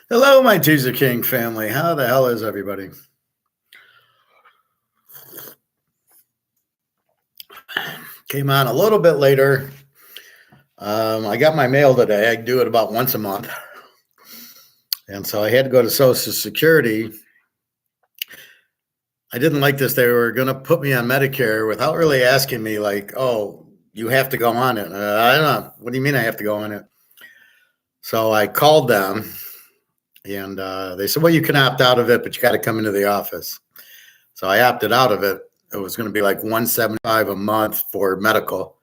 Hello, my Teaserking family. How the hell is everybody? Came on a little bit later. I got my mail today. I do it about once a month. And so I had to go to Social Security. I didn't like this. They were going to put me on Medicare without really asking me, like, oh, you have to go on it. I don't know. What do you mean I have to go on it? So I called them and they said, well, you can opt out of it, but you got to come into the office. So I opted out of it. It was going to be like $175 a month for medical.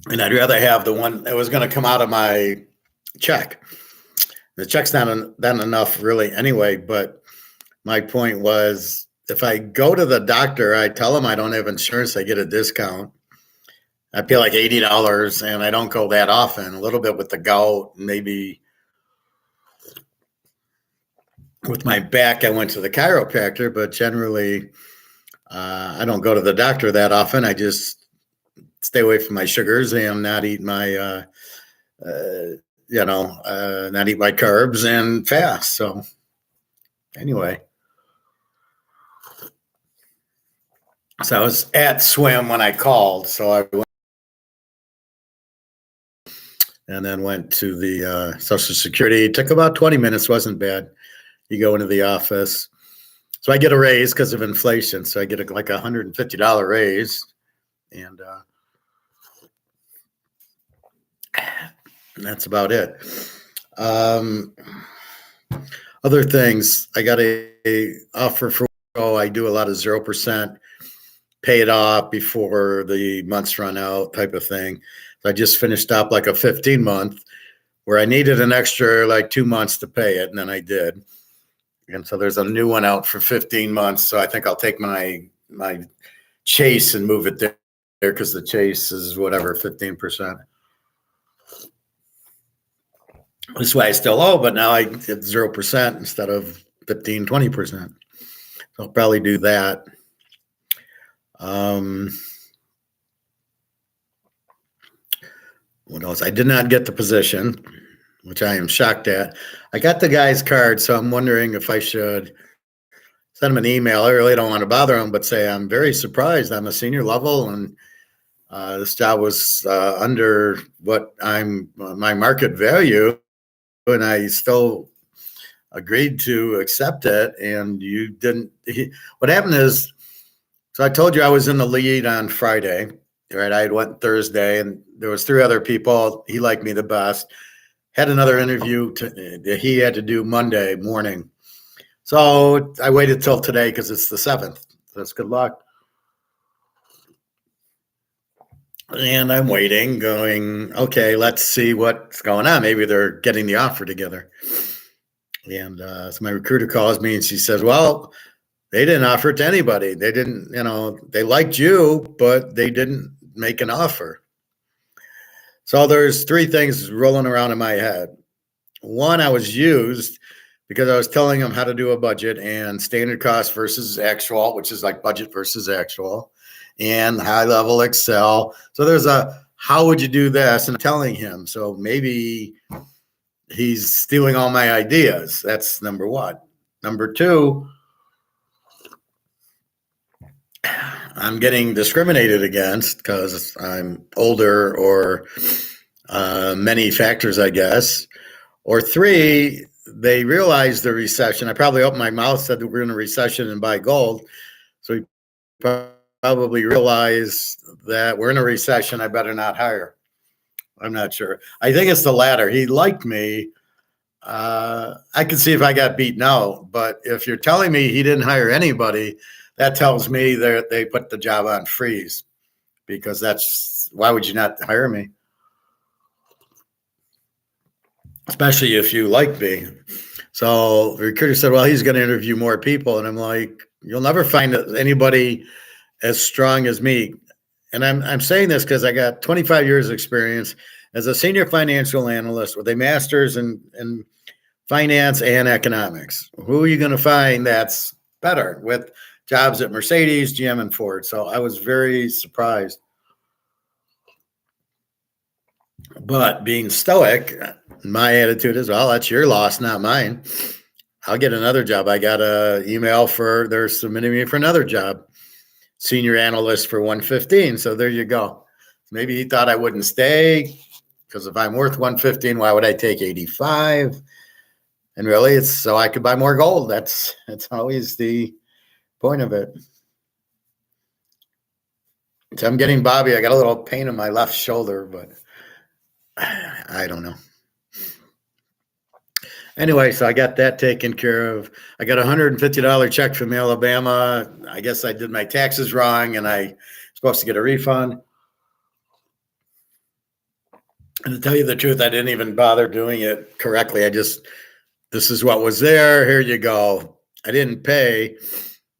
And I'd rather have the one that was going to come out of my check. The check's not enough really anyway, but my point was if I go to the doctor, I tell them I don't have insurance, I get a discount. I pay like $80 and I don't go that often, a little bit with the gout, maybe with my back, I went to the chiropractor, but generally I don't go to the doctor that often. I just stay away from my sugars and not eat my, not eat my carbs and fast. So anyway, so I was at swim when I called. So I went and then went to the Social Security. It took about 20 minutes. Wasn't bad. You go into the office. So I get a raise because of inflation. So I get like $150 raise. And that's about it. Other things, I got a offer for, I do a lot of 0%, pay it off before the months run out type of thing. So I just finished up like a 15-month where I needed an extra like 2 months to pay it, and then I did. And so there's a new one out for 15 months. So I think I'll take my Chase and move it there because the Chase is whatever, 15%. This way I still owe, but now I get 0% instead of 15, 20%. So I'll probably do that. What else? I did not get the position, which I am shocked at. I got the guy's card, so I'm wondering if I should send him an email. I really don't want to bother him, but say I'm very surprised. I'm a senior level, and this job was under what my market value, and I still agreed to accept it. And you didn't. What happened is, so I told you I was in the lead on Friday, right? I went Thursday, and there was 3 other people. He liked me the best. Had another interview that he had to do Monday morning. So I waited till today because it's the 7th. That's good luck. And I'm waiting, going, okay, let's see what's going on. Maybe they're getting the offer together. And so my recruiter calls me and she says, well, they didn't offer it to anybody. They didn't, they liked you, but they didn't make an offer. So there's 3 things rolling around in my head. One, I was used because I was telling them how to do a budget and standard cost versus actual, which is like budget versus actual, and high level Excel. So there's a, how would you do this? And I'm telling him, so maybe he's stealing all my ideas. That's number 1. Number 2, I'm getting discriminated against because I'm older or many factors, I guess. Or 3, they realized the recession. I probably opened my mouth, said that we're in a recession and buy gold. So he probably realized that we're in a recession. I better not hire. I'm not sure. I think it's the latter. He liked me. I can see if I got beaten out. But if you're telling me he didn't hire anybody, that tells me that they put the job on freeze, because that's, why would you not hire me? Especially if you like me. So the recruiter said, well, he's going to interview more people. And I'm like, you'll never find anybody as strong as me. And I'm saying this because I got 25 years of experience as a senior financial analyst with a master's in finance and economics. Who are you going to find that's better with jobs at Mercedes, GM, and Ford? So I was very surprised. But being stoic, my attitude is, well, that's your loss, not mine. I'll get another job. I got a email they're submitting me for another job, senior analyst for 115. So there you go. Maybe he thought I wouldn't stay because if I'm worth 115, why would I take 85? And really, it's so I could buy more gold. That's always the point of it. So I'm getting Bobby. I got a little pain in my left shoulder, but I don't know. Anyway, so I got that taken care of. I got a $150 check from Alabama. I guess I did my taxes wrong, and I supposed to get a refund. And to tell you the truth, I didn't even bother doing it correctly. This is what was there. Here you go. I didn't pay.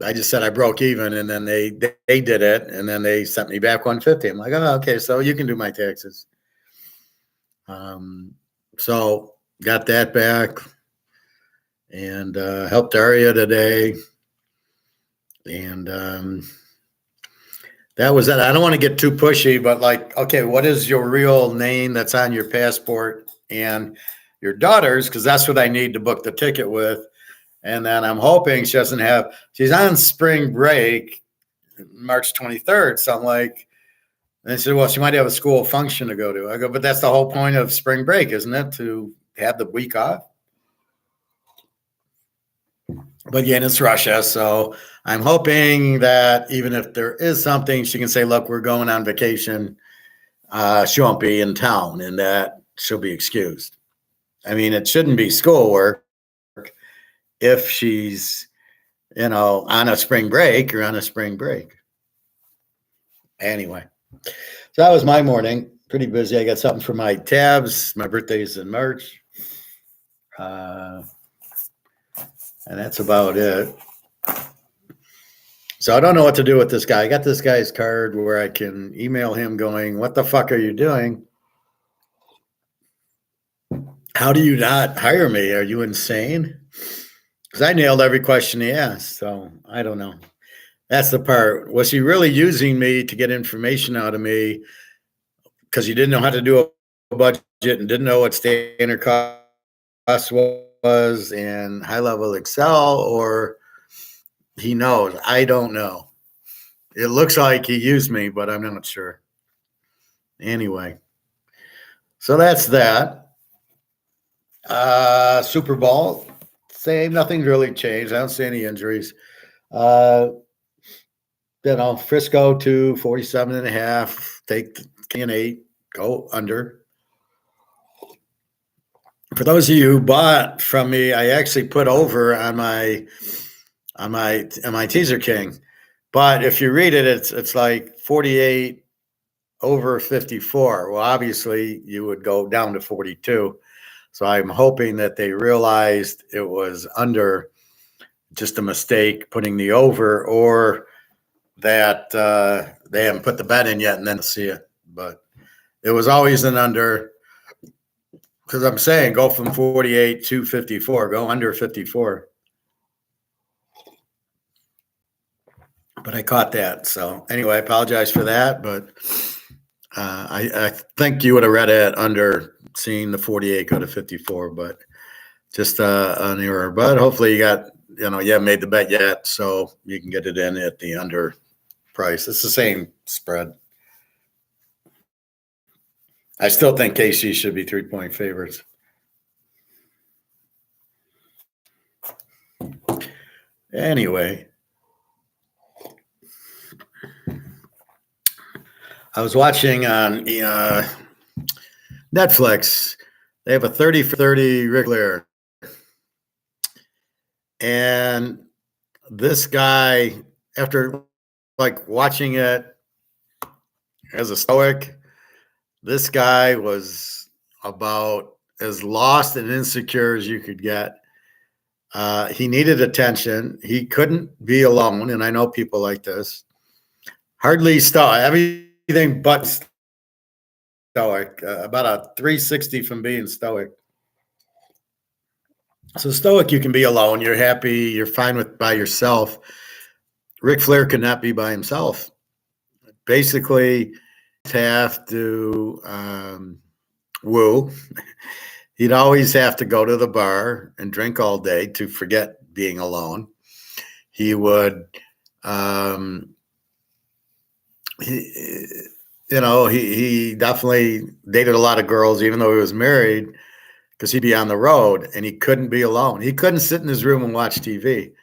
I just said I broke even, and then they did it, and then they sent me back 150. I'm like, oh, okay, so you can do my taxes. So got that back, and helped Aria today, and that was it. I don't want to get too pushy, but like, okay, what is your real name that's on your passport and your daughter's? Because that's what I need to book the ticket with. And then I'm hoping she's on spring break March 23rd. So I'm like, and they said, well, she might have a school function to go to. I go, but that's the whole point of spring break, isn't it? To have the week off. But again, it's Russia. So I'm hoping that even if there is something, she can say, look, we're going on vacation. She won't be in town, and that she'll be excused. I mean, it shouldn't be schoolwork if she's, on a spring break or on a spring break. Anyway, so that was my morning. Pretty busy. I got something for my tabs. My birthday's in March. And that's about it. So I don't know what to do with this guy. I got this guy's card where I can email him going, what the fuck are you doing? How do you not hire me? Are you insane? Because I nailed every question he asked. So I don't know. That's the part. Was he really using me to get information out of me because he didn't know how to do a budget and didn't know what standard cost was and high-level Excel, or he knows? I don't know. It looks like he used me, but I'm not sure. Anyway, so that's that. Super Bowl, same. Nothing's really changed. I don't see any injuries. Frisco to 47.5. Take the King 8. Go under. For those of you who bought from me, I actually put over on my Teaserking. But if you read it, it's like 48 over 54. Well, obviously you would go down to 42. So I'm hoping that they realized it was under, just a mistake putting the over, or that they haven't put the bet in yet and then see it. But it was always an under, because I'm saying go from 48 to 54, go under 54. But I caught that. So anyway, I apologize for that. But I think you would have read it under seeing the 48 go to 54, but just an error. But hopefully you haven't made the bet yet, so you can get it in at the under price. It's the same spread. I still think KC should be 3-point favorites. Anyway, I was watching on Netflix. They have a 30 for 30 Ric Flair. And this guy, after watching it as a stoic, this guy was about as lost and insecure as you could get. He needed attention. He couldn't be alone. And I know people like this. Hardly stoic, everything but stoic, about a 360 from being stoic. So stoic, you can be alone. You're happy. You're fine by yourself. Ric Flair could not be by himself. Basically, have to Woo. He'd always have to go to the bar and drink all day to forget being alone. He would, um, he, he definitely dated a lot of girls, even though he was married, because he'd be on the road and he couldn't be alone. He couldn't sit in his room and watch TV.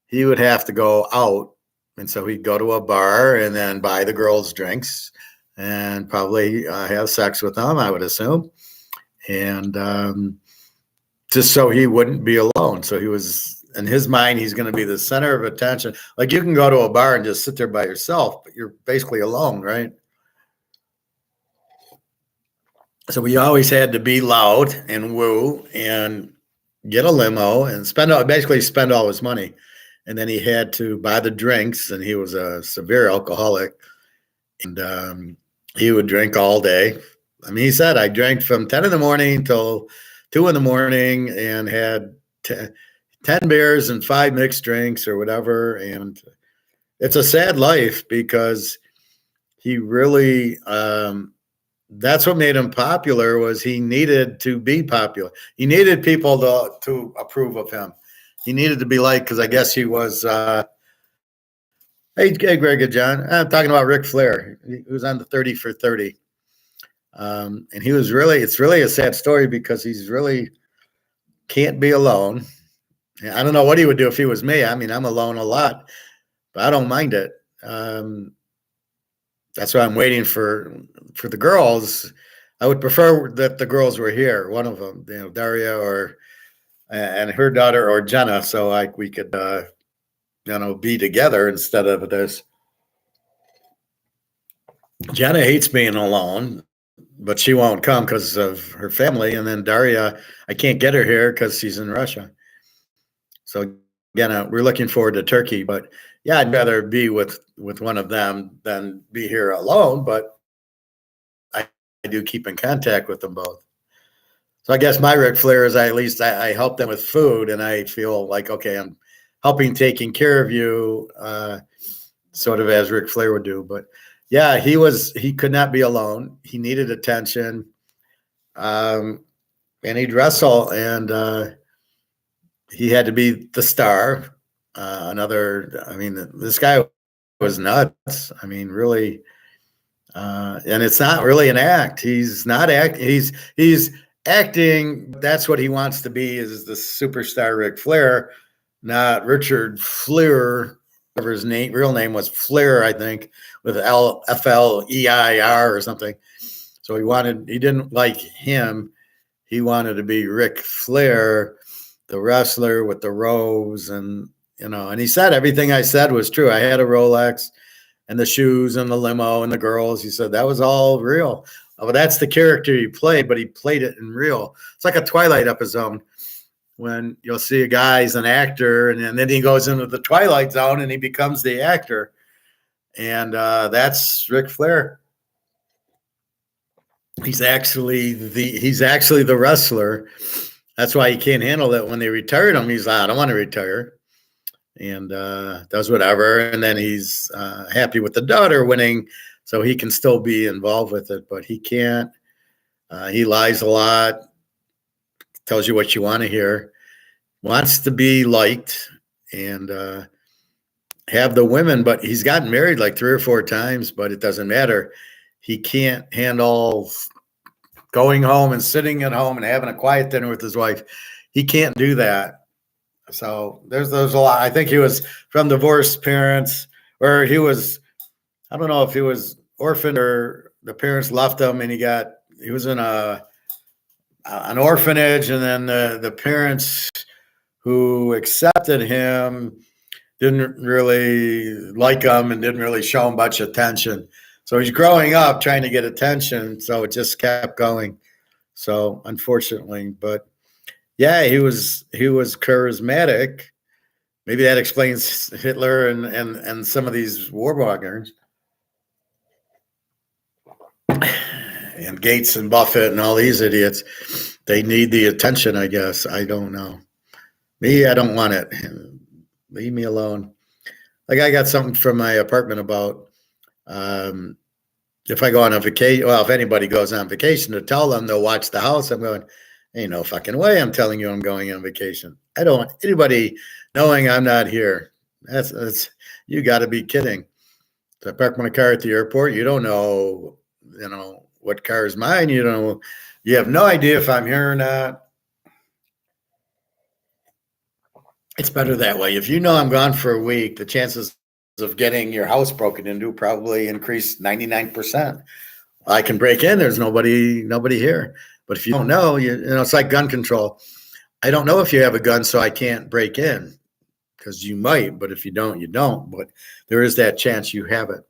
He would have to go out. And so he'd go to a bar and then buy the girls drinks and probably have sex with them, I would assume. And just so he wouldn't be alone. So he was, in his mind, he's going to be the center of attention. Like you can go to a bar and just sit there by yourself, but you're basically alone, right? So we always had to be loud and woo and get a limo and basically spend all his money. And then he had to buy the drinks, and he was a severe alcoholic. And he would drink all day. I mean, he said, I drank from 10 in the morning till 2 in the morning and had 10 beers and 5 mixed drinks or whatever. And it's a sad life because he really, that's what made him popular, was he needed to be popular. He needed people to approve of him. He needed to be liked because I guess he was, hey, Greg and John, I'm talking about Ric Flair. He was on the 30 for 30. And he was it's really a sad story because he's really can't be alone. I don't know what he would do if he was me. I mean, I'm alone a lot, but I don't mind it. That's why I'm waiting for the girls. I would prefer that the girls were here. One of them, Daria and her daughter or Jenna, so we could be together instead of this. Jenna hates being alone, but she won't come because of her family. And then Daria, I can't get her here because she's in Russia. So again, we're looking forward to Turkey, but yeah, I'd rather be with one of them than be here alone. But I do keep in contact with them both. So I guess my Ric Flair is I help them with food, and I feel like, okay, I'm taking care of you, sort of as Ric Flair would do. But yeah, he could not be alone. He needed attention, and he'd wrestle, and he had to be the star. This guy was nuts. I mean, really, and it's not really an act. He's not acting. He's acting. That's what he wants to be, is the superstar Ric Flair, not Richard Fleur. Whatever his real name was, Flair, I think, with Fleir or something. So he didn't like him. He wanted to be Ric Flair, the wrestler with the robes, and he said everything I said was true. I had a Rolex and the shoes and the limo and the girls. He said that was all real. Well, that's the character he played, but he played it in real. It's like a Twilight episode when you'll see a guy, he's an actor, and then he goes into the Twilight Zone and he becomes the actor. And that's Ric Flair. He's actually the wrestler. That's why he can't handle it. When they retired him, he's like, I don't want to retire. And does whatever. And then he's happy with the daughter winning, so he can still be involved with it. But he can't. He lies a lot, tells you what you want to hear, wants to be liked, and have the women. But he's gotten married like 3 or 4 times, but it doesn't matter. He can't handle going home and sitting at home and having a quiet dinner with his wife. He can't do that. So there's a lot. I think he was from divorced parents, or he was, I don't know if he was orphaned or the parents left him and he was in an orphanage, and then the parents who accepted him didn't really like him and didn't really show him much attention. So he's growing up trying to get attention, so it just kept going. So unfortunately, but yeah, he was charismatic. Maybe that explains Hitler and some of these warmongers. And Gates and Buffett and all these idiots, they need the attention, I guess. I don't know. Me, I don't want it. Leave me alone. Like I got something from my apartment about if I go on a vacation, well, if anybody goes on vacation, to tell them they'll watch the house, I'm going, ain't no fucking way I'm telling you I'm going on vacation. I don't want anybody knowing I'm not here. That's you got to be kidding. So I park my car at the airport. You know what car is mine. You have no idea if I'm here or not. It's better that way. If you know I'm gone for a week, the chances of getting your house broken into probably increase 99%. I can break in. There's nobody here. But if you don't know, it's like gun control. I don't know if you have a gun, so I can't break in because you might. But if you don't, you don't. But there is that chance you have it.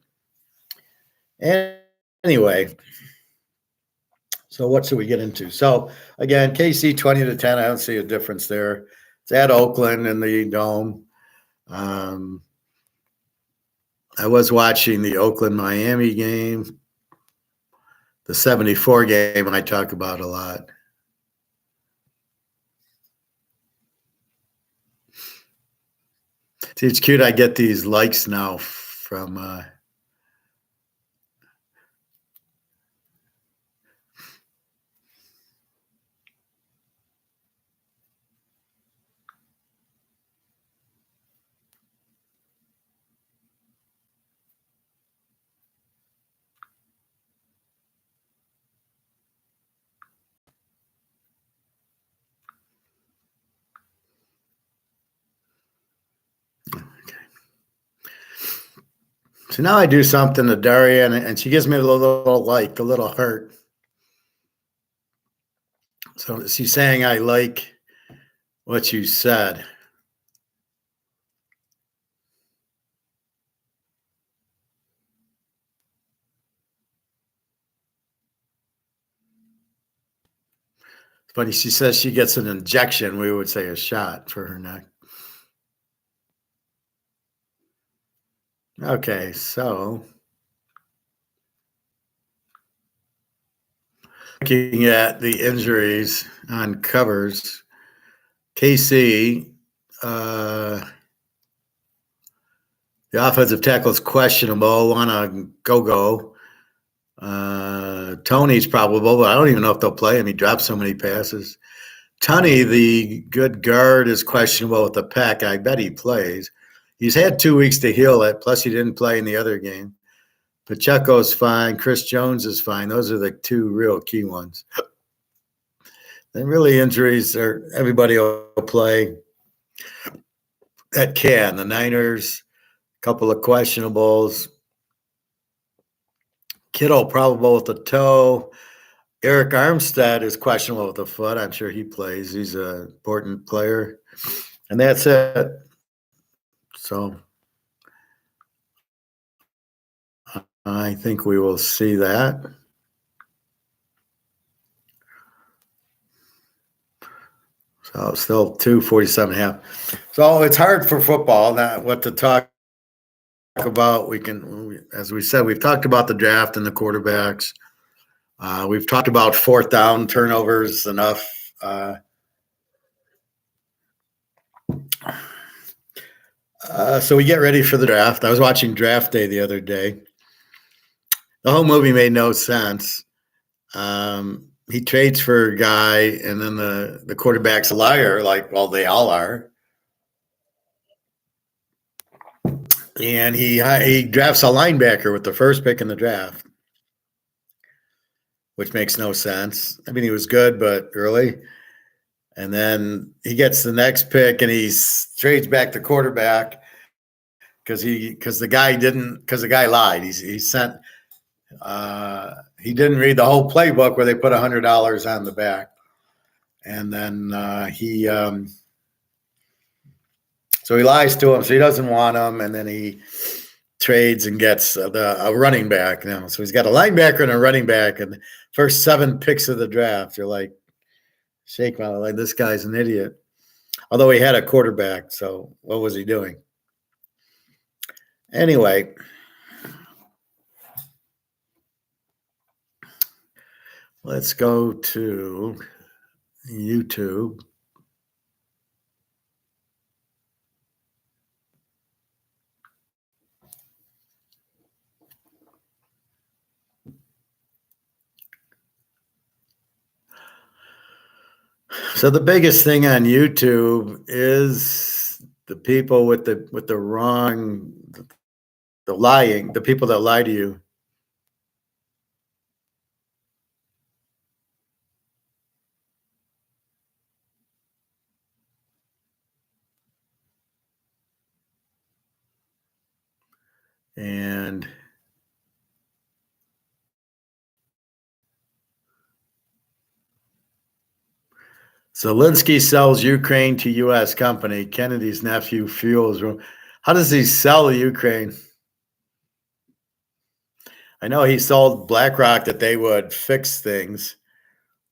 And anyway, so what should we get into? So again, KC 20-10. I don't see a difference there. It's at Oakland in the Dome. I was watching the Oakland Miami game, the 74 game I talk about a lot. See, it's cute. I get these likes now from so now I do something to Daria, and she gives me a little like, a little heart. So she's saying, I like what you said. It's funny, she says she gets an injection. We would say a shot for her neck. Okay, so looking at the injuries on covers, KC, the offensive tackle is questionable. On a go. Tony's probable, but I don't even know if they'll play him. He dropped so many passes. Tunney, the good guard, is questionable with the pec. I bet he plays. He's had 2 weeks to heal it, plus he didn't play in the other game. Pacheco's fine. Chris Jones is fine. Those are the two real key ones. And really, injuries are everybody will play that can. The Niners, a couple of questionables. Kittle probable with the toe. Eric Armstead is questionable with the foot. I'm sure he plays. He's an important player. And that's it. So I think we will see that. So still 247.5. So it's hard for football, not what to talk about. As we said, we've talked about the draft and the quarterbacks. We've talked about fourth down turnovers enough. So we get ready for the draft. I was watching Draft Day the other day. The whole movie made no sense. He trades for a guy, and then the quarterback's a liar, like, well, they all are. And he drafts a linebacker with the first pick in the draft, which makes no sense. I mean, he was good, but early. And then he gets the next pick, and he trades back the quarterback because the guy lied. He didn't read the whole playbook where they put $100 on the back, and then so he lies to him. So he doesn't want him, and then he trades and gets a running back now. So he's got a linebacker and a running back, and the first 7 picks of the draft. You're like, shake my like, this guy's an idiot. Although he had a quarterback, so what was he doing? Anyway, let's go to YouTube. So the biggest thing on YouTube is the people with the wrong, the lying, the people that lie to you. And Zelensky sells Ukraine to U.S. company. Kennedy's nephew fuels room. How does he sell Ukraine? I know he sold BlackRock that they would fix things,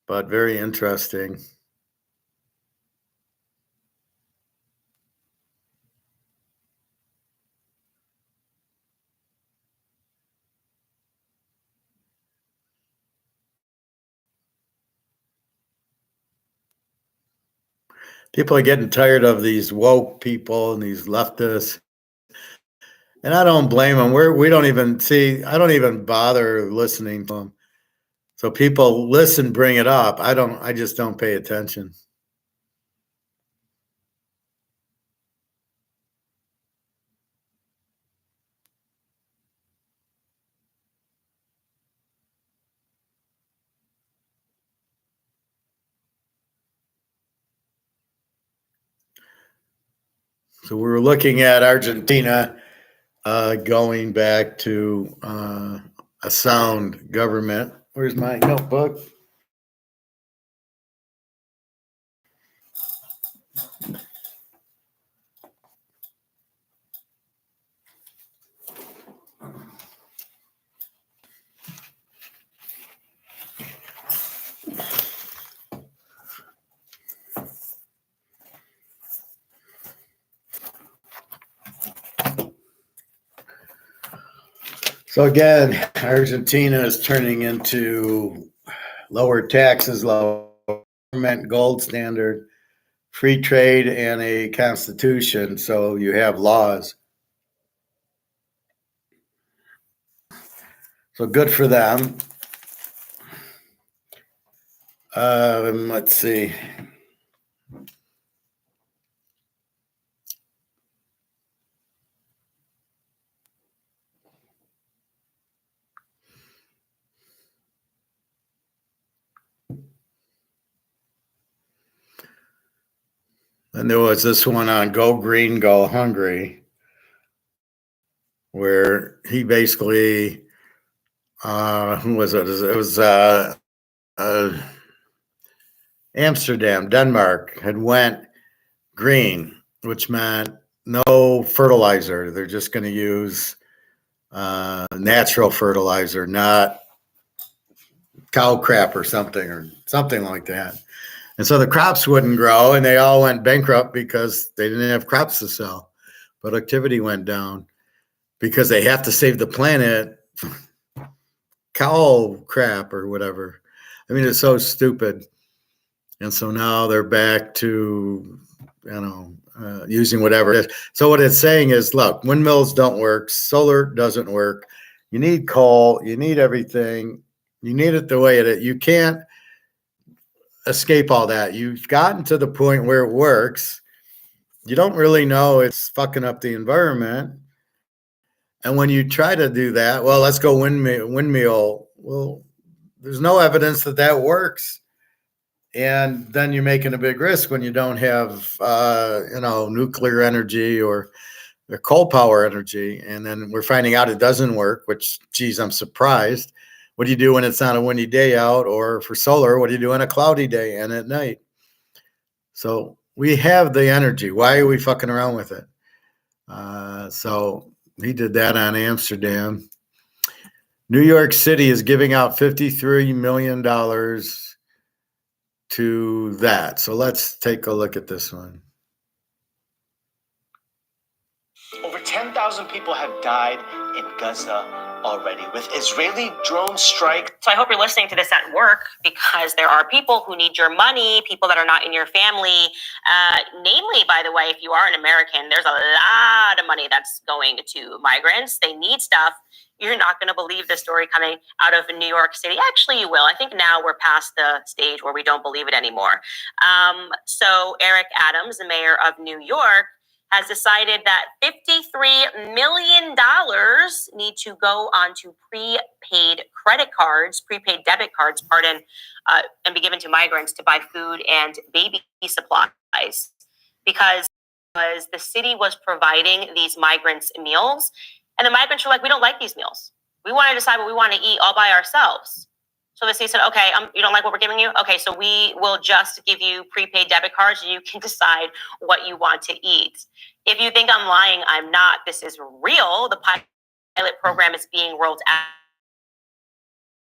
but very interesting. People are getting tired of these woke people and these leftists. And I don't blame them. We don't even see, I don't even bother listening to them. So people listen, bring it up. I just don't pay attention. So we're looking at Argentina going back to a sound government. Where's my notebook? So again, Argentina is turning into lower taxes, lower government, gold standard, free trade, and a constitution. So you have laws. So good for them. Let's see. And there was this one on Go Green, Go Hungry, where he basically, who was it? It was Amsterdam, Denmark, had went green, which meant no fertilizer. They're just going to use natural fertilizer, not cow crap or something like that. And so the crops wouldn't grow, and they all went bankrupt because they didn't have crops to sell. Productivity went down because they have to save the planet. Cow crap or whatever. I mean, it's so stupid. And so now they're back to, using whatever it is. So what it's saying is, look, windmills don't work. Solar doesn't work. You need coal. You need everything. You need it the way it is. You can't escape all that. You've gotten to the point where it works. You don't really know it's fucking up the environment. And when you try to do that, well, let's go windmill. Well, there's no evidence that that works. And then you're making a big risk when you don't have, nuclear energy or coal power energy. And then we're finding out it doesn't work, which, geez, I'm surprised. What do you do when it's not a windy day out? Or for solar, what do you do on a cloudy day and at night? So we have the energy. Why are we fucking around with it? So he did that on Amsterdam. New York City is giving out $53 million to that. So let's take a look at this one. Over 10,000 people have died in Gaza already with Israeli drone strike. So I hope you're listening to this at work, because there are people who need your money, people that are not in your family. Namely, by the way, if you are an American, there's a lot of money that's going to migrants. They need stuff. You're not going to believe the story coming out of New York City. Actually, you will. I think now we're past the stage where we don't believe it anymore. So Eric Adams, the mayor of New York, has decided that $53 million need to go onto prepaid credit cards, prepaid debit cards, and be given to migrants to buy food and baby supplies, because the city was providing these migrants meals, and the migrants were like, we don't like these meals. We want to decide what we want to eat all by ourselves. So the city said, okay, you don't like what we're giving you? Okay, so we will just give you prepaid debit cards and you can decide what you want to eat. If you think I'm lying, I'm not. This is real. The pilot program is being rolled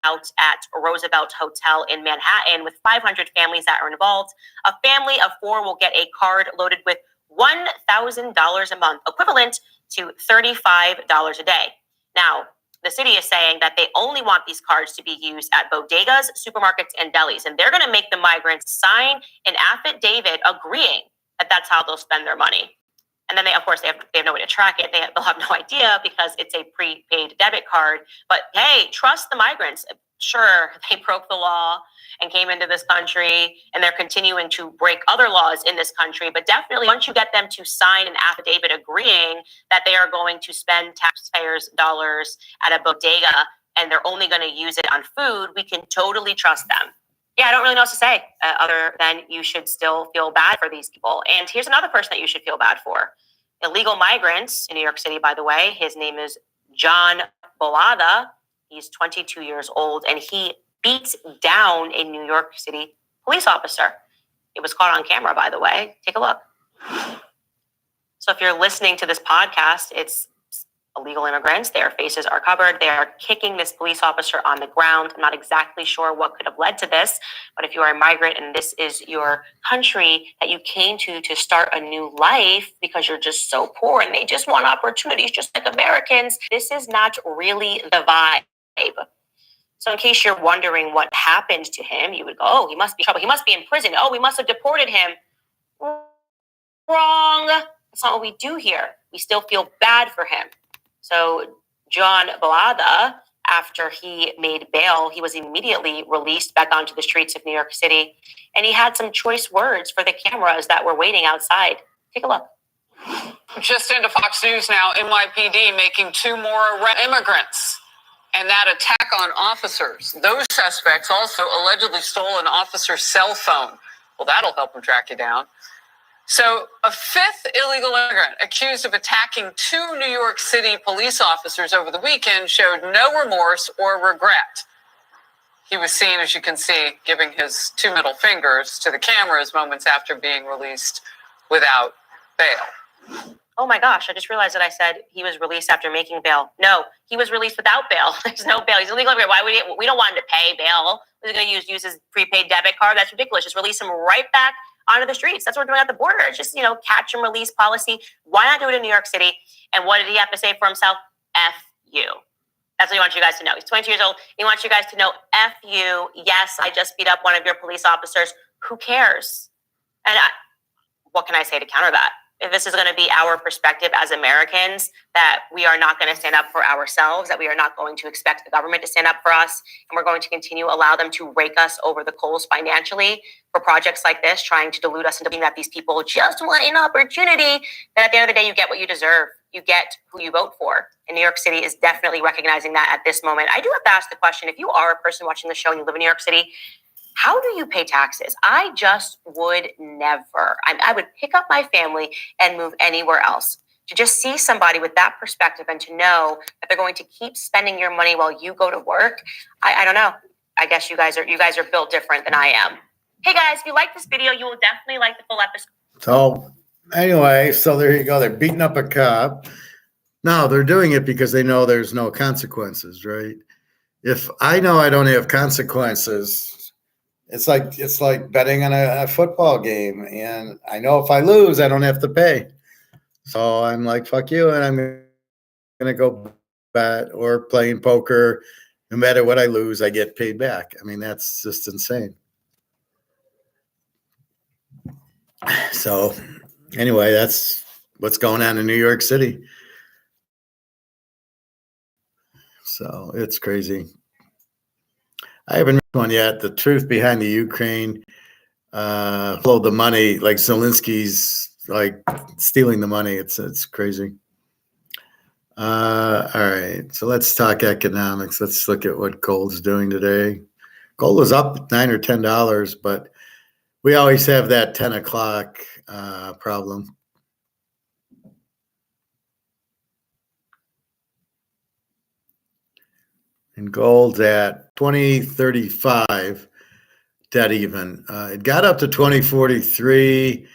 out at Roosevelt Hotel in Manhattan with 500 families that are involved. A family of 4 will get a card loaded with $1,000 a month, equivalent to $35 a day. Now, the city is saying that they only want these cards to be used at bodegas, supermarkets, and delis, and they're going to make the migrants sign an affidavit agreeing that that's how they'll spend their money. And then they have no way to track it. They'll have no idea because it's a prepaid debit card. But hey, trust the migrants. Sure, they broke the law and came into this country, and they're continuing to break other laws in this country. But definitely, once you get them to sign an affidavit agreeing that they are going to spend taxpayers' dollars at a bodega and they're only going to use it on food, we can totally trust them. Yeah, I don't really know what to say other than you should still feel bad for these people. And here's another person that you should feel bad for. Illegal migrants in New York City, by the way. His name is John Boada. He's 22 years old, and he beats down a New York City police officer. It was caught on camera, by the way. Take a look. So if you're listening to this podcast, it's illegal immigrants. Their faces are covered. They are kicking this police officer on the ground. I'm not exactly sure what could have led to this, but if you are a migrant and this is your country that you came to start a new life because you're just so poor and they just want opportunities just like Americans, this is not really the vibe. So in case you're wondering what happened to him, you would go, oh, he must be in trouble. He must be in prison. Oh, we must have deported him. Wrong. That's not what we do here. We still feel bad for him. So John Boada, after he made bail, he was immediately released back onto the streets of New York City. And he had some choice words for the cameras that were waiting outside. Take a look. Just into Fox News now, NYPD making 2 more immigrants. And that attack on officers. Those suspects also allegedly stole an officer's cell phone. Well, that'll help them track you down. So a 5th illegal immigrant accused of attacking 2 New York City police officers over the weekend showed no remorse or regret. He was seen, as you can see, giving his 2 middle fingers to the cameras moments after being released without bail. Oh my gosh, I just realized that I said he was released after making bail. No, he was released without bail. There's no bail. He's illegal immigrant. Why we don't want him to pay bail? We're going to use his prepaid debit card. That's ridiculous. Just release him right back onto the streets. That's what we're doing at the border. It's just, catch and release policy. Why not do it in New York City? And what did he have to say for himself? F you. That's what he wants you guys to know. He's 22 years old. He wants you guys to know, F you. Yes, I just beat up one of your police officers. Who cares? And what can I say to counter that? If this is going to be our perspective as Americans, that we are not going to stand up for ourselves, that we are not going to expect the government to stand up for us, and we're going to continue allow them to rake us over the coals financially for projects like this, trying to delude us into thinking that these people just want an opportunity, then at the end of the day, you get what you deserve. You get who you vote for. And New York City is definitely recognizing that at this moment. I do have to ask the question, if you are a person watching the show and you live in New York City, how do you pay taxes? I just would never. I would pick up my family and move anywhere else. To just see somebody with that perspective and to know that they're going to keep spending your money while you go to work, I don't know. I guess you guys are built different than I am. Hey guys, if you like this video, you will definitely like the full episode. So anyway, so there you go. They're beating up a cop. No, they're doing it because they know there's no consequences, right? If I know I don't have consequences, it's like betting on a football game, and I know if I lose, I don't have to pay. So I'm like, fuck you, and I'm going to go bet or playing poker. No matter what I lose, I get paid back. I mean, that's just insane. So anyway, that's what's going on in New York City. So it's crazy. I haven't read one yet. The truth behind the Ukraine flow the money, like Zelensky's like stealing the money. It's crazy. All right, so let's talk economics. Let's look at what gold's doing today. Gold was up $9 or $10, but we always have that 10 o'clock problem. And gold's at 2035, dead even. It got up to 2043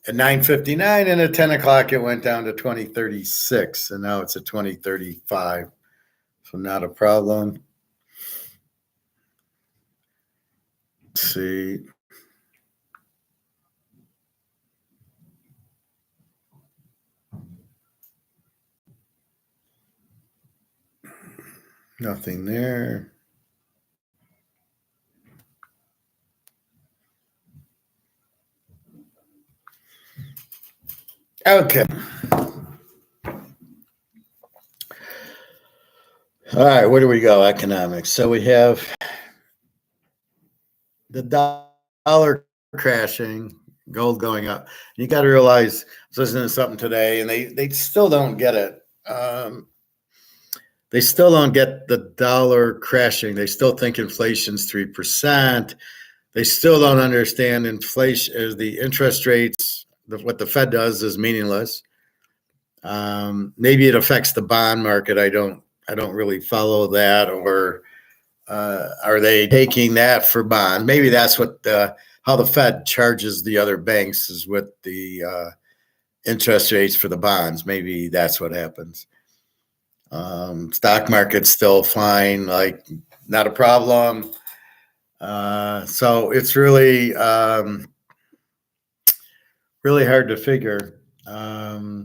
at 9:59, and at 10 o'clock it went down to 2036, and now it's at 2035. So not a problem. Let's see. Nothing there. Okay. All right, where do we go? Economics. So we have the dollar crashing, gold going up. You got to realize, I was listening to something today, and they still don't get it. They still don't get the dollar crashing. They still think inflation's 3%. They still don't understand inflation is the interest rates. What the Fed does is meaningless. Maybe it affects the bond market. I don't really follow that. Or are they taking that for bond? Maybe that's what how the Fed charges the other banks is with the interest rates for the bonds. Maybe that's what happens. Stock market's still fine, like not a problem. So it's really really hard to figure. I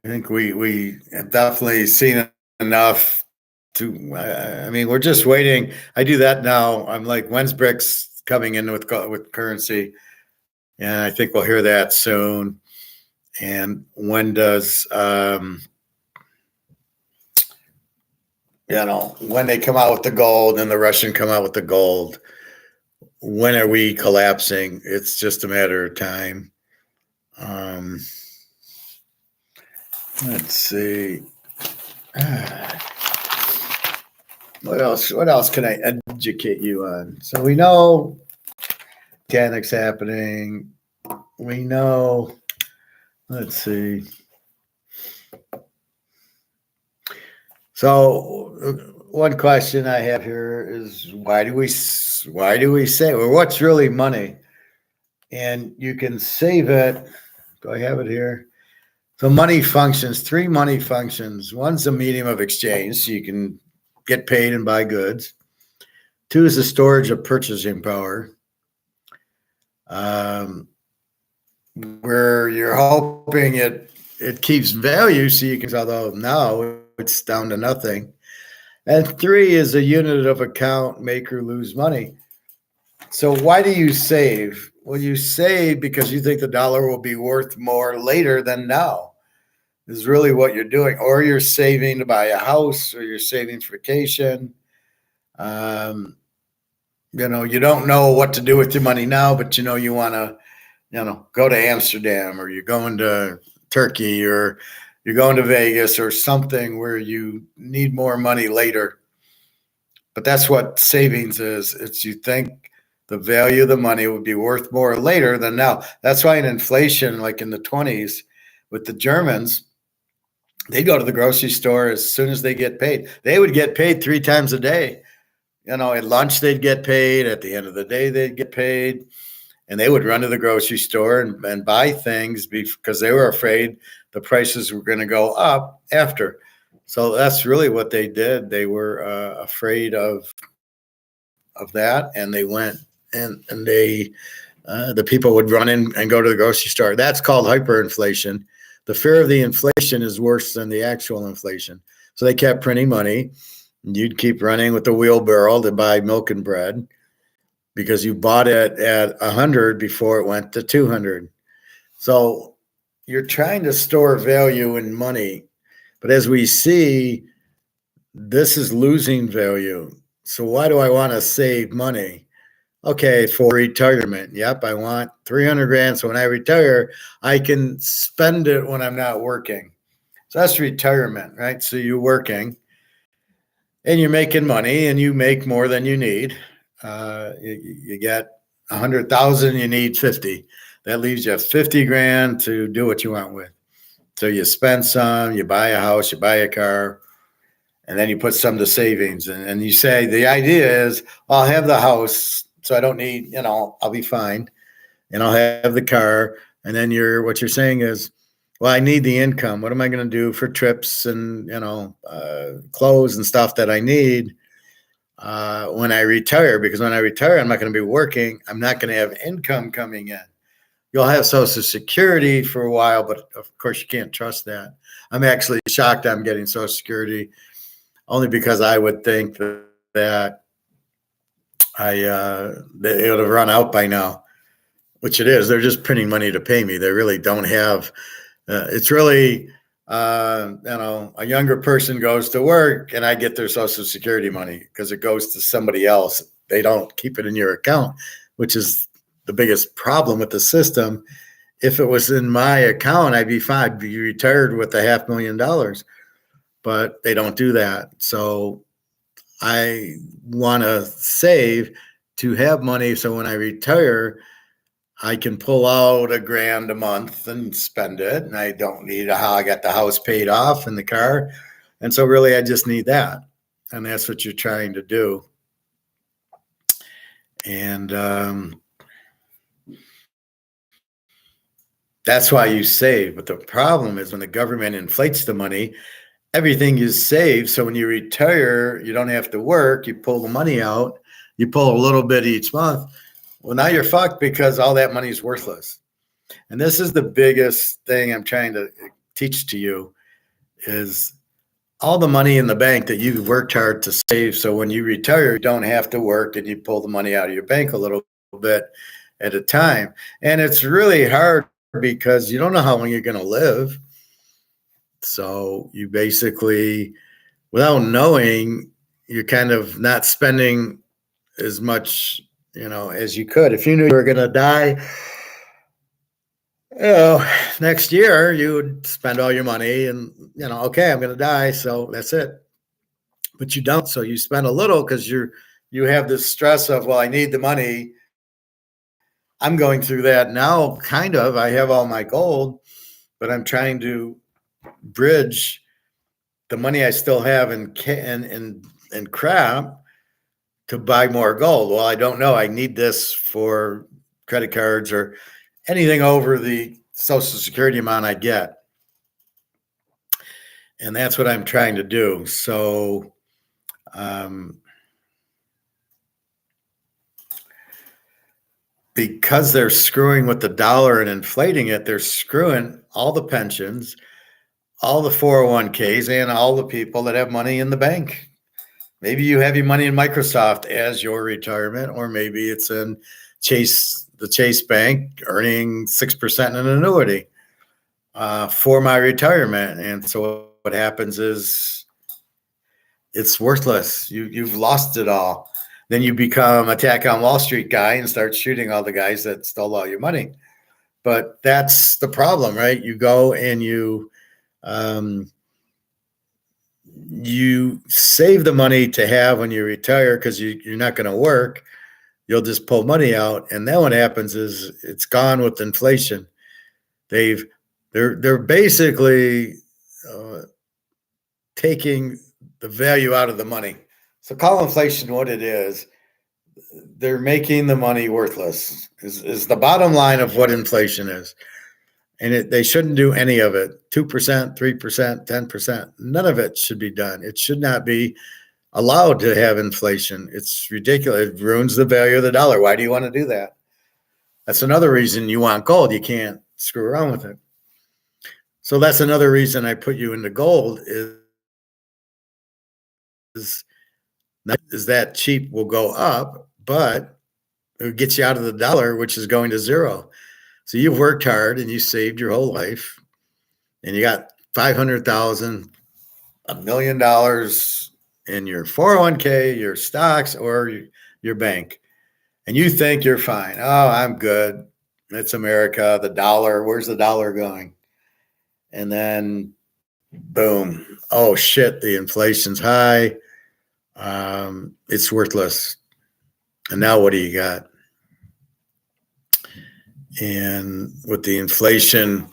think we have definitely seen enough to. I mean, we're just waiting. I do that now. I'm like, when's brics coming in with currency? And I think we'll hear that soon. And when does when they come out with the gold and the Russian come out with the gold? When are we collapsing? It's just a matter of time. Let's see. What else can I educate you on? So we know mechanics happening. We know, let's see. So one question I have here is why do we save, or what's really money? And you can save it. Do I have it here? So money functions, 3 money functions. One's a medium of exchange, so you can get paid and buy goods. 2 is the storage of purchasing power, where you're hoping it keeps value, so you can, although now it's down to nothing. And 3 is a unit of account, make or lose money. So why do you save? Well, you save because you think the dollar will be worth more later than now, is really what you're doing. Or you're saving to buy a house, or you're saving for vacation. You don't know what to do with your money now, but you want to, go to Amsterdam, or you're going to Turkey, or you're going to Vegas, or something where you need more money later. But that's what savings is. It's you think the value of the money would be worth more later than now. That's why in inflation, like in the 1920s with the Germans, they'd go to the grocery store as soon as they get paid. They would get paid 3 times a day. At lunch they'd get paid. At the end of the day they'd get paid. And they would run to the grocery store and buy things because they were afraid the prices were going to go up after. So that's really what they did. They were afraid of that, and they went and they the people would run in and go to the grocery store. That's called hyperinflation. The fear of the inflation is worse than the actual inflation. So they kept printing money. And you'd keep running with the wheelbarrow to buy milk and bread because you bought it at 100 before it went to 200. So you're trying to store value in money, but as we see, this is losing value. So why do I want to save money? Okay, for retirement. Yep, I want 300 grand. So when I retire, I can spend it when I'm not working. So that's retirement, right? So you're working and you're making money and you make more than you need. You get 100,000, you need 50. That leaves you 50 grand to do what you want with. So you spend some, you buy a house, you buy a car, and then you put some to savings. And you say, the idea is, I'll have the house, so I don't need, I'll be fine. And I'll have the car. And then what you're saying is, well, I need the income. What am I going to do for trips and, clothes and stuff that I need when I retire? Because when I retire, I'm not going to be working. I'm not going to have income coming in. You'll have Social Security for a while, but of course you can't trust that. I'm actually shocked I'm getting Social Security, only because I would think that it would have run out by now, which it is. They're just printing money to pay me. They really don't have. It's really, a younger person goes to work and I get their Social Security money because it goes to somebody else. They don't keep it in your account, which is the biggest problem with the system. If it was in my account, I'd be fine. I'd be retired with $500,000, but they don't do that. So I want to save to have money. So when I retire, I can pull out $1,000 a month and spend it. And I don't need I got the house paid off and the car. And so really I just need that. And that's what you're trying to do. And that's why you save. But the problem is when the government inflates the money, everything you save. So when you retire, you don't have to work. You pull the money out. You pull a little bit each month. Well, now you're fucked because all that money is worthless. And this is the biggest thing I'm trying to teach to you is all the money in the bank that you've worked hard to save. So when you retire, you don't have to work and you pull the money out of your bank a little bit at a time. And it's really hard because you don't know how long you're going to live. So you basically, without knowing, you're kind of not spending as much, as you could. If you knew you were going to die, next year, you would spend all your money and, okay, I'm going to die. So that's it. But you don't. So you spend a little because you have this stress of, well, I need the money. I'm going through that now, kind of. I have all my gold, but I'm trying to bridge the money I still have in crap to buy more gold. Well, I don't know. I need this for credit cards or anything over the Social Security amount I get. And that's what I'm trying to do. So, because they're screwing with the dollar and inflating it, they're screwing all the pensions, all the 401ks, and all the people that have money in the bank. Maybe you have your money in Microsoft as your retirement, or maybe it's in the Chase Bank earning 6% in an annuity for my retirement. And so what happens is it's worthless. You've lost it all. Then you become Attack on Wall Street guy and start shooting all the guys that stole all your money. But that's the problem, right? You go and you save the money to have when you retire because you're not going to work. You'll just pull money out. And then what happens is it's gone with inflation. They're basically taking the value out of the money. So call inflation what it is. They're making the money worthless is the bottom line of what inflation is. And they shouldn't do any of it. 2%, 3%, 10%. None of it should be done. It should not be allowed to have inflation. It's ridiculous. It ruins the value of the dollar. Why do you want to do that? That's another reason you want gold. You can't screw around with it. So that's another reason I put you into gold is that cheap will go up, but it gets you out of the dollar, which is going to zero. So you've worked hard and you saved your whole life, and you got $500,000, $1 million in your 401k, your stocks, or your bank, and you think you're fine. Oh, I'm good. It's America. The dollar. Where's the dollar going? And then, boom. Oh shit! The inflation's high. It's worthless. And now what do you got? And with the inflation,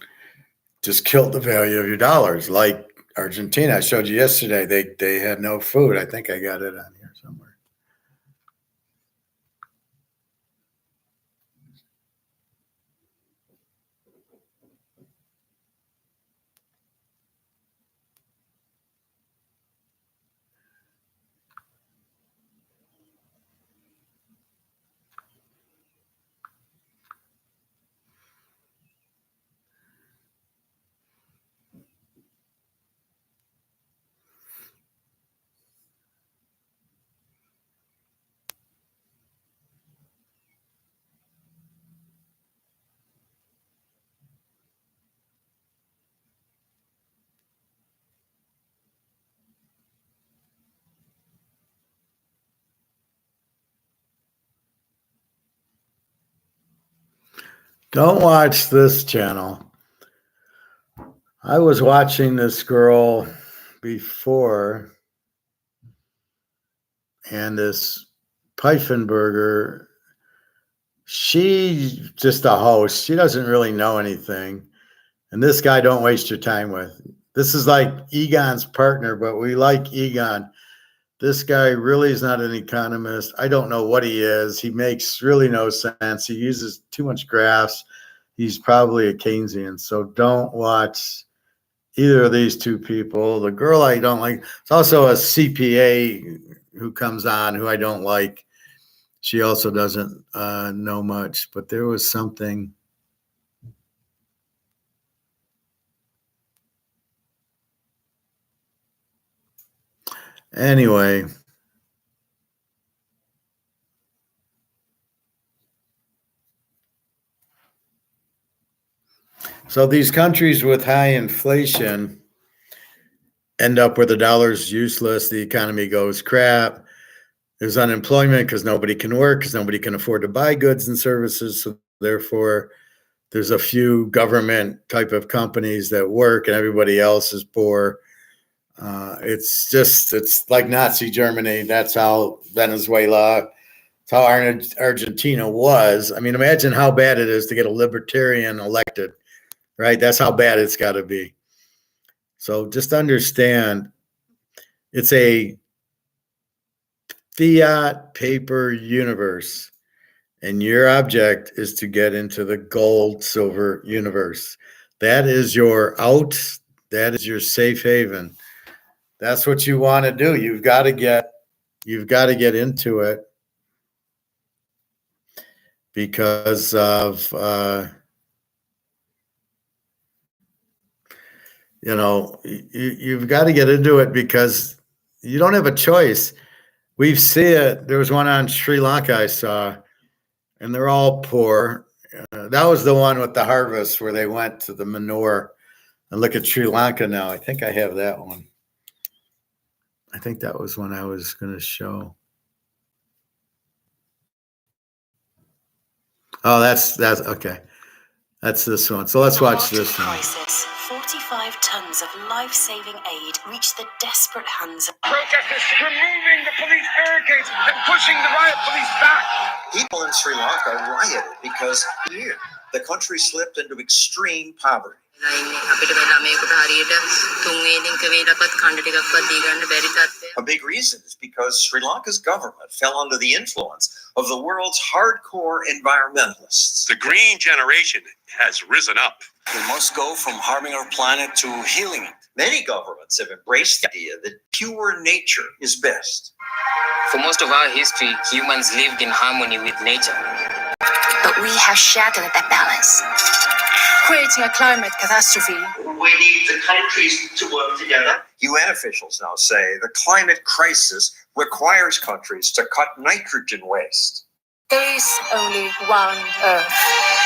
just killed the value of your dollars. Like Argentina, I showed you yesterday, they had no food. I think I got it on here somewhere. Don't watch this channel. I was watching this girl before, and this Pfeifenberger, she's just a host. She doesn't really know anything. And this guy, don't waste your time with. This is like Egon's partner, but we like Egon. This guy really is not an economist. I don't know what he is. He makes really no sense. He uses too much graphs. He's probably a Keynesian. So don't watch either of these two people. The girl I don't like. It's also a CPA who comes on who I don't like. She also doesn't know much. But there was something. Anyway. So these countries with high inflation end up where the dollar's useless, the economy goes crap, there's unemployment because nobody can work, because nobody can afford to buy goods and services. So therefore, there's a few government type of companies that work and everybody else is poor. It's like Nazi Germany. That's how Venezuela, that's how Argentina was. I mean, imagine how bad it is to get a libertarian elected. Right? That's how bad it's got to be. So just understand it's a fiat paper universe, and your object is to get into the gold, silver universe. That is your out. That is your safe haven. That's what you want to do. You've got to get into it because of you've got to get into it because you don't have a choice. We've seen it. There was one on Sri Lanka I saw, and they're all poor. That was the one with the harvest where they went to the manure. And look at Sri Lanka now. I think I have that one. I think that was one I was going to show. Oh, that's okay. That's this one. So let's watch this one. 45 tons of life-saving aid reached the desperate hands of protesters removing the police barricades and pushing the riot police back. People in Sri Lanka rioted because here the country slipped into extreme poverty. A big reason is because Sri Lanka's government fell under the influence of the world's hardcore environmentalists. The green generation has risen up. We must go from harming our planet to healing it. Many governments have embraced the idea that pure nature is best. For most of our history, humans lived in harmony with nature. But we have shattered that balance, creating a climate catastrophe. We need the countries to work together. UN officials now say the climate crisis requires countries to cut nitrogen waste. There is only one Earth.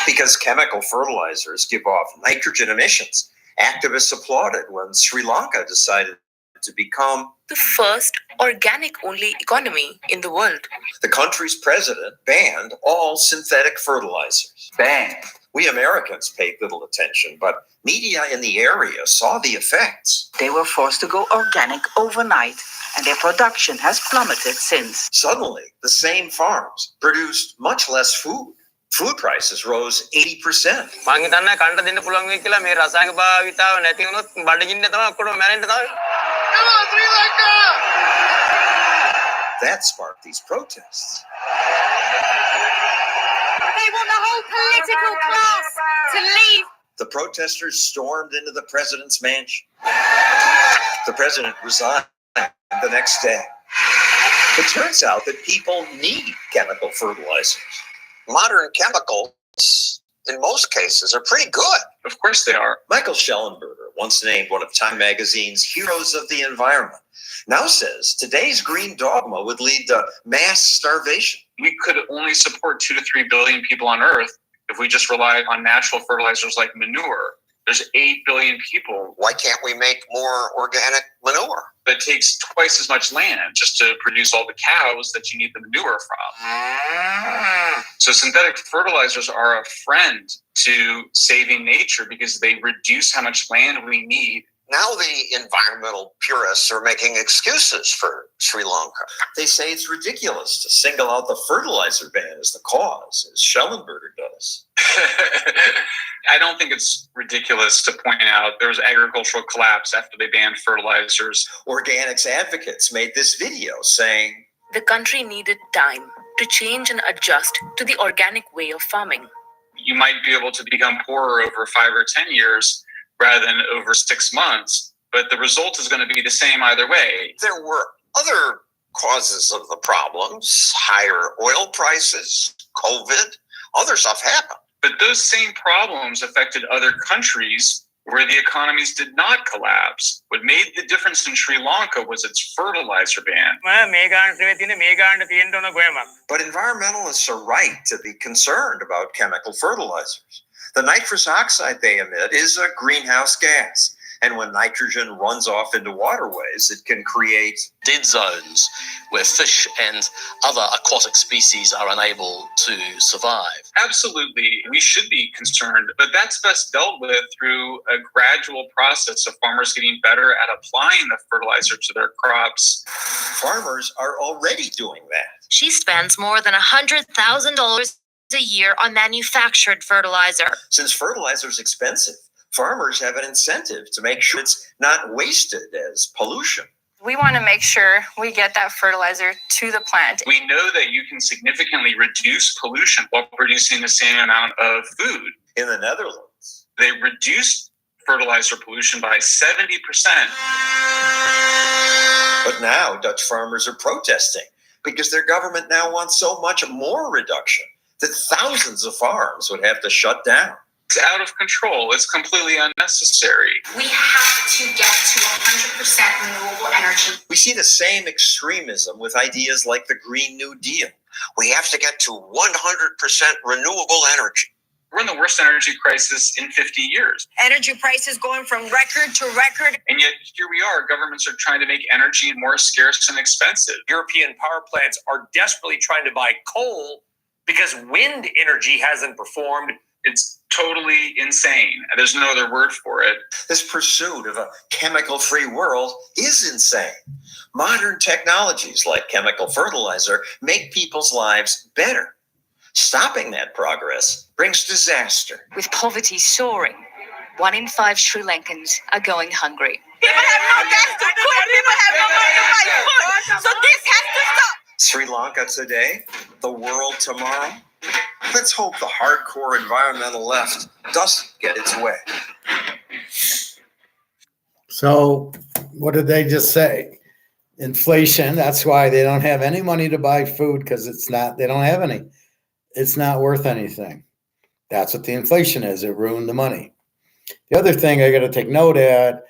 Because chemical fertilizers give off nitrogen emissions. Activists applauded when Sri Lanka decided to become The first organic-only economy in the world. the country's president banned all synthetic fertilizers. Banned. We Americans paid little attention, but media in the area saw the effects. They were forced to go organic overnight, and their production has plummeted since. Suddenly, the same farms produced much less food. Food prices rose 80%. මං හිතන්නේ කන්න දෙන්න පුළුවන් වෙයි කියලා මේ රසායනික භාවිතාව නැති වුණොත් බඩගින්න තමයි ඔක්කොම මැරෙන්න තමයි. That sparked these protests. They want the whole political class to leave. The protesters stormed into the president's mansion. The president resigned the next day. It turns out that people need chemical fertilizers. Modern chemicals, in most cases, are pretty good. Of course they are. Michael Schellenberger, once named one of Time magazine's heroes of the environment, now says today's green dogma would lead to mass starvation. We could only support 2 to 3 billion people on Earth if we just rely on natural fertilizers like manure. There's 8 billion people. Why can't we make more organic manure? That takes twice as much land just to produce all the cows that you need the manure from. So synthetic fertilizers are a friend to saving nature because they reduce how much land we need. Now the environmental purists are making excuses for Sri Lanka. They say it's ridiculous to single out the fertilizer ban as the cause, as Schellenberger does. I don't think it's ridiculous to point out there was agricultural collapse after they banned fertilizers. Organics advocates made this video saying, The country needed time to change and adjust to the organic way of farming. You might be able to become poorer over 5 or 10 years rather than over 6 months, but the result is going to be the same either way. there were other causes of the problems, higher oil prices, COVID, other stuff happened. But those same problems affected other countries where the economies did not collapse. What made the difference in Sri Lanka was its fertilizer ban. But environmentalists are right to be concerned about chemical fertilizers. The nitrous oxide they emit is a greenhouse gas. And when nitrogen runs off into waterways, it can create dead zones where fish and other aquatic species are unable to survive. Absolutely, we should be concerned, but that's best dealt with through a gradual process of farmers getting better at applying the fertilizer to their crops. Farmers are already doing that. She spends more than $100,000 a year on manufactured fertilizer. Since fertilizer is expensive, farmers have an incentive to make sure it's not wasted as pollution. We want to make sure we get that fertilizer to the plant. We know that you can significantly reduce pollution while producing the same amount of food. In the Netherlands, They reduced fertilizer pollution by 70%. but now Dutch farmers are protesting because their government now wants so much more reduction that thousands of farms would have to shut down. It's out of control. It's completely unnecessary. We have to get to 100% renewable energy. We see the same extremism with ideas like the Green New Deal. We have to get to 100% renewable energy. We're in the worst energy crisis in 50 years. Energy prices going from record to record. And yet here we are. Governments are trying to make energy more scarce and expensive. European power plants are desperately trying to buy coal because wind energy hasn't performed. It's totally insane. There's no other word for it. This pursuit of a chemical-free world is insane. Modern technologies like chemical fertilizer make people's lives better. Stopping that progress brings disaster. With poverty soaring, 1 in 5 Sri Lankans are going hungry. People have no gas to cook. People have no money to buy food. So this has to stop. Sri Lanka today, the world tomorrow. Let's hope the hardcore environmental left doesn't get its way. So what did they just say? Inflation. That's why they don't have any money to buy food, because they don't have any. It's not worth anything. That's what the inflation is. It ruined the money. The other thing I got to take note at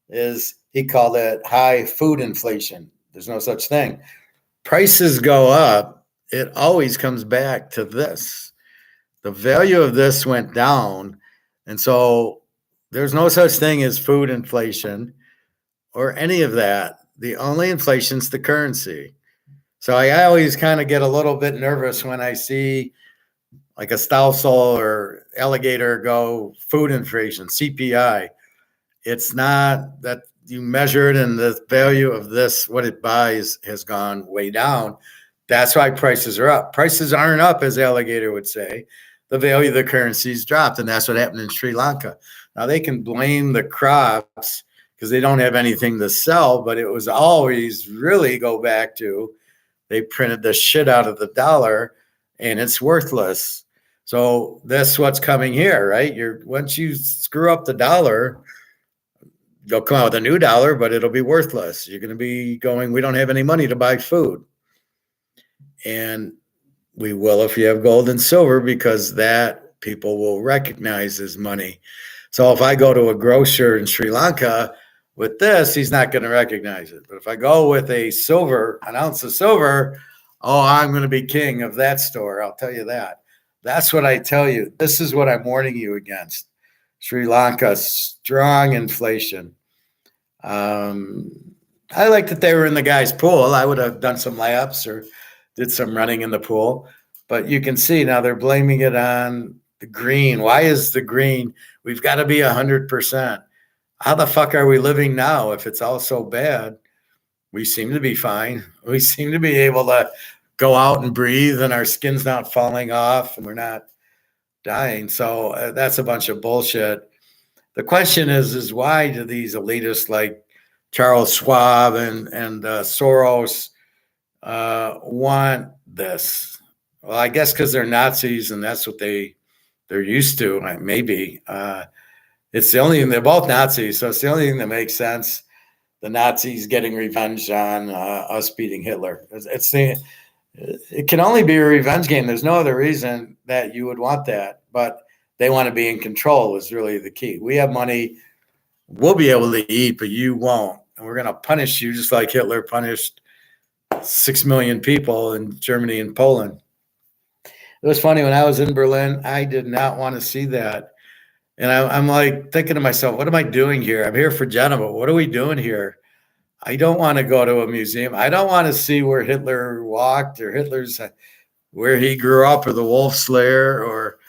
is he called it high food inflation. There's no such thing. Prices go up it always comes back to this. The value of this went down. And so there's no such thing as food inflation or any of that. The only inflation's the currency. So I always kind of get a little bit nervous when I see like a Stousel or Alligator go food inflation, CPI. It's not that you measure it and the value of this, what it buys has gone way down. That's why prices are up. Prices aren't up, as Alligator would say. The value of the currency's dropped, and that's what happened in Sri Lanka. Now, they can blame the crops because they don't have anything to sell, but it was always really go back to they printed the shit out of the dollar, and it's worthless. So that's what's coming here, right? Once you screw up the dollar, they'll come out with a new dollar, but it'll be worthless. You're going to be going, we don't have any money to buy food. And we will if you have gold and silver, because that people will recognize as money. So if I go to a grocer in Sri Lanka with this, he's not going to recognize it. But if I go with an ounce of silver, oh, I'm going to be king of that store. I'll tell you that. That's what I tell you. This is what I'm warning you against. Sri Lanka, strong inflation. I like that they were in the guy's pool. I would have done some laps or did some running in the pool. But you can see now they're blaming it on the green. Why is the green? We've got to be 100%. How the fuck are we living now if it's all so bad? We seem to be fine. We seem to be able to go out and breathe and our skin's not falling off and we're not dying. So that's a bunch of bullshit. The question is why do these elitists like Charles Schwab and Soros want this? Well, I guess because they're Nazis and that's what they're used to. Maybe it's the only thing. They're both Nazis, so it's the only thing that makes sense. The Nazis getting revenge on us beating Hitler. It can only be a revenge game. There's no other reason that you would want that, but they want to be in control is really the key. We have money. We'll be able to eat, but you won't. And we're going to punish you just like Hitler punished 6 million people in Germany and Poland. It was funny when I was in Berlin, I did not want to see that. And I'm like thinking to myself, what am I doing here? I'm here for Geneva. What are we doing here? I don't want to go to a museum. I don't want to see where Hitler walked or where he grew up or the Wolf's Lair or,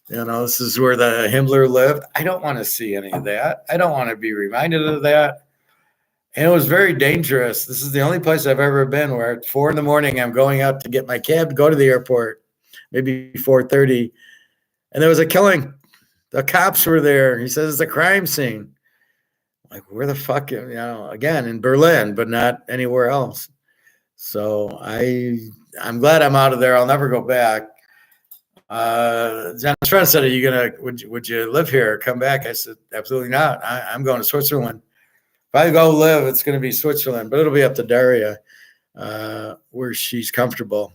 this is where the Himmler lived. I don't want to see any of that. I don't want to be reminded of that. And it was very dangerous. This is the only place I've ever been where at 4 a.m, I'm going out to get my cab to go to the airport, maybe 4:30. And there was a killing. The cops were there. He says it's a crime scene. Like, where the fuck, again, in Berlin, but not anywhere else. So I'm glad I'm out of there. I'll never go back. John's friend said, would you live here or come back? I said, absolutely not. I'm going to Switzerland. If I go live, it's going to be Switzerland, but it'll be up to Daria, where she's comfortable.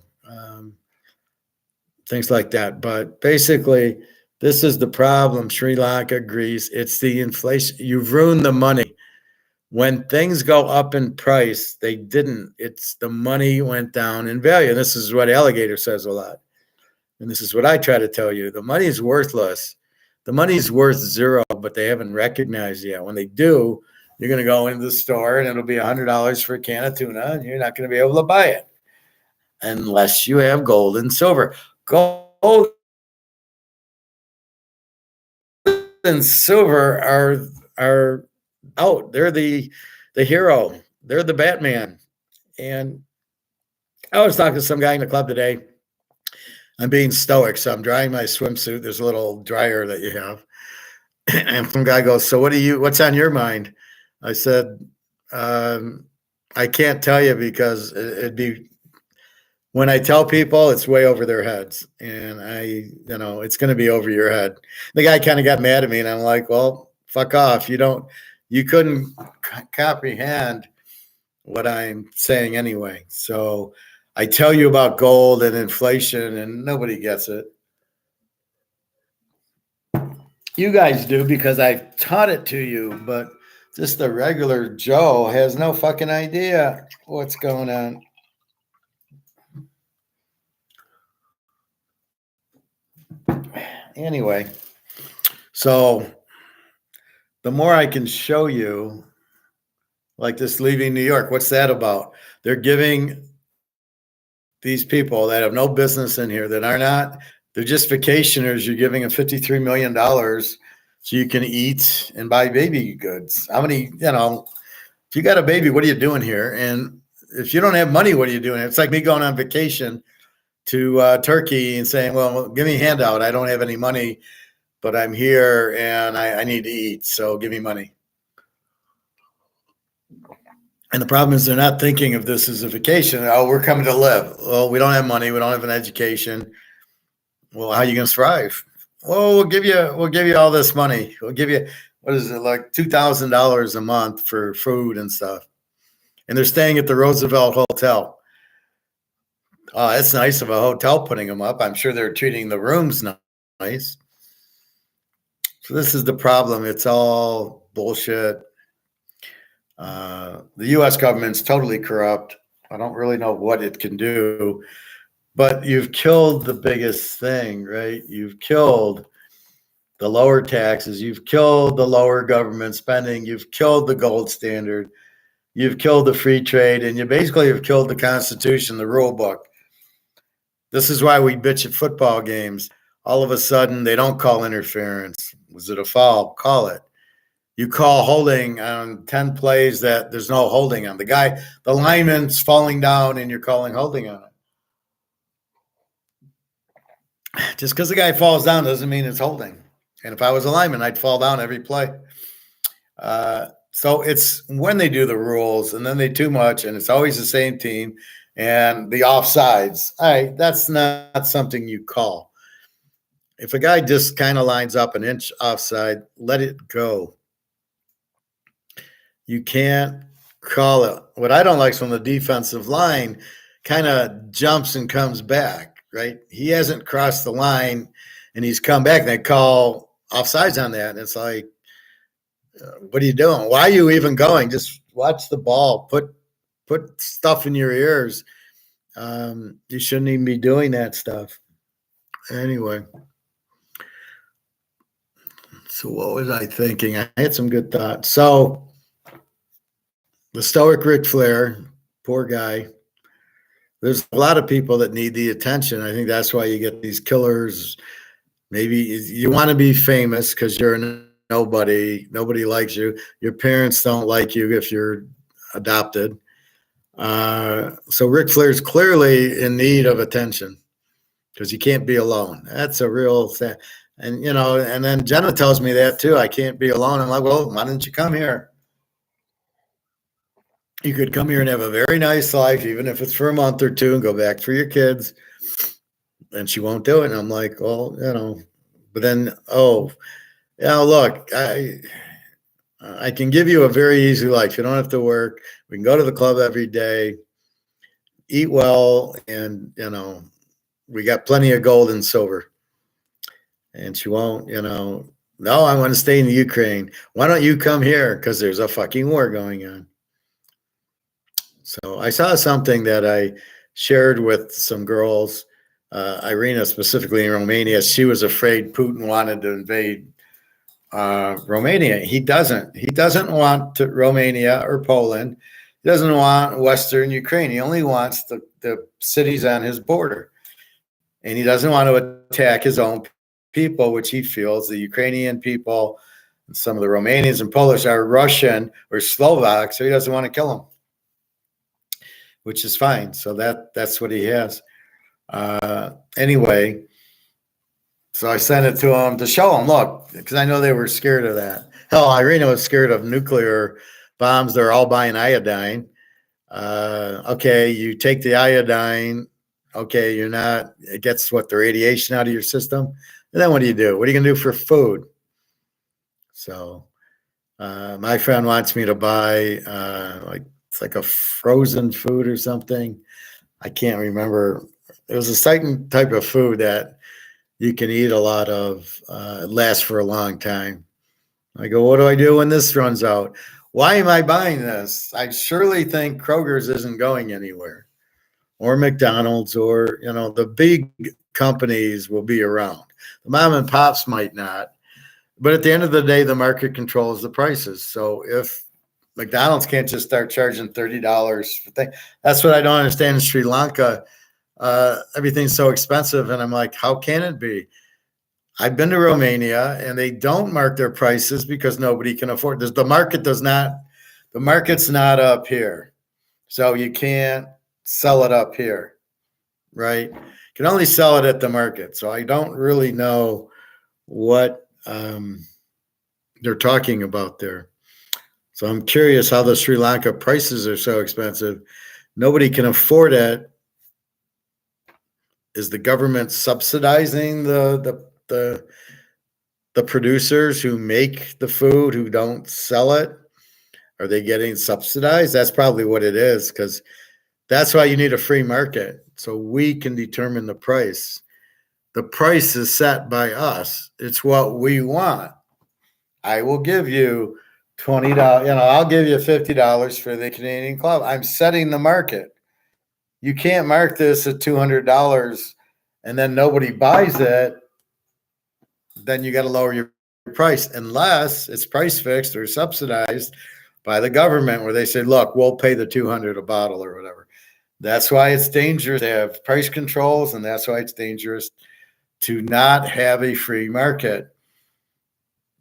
Things like that. But basically, this is the problem. Sri Lanka, Greece, it's the inflation. You've ruined the money. When things go up in price, they didn't. It's the money went down in value. And this is what Alligator says a lot. And this is what I try to tell you. The money is worthless. The money's worth zero, but they haven't recognized yet. When they do, you're going to go into the store and it'll be $100 for a can of tuna, and you're not going to be able to buy it unless you have gold and silver. Gold and silver are out. They're the hero. They're the Batman. And I was talking to some guy in the club today. I'm being stoic, so I'm drying my swimsuit. There's a little dryer that you have. And some guy goes, so what's on your mind? I said, I can't tell you because it'd be, when I tell people, it's way over their heads. And it's going to be over your head. The guy kind of got mad at me and I'm like, well, fuck off. You couldn't comprehend what I'm saying anyway. So I tell you about gold and inflation and nobody gets it. You guys do because I've taught it to you, but just the regular Joe has no fucking idea what's going on. Anyway, so the more I can show you, like this leaving New York, what's that about? They're giving these people that have no business in here, that are not, they're just vacationers. You're giving them $53 million so you can eat and buy baby goods. How many, if you got a baby, what are you doing here? And if you don't have money, what are you doing? It's like me going on vacation to Turkey and saying, well, give me a handout. I don't have any money, but I'm here and I need to eat. So give me money. And the problem is they're not thinking of this as a vacation. Oh, we're coming to live. Well, we don't have money. We don't have an education. Well, how are you going to thrive? Well, we'll give you all this money. We'll give you, what is it, like $2,000 a month for food and stuff. And they're staying at the Roosevelt Hotel. Oh, that's nice of a hotel putting them up. I'm sure they're treating the rooms nice. So this is the problem. It's all bullshit. The U.S. government's totally corrupt. I don't really know what it can do, but you've killed the biggest thing, right? You've killed the lower taxes. You've killed the lower government spending. You've killed the gold standard. You've killed the free trade, and you basically have killed the Constitution, the rule book. This is why we bitch at football games. All of a sudden, they don't call interference. Was it a foul? Call it. You call holding on 10 plays that there's no holding on. The lineman's falling down, and you're calling holding on it. Just because the guy falls down doesn't mean it's holding. And if I was a lineman, I'd fall down every play. So it's when they do the rules, and then they too much, and it's always the same team. And the offsides, all right, that's not something you call. If a guy just kind of lines up an inch offside, let it go. You can't call it. What I don't like is when the defensive line kind of jumps and comes back, right? He hasn't crossed the line, and he's come back, and they call offsides on that. And it's like, what are you doing? Why are you even going? Just watch the ball. Put stuff in your ears. You shouldn't even be doing that stuff. Anyway. So what was I thinking? I had some good thoughts. So the stoic Ric Flair, poor guy. There's a lot of people that need the attention. I think that's why you get these killers. Maybe you want to be famous because you're a nobody. Nobody likes you. Your parents don't like you if you're adopted. So Ric Flair's clearly in need of attention because you can't be alone. That's a real thing. And, and then Jenna tells me that too. I can't be alone. I'm like, well, why don't you come here? You could come here and have a very nice life, even if it's for a month or two, and go back for your kids. And she won't do it. And I'm like, well, but then, look, I can give you a very easy life. You don't have to work. We can go to the club every day, eat well, and, we got plenty of gold and silver. And she won't, no, I want to stay in the Ukraine. Why don't you come here? Because there's a fucking war going on. So I saw something that I shared with some girls, Irina specifically in Romania. She was afraid Putin wanted to invade Romania. He doesn't. He doesn't want Romania or Poland. He doesn't want Western Ukraine. He only wants the cities on his border. And he doesn't want to attack his own people, which he feels the Ukrainian people and some of the Romanians and Polish are Russian or Slovak, so he doesn't want to kill them, which is fine. So that's what he has. Anyway, so I sent it to him to show him, look, because I know they were scared of that. Hell, Irina was scared of nuclear bombs. They're all buying iodine. Okay, you take the iodine. Okay, it gets the radiation out of your system. And then what do you do? What are you going to do for food? So my friend wants me to buy it's like a frozen food or something. I can't remember. It was a certain type of food that you can eat a lot of. It lasts for a long time. I go, what do I do when this runs out? Why am I buying this? I surely think Kroger's isn't going anywhere. or McDonald's or, the big companies will be around. The mom and pops might not. But at the end of the day, the market controls the prices. So if McDonald's can't just start charging $30 for things, that's what I don't understand in Sri Lanka. Everything's so expensive. And I'm like, how can it be? I've been to Romania and they don't mark their prices because nobody can afford this. The market's not up here. So you can't sell it up here, right? You can only sell it at the market. So I don't really know what they're talking about there. So I'm curious how the Sri Lanka prices are so expensive. Nobody can afford it. Is the government subsidizing the producers who make the food, who don't sell it? Are they getting subsidized? That's probably what it is, because that's why you need a free market, so we can determine the price. The price is set by us. It's what we want. I will give you $20, I'll give you $50 for the Canadian Club. I'm setting the market. You can't mark this at $200 and then nobody buys it. Then you got to lower your price, unless it's price fixed or subsidized by the government, where they say, look, we'll pay the $200 a bottle or whatever. That's why it's dangerous to have price controls, and that's why it's dangerous to not have a free market.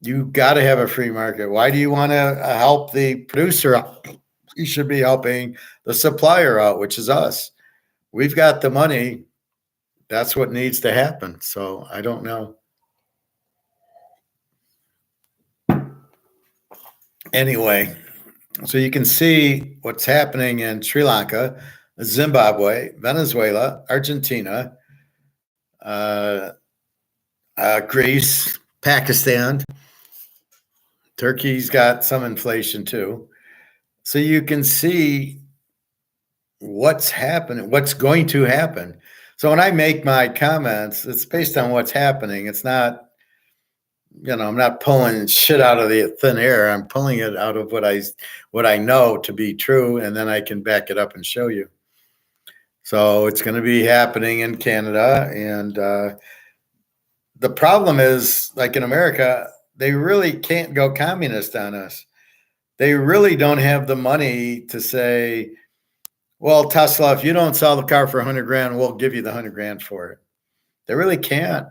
You got to have a free market. Why do you want to help the producer out? You should be helping the supplier out, which is us. We've got the money. That's what needs to happen. So I don't know. Anyway, so you can see what's happening in Sri Lanka, Zimbabwe, Venezuela, Argentina, Greece, Pakistan. Turkey's got some inflation too. So you can see what's happening, what's going to happen. So when I make my comments, it's based on what's happening. It's not, I'm not pulling shit out of the thin air. I'm pulling it out of what I know to be true, and then I can back it up and show you. So it's going to be happening in Canada, and the problem is, like in America, they really can't go communist on us. They really don't have the money to say, well, Tesla, if you don't sell the car for $100,000, we'll give you the $100,000 for it. They really can't.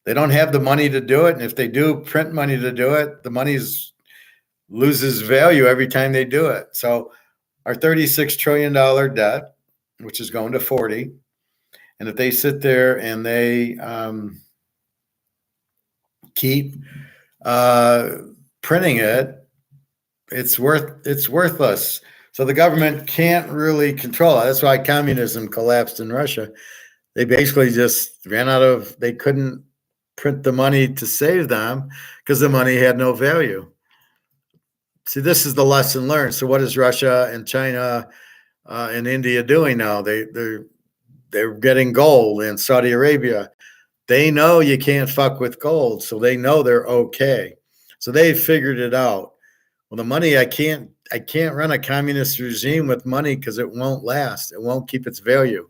They don't have the money to do it. And if they do print money to do it, the money loses value every time they do it. So our $36 trillion debt, which is going to 40, and if they sit there and they keep printing it, it's worthless. So the government can't really control it. That's why communism collapsed in Russia. They basically just they couldn't print the money to save them because the money had no value. See, this is the lesson learned. So what is Russia and China and India doing now? They're getting gold, and Saudi Arabia. They know you can't fuck with gold, so they know they're okay. So they figured it out. Well, the money, I can't run a communist regime with money because it won't last. It won't keep its value.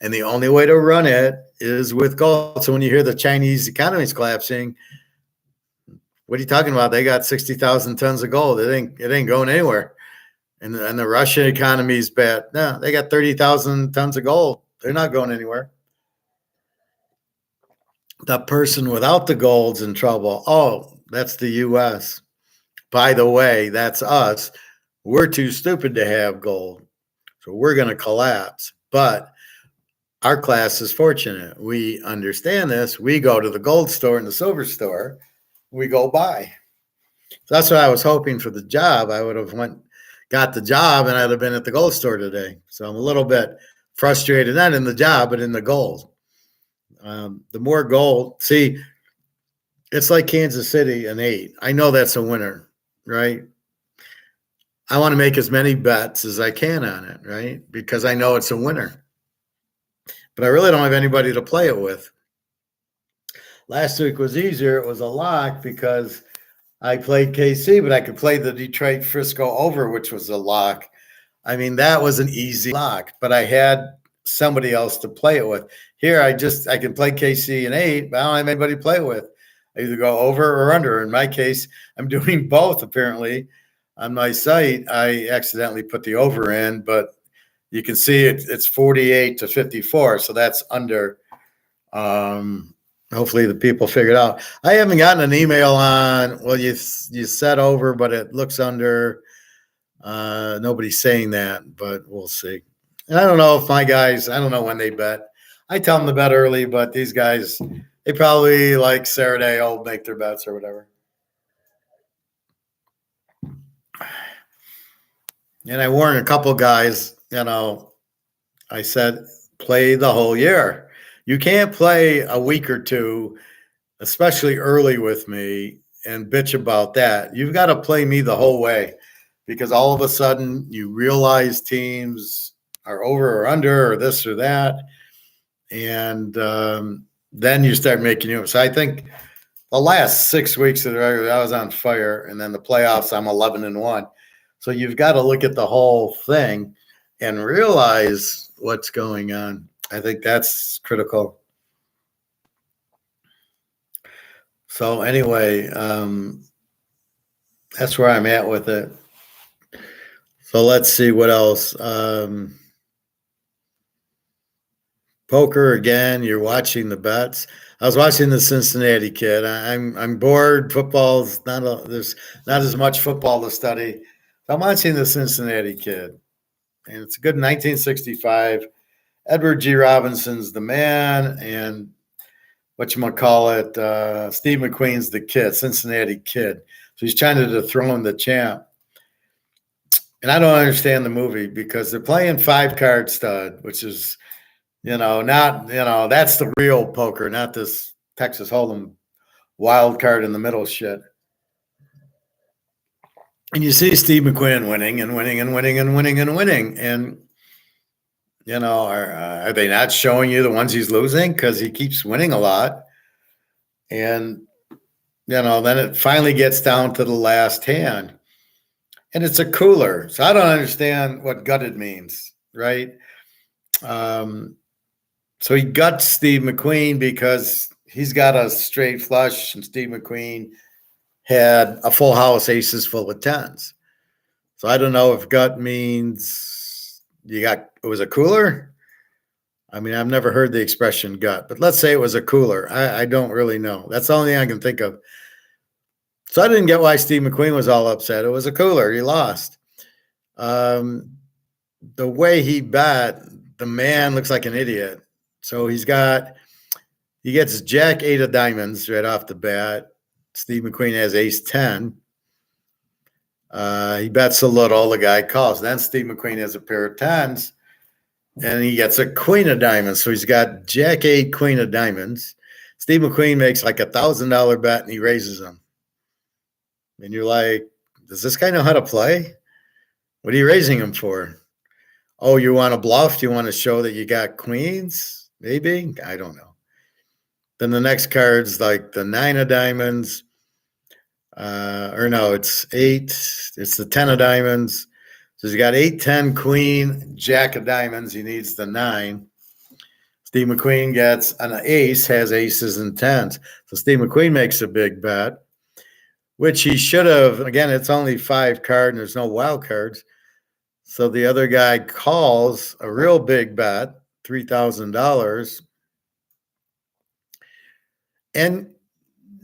And the only way to run it is with gold. So when you hear the Chinese economy is collapsing, what are you talking about? They got 60,000 tons of gold. It ain't going anywhere. And the Russian economy is bad. No, they got 30,000 tons of gold. They're not going anywhere. The person without the gold's in trouble. Oh, that's the U.S. By the way, that's us. We're too stupid to have gold. So we're going to collapse. But our class is fortunate. We understand this. We go to the gold store and the silver store. We go buy. So that's why I was hoping for the job. I would have got the job, and I'd have been at the gold store today. So I'm a little bit frustrated, not in the job, but in the gold. The more gold, see, it's like Kansas City and 8. I know that's a winner, right? I want to make as many bets as I can on it, right? Because I know it's a winner. But I really don't have anybody to play it with. Last week was easier. It was a lock because I played KC, but I could play the Detroit Frisco over, which was a lock. I mean, that was an easy lock. But I had somebody else to play it with. Here, I can play KC and 8, but I don't have anybody to play it with. I either go over or under. In my case, I'm doing both, apparently. On my site, I accidentally put the over in, but you can see it's 48 to 54, so that's under. Hopefully the people figured out. I haven't gotten an email on, well, you said over, but it looks under. Nobody's saying that, but we'll see. And I don't know if my guys, I don't know when they bet. I tell them to bet early, but these guys, they probably like Saturday, will make their bets or whatever. And I warned a couple guys, I said, play the whole year. You can't play a week or two, especially early with me, and bitch about that. You've got to play me the whole way, because all of a sudden you realize teams are over or under or this or that. And then you start making you. So I think the last 6 weeks of the regular, I was on fire. And then the playoffs, I'm 11-1. So you've got to look at the whole thing and realize what's going on. I think that's critical. So anyway, that's where I'm at with it. So let's see what else. Poker again. You're watching the bets. I was watching the Cincinnati kid. I'm bored. Football's there's not as much football to study. I'm watching the Cincinnati kid, and it's a good 1965. Edward G. Robinson's the man, and whatchamacallit, Steve McQueen's the kid, Cincinnati kid. So he's trying to dethrone the champ. And I don't understand the movie, because they're playing 5-card stud, which is, that's the real poker, not this Texas Hold'em wild card in the middle shit. And you see Steve McQueen winning and winning and winning and winning and winning. And, are they not showing you the ones he's losing? Because he keeps winning a lot. And, then it finally gets down to the last hand. And it's a cooler. So I don't understand what gutted means, right? So he guts Steve McQueen because he's got a straight flush, and Steve McQueen had a full house, aces full of tens. So I don't know if gut means it was a cooler. I mean, I've never heard the expression gut, but let's say it was a cooler. I don't really know. That's the only thing I can think of. So I didn't get why Steve McQueen was all upset. It was a cooler. He lost. The way he bet, the man looks like an idiot. So he gets Jack 8 of diamonds right off the bat. Steve McQueen has ace 10. He bets a little. The guy calls. Then Steve McQueen has a pair of tens, and he gets a queen of diamonds. So he's got Jack 8, queen of diamonds. Steve McQueen makes like $1,000 bet, and he raises them. And you're like, does this guy know how to play? What are you raising him for? Oh, you want to bluff? Do you want to show that you got queens? Maybe. I don't know. Then the next card's like the 9 of diamonds. It's 8. It's the 10 of diamonds. So he's got 8, 10, queen, jack of diamonds. He needs the 9. Steve McQueen gets an ace, has aces and tens. So Steve McQueen makes a big bet, which he should have. Again, it's only 5-card and there's no wild cards. So the other guy calls a real big bet, $3,000. And,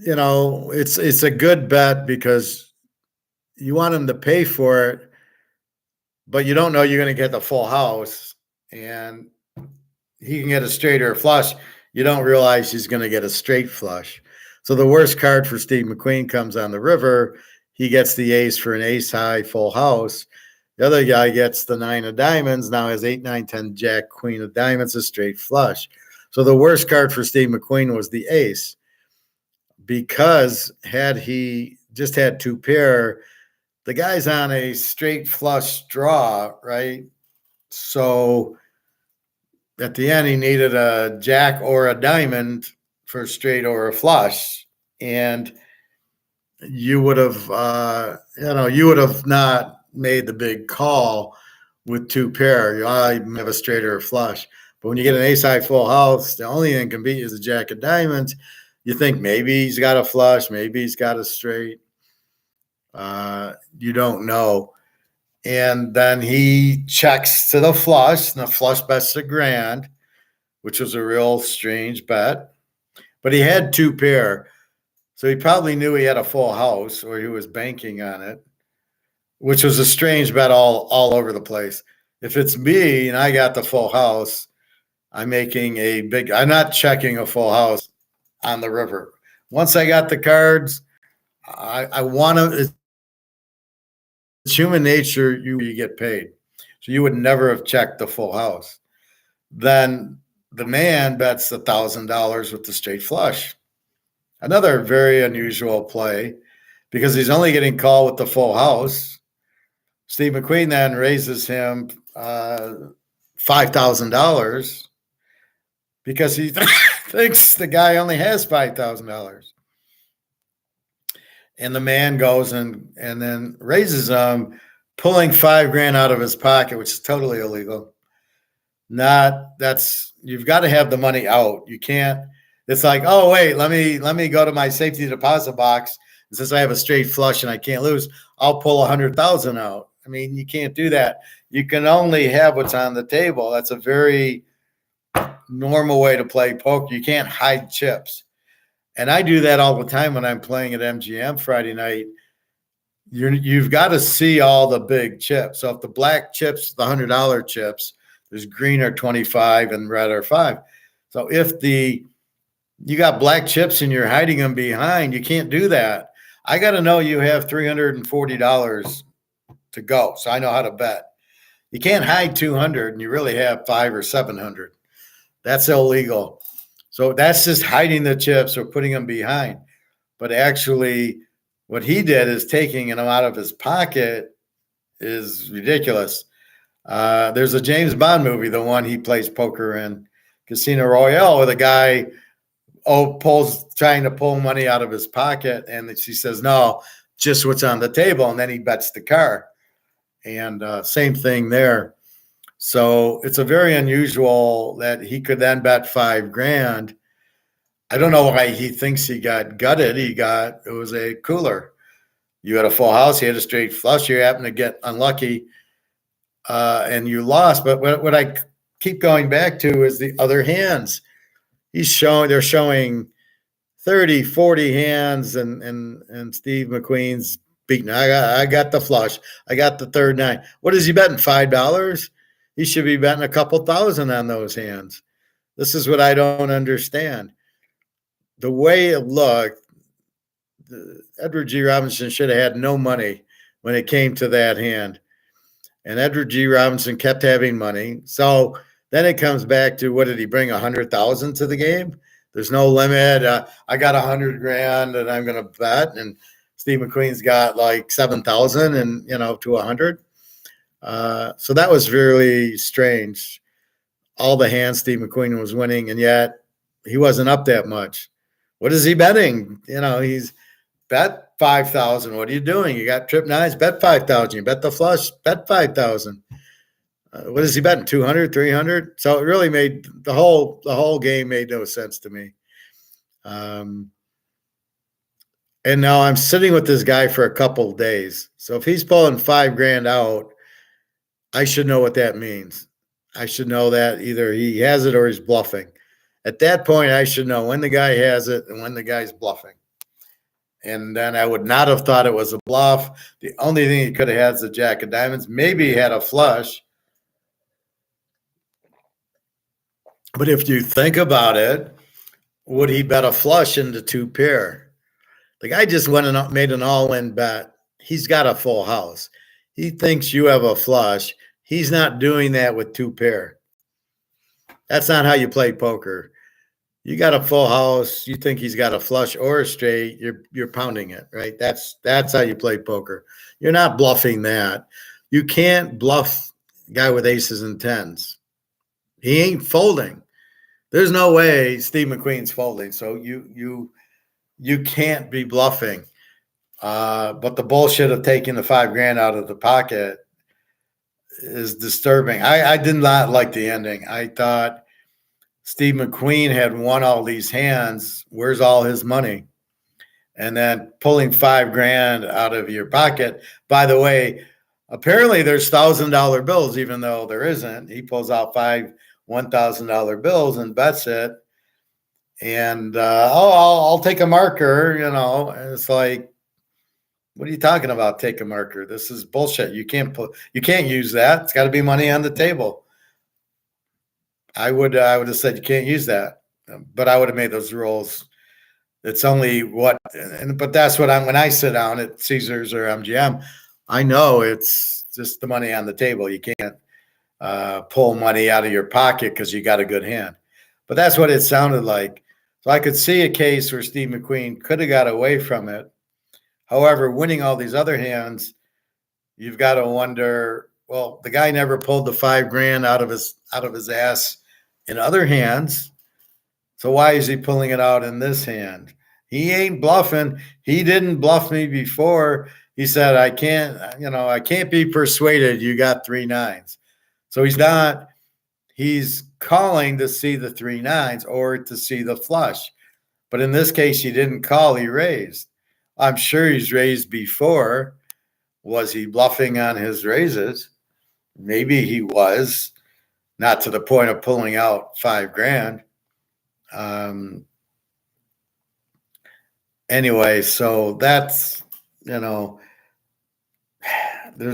it's a good bet because you want him to pay for it, but you don't know you're going to get the full house. And he can get a straight or a flush. You don't realize he's going to get a straight flush. So the worst card for Steve McQueen comes on the river. He gets the ace for an ace high full house. The other guy gets the 9 of diamonds, now has 8, 9, 10, jack, queen of diamonds, a straight flush. So the worst card for Steve McQueen was the ace, because had he just had 2 pair, the guy's on a straight flush draw, right? So at the end, he needed a jack or a diamond for a straight or a flush. And you would have, not made the big call with 2 pair. You have a straight or a flush. But when you get an ace-high full house, the only thing can beat is a jack of diamonds. You think maybe he's got a flush, maybe he's got a straight. You don't know. And then he checks to the flush, and the flush bets $1,000, which was a real strange bet. But he had 2 pair, so he probably knew he had a full house, or he was banking on it, which was a strange bet all over the place. If it's me and I got the full house, I'm not checking a full house on the river. Once I got the cards, I want to. It's human nature. You get paid, so you would never have checked the full house. Then the man bets $1,000 with the straight flush. Another very unusual play, because he's only getting called with the full house. Steve McQueen then raises him $5,000 because he thinks the guy only has $5,000. And the man goes and then raises him, pulling $5,000 out of his pocket, which is totally illegal. You've got to have the money out. You can't. It's like, oh wait, let me go to my safety deposit box. And since I have a straight flush and I can't lose, I'll pull 100,000 out. I mean, you can't do that. You can only have what's on the table. That's a very normal way to play poker. You can't hide chips. And I do that all the time when I'm playing at MGM Friday night. You've got to see all the big chips. So if the black chips, the $100 chips, there's green are 25 and red are 5. So if you got black chips and you're hiding them behind, you can't do that. I got to know you have $340 to go, so I know how to bet. You can't hide 200 and you really have 500 or 700. That's illegal. So that's just hiding the chips or putting them behind. But actually, what he did is taking them out of his pocket is ridiculous. There's a James Bond movie, the one he plays poker in, Casino Royale, where the guy trying to pull money out of his pocket, and she says, no, just what's on the table, and then he bets the car. And same thing there. So it's a very unusual that he could then bet $5,000. I don't know why he thinks he got gutted. It was a cooler. You had a full house, you had a straight flush, you happened to get unlucky, and you lost. But what I keep going back to is the other hands. They're showing 30, 40 hands, and Steve McQueen's beating. I got the flush. I got the third 9. What is he betting? $5? He should be betting a couple thousand on those hands. This is what I don't understand. The way it looked, Edward G. Robinson should have had no money when it came to that hand. And Edward G. Robinson kept having money. So then it comes back to, what did he bring, 100,000 to the game? There's no limit. I got $100,000 and I'm going to bet. And Steve McQueen's got like 7,000 and, to 100. So that was really strange. All the hands Steve McQueen was winning, and yet he wasn't up that much. What is he betting? He's bet 5,000. What are you doing? You got trip 9s, bet 5,000. You bet the flush, bet 5,000. What is he betting? 200, 300? So it really made the whole game made no sense to me. And now I'm sitting with this guy for a couple of days. So if he's pulling $5,000 out, I should know what that means. I should know that either he has it or he's bluffing. At that point, I should know when the guy has it and when the guy's bluffing. And then I would not have thought it was a bluff. The only thing he could have had is the jack of diamonds. Maybe he had a flush. But if you think about it, would he bet a flush into 2 pair? The guy just went and made an all-in bet. He's got a full house. He thinks you have a flush. He's not doing that with 2 pair. That's not how you play poker. You got a full house. You think he's got a flush or a straight. You're pounding it, right? That's how you play poker. You're not bluffing that. You can't bluff a guy with aces and 10s. He ain't folding. There's no way Steve McQueen's folding. So you can't be bluffing. But the bullshit of taking the $5,000 out of the pocket is disturbing. I did not like the ending. I thought Steve McQueen had won all these hands. Where's all his money? And then pulling $5,000 out of your pocket. By the way, apparently there's $1,000 bills, even though there isn't. He pulls out five $1,000 bills and bets it. And I'll take a marker, And it's like, what are you talking about? Take a marker. This is bullshit. You can't use that. It's got to be money on the table. I would have said you can't use that, but I would have made those rules. It's only but that's what when I sit down at Caesars or MGM, I know it's just the money on the table. You can't pull money out of your pocket because you got a good hand. But that's what it sounded like. So I could see a case where Steve McQueen could have got away from it. However, winning all these other hands, you've got to wonder, well, the guy never pulled the $5,000 out of his ass in other hands. So why is he pulling it out in this hand? He ain't bluffing. He didn't bluff me before. He said, I can't be persuaded you got 3 9s. So he's calling to see the 3 9s or to see the flush. But in this case, he didn't call, he raised. I'm sure he's raised before. Was he bluffing on his raises? Maybe he was, not to the point of pulling out $5,000. Anyway, so that's, there's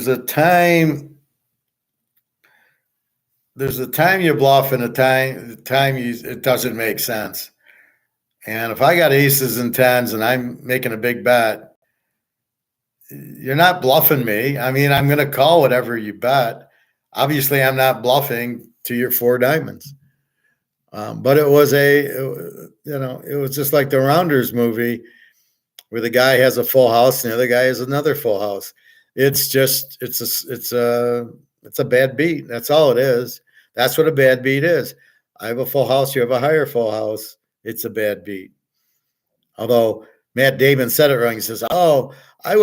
a time you bluff and a time it doesn't make sense. And if I got aces and 10s and I'm making a big bet, you're not bluffing me. I mean, I'm going to call whatever you bet. Obviously, I'm not bluffing to your 4 diamonds. But it was it was just like the Rounders movie where the guy has a full house and the other guy has another full house. It's a bad beat. That's all it is. That's what a bad beat is. I have a full house. You have a higher full house. It's a bad beat. Although Matt Damon said it wrong. He says, "Oh, I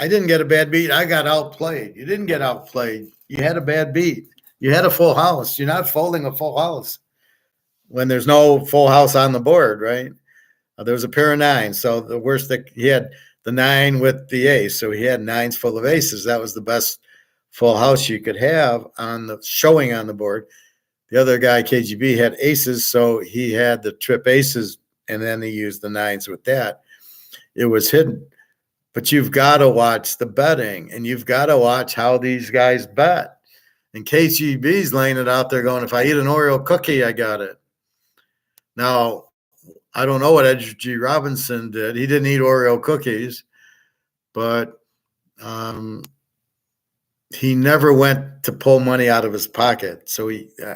didn't get a bad beat. I got outplayed." You didn't get outplayed. You had a bad beat. You had a full house. You're not folding a full house when there's no full house on the board, right? There was a pair of 9s. So the worst that he had the 9 with the ace. So he had 9s full of aces. That was the best full house you could have on the showing on the board. The other guy, KGB, had aces. So he had the trip aces and then he used the 9s with that. It was hidden. But you've got to watch the betting and you've got to watch how these guys bet. And KGB's laying it out there going, if I eat an Oreo cookie, I got it. Now, I don't know what Edge G. Robinson did. He didn't eat Oreo cookies, but he never went to pull money out of his pocket. So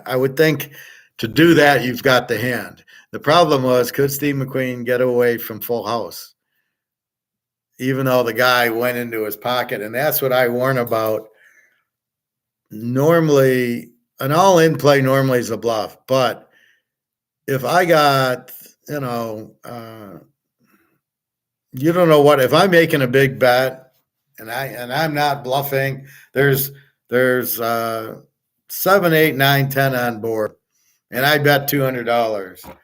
I would think to do that, you've got the hand. The problem was, could Steve McQueen get away from full house? Even though the guy went into his pocket. And that's what I warn about. Normally, an all-in play normally is a bluff. But if I got, you don't know what, if I'm making a big bet and I'm not bluffing, there's 7, 8, 9, 10 on board, and I bet $200.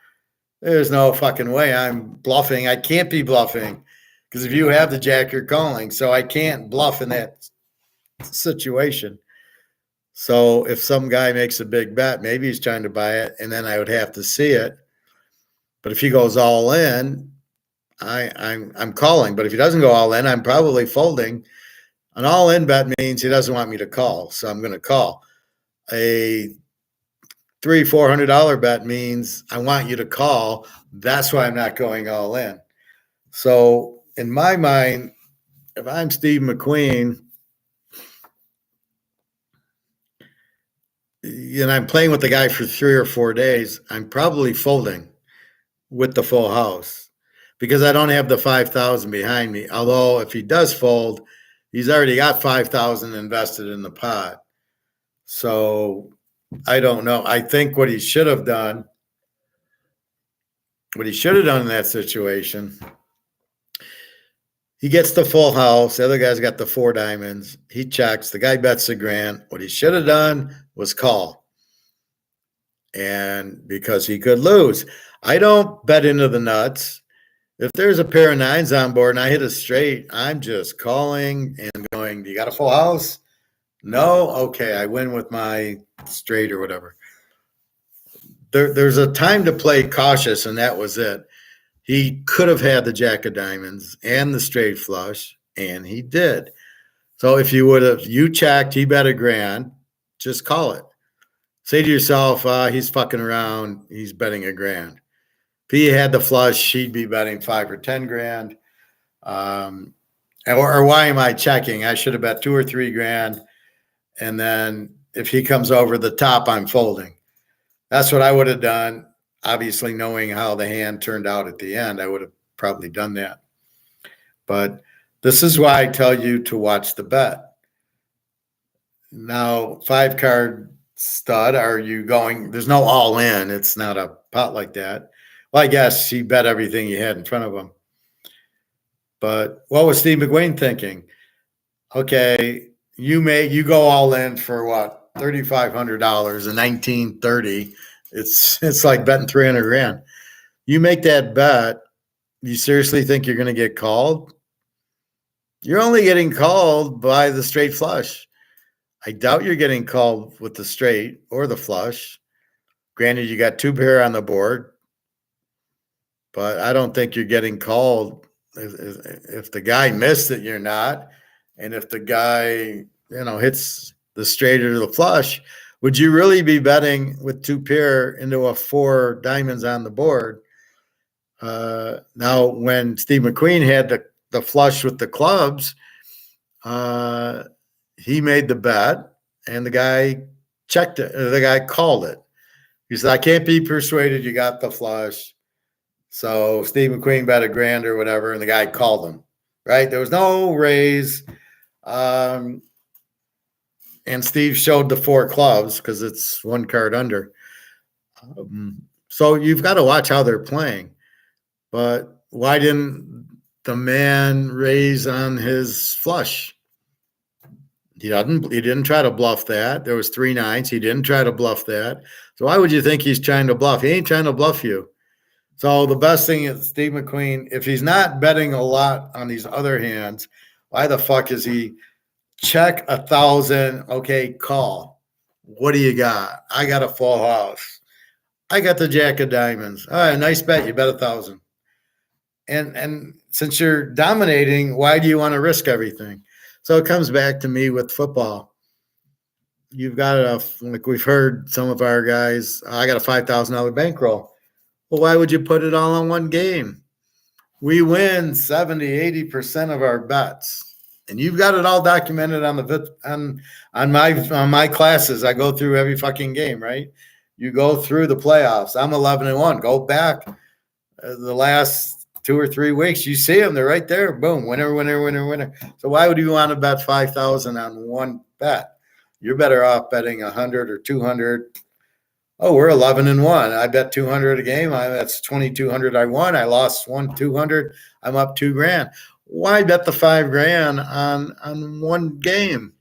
There's no fucking way I'm bluffing. I can't be bluffing because if you have the jack, you're calling. So I can't bluff in that situation. So if some guy makes a big bet, maybe he's trying to buy it, and then I would have to see it. But if he goes all in, I'm calling. But if he doesn't go all in, I'm probably folding. An all-in bet means he doesn't want me to call, so I'm going to call. A $300-$400 bet means I want you to call. That's why I'm not going all in. So in my mind, if I'm Steve McQueen, and I'm playing with the guy for 3 or 4 days, I'm probably folding with the full house because I don't have the 5,000 behind me. Although if he does fold, he's already got 5,000 invested in the pot. So I don't know. I think what he should have done in that situation, he gets the full house. The other guy's got the 4 diamonds. He checks. The guy bets $1,000. What he should have done was call. and because he could lose. I don't bet into the nuts. If there's a pair of nines on board and I hit a straight, I'm just calling and going, you got a full house? No? Okay, I win with my straight or whatever. There's a time to play cautious, and that was it. He could have had the jack of diamonds and the straight flush, and he did. So if you checked, he bet $1,000, just call it. Say to yourself, he's fucking around, he's betting $1,000. If he had the flush, he'd be betting $5 or $10,000. Or why am I checking? I should have bet $2 or $3,000. And then if he comes over the top, I'm folding. That's what I would have done. Obviously, knowing how the hand turned out at the end, I would have probably done that. But this is why I tell you to watch the bet. Now, 5-card stud, are you going? There's no all in. It's not a pot like that. Well, I guess he bet everything he had in front of him. But what was Steve McQueen thinking? Okay, you go all in for what, $3,500 in 1930. It's like betting $300,000. You make that bet. You seriously think you're going to get called? You're only getting called by the straight flush. I doubt you're getting called with the straight or the flush. Granted, you got 2 pair on the board, but I don't think you're getting called. If the guy missed it, you're not. And if the guy, hits the straight or the flush, would you really be betting with 2 pair into a 4 diamonds on the board? Now, when Steve McQueen had the flush with the clubs, he made the bet, and the guy checked it. The guy called it. He said, I can't be persuaded you got the flush. So Steve McQueen bet $1,000 or whatever, and the guy called him, right? There was no raise. And Steve showed the 4 clubs because it's 1 card under. So you've got to watch how they're playing. But why didn't the man raise on his flush? He didn't try to bluff that. There was 3 nines. He didn't try to bluff that. So why would you think he's trying to bluff? He ain't trying to bluff you. So the best thing is Steve McQueen, if he's not betting a lot on these other hands, why the fuck is he check 1,000? Okay, call. What do you got? I got a full house. I got the jack of diamonds. All right, nice bet. You bet 1,000. And since you're dominating, why do you want to risk everything? So it comes back to me with football. You've got like we've heard some of our guys, I got a $5,000 bankroll. Well, why would you put it all on one game? We win 70, 80% of our bets. And you've got it all documented on my classes. I go through every fucking game, right? You go through the playoffs. I'm 11-1. Go back the last 2 or 3 weeks. You see them. They're right there. Boom. Winner, winner, winner, winner. So why would you want to bet 5,000 on one bet? You're better off betting 100 or 200. Oh, we're 11-1. I bet 200 a game. That's 2,200 I won. I lost 200. I'm up $2,000. Why bet the $5,000 on one game?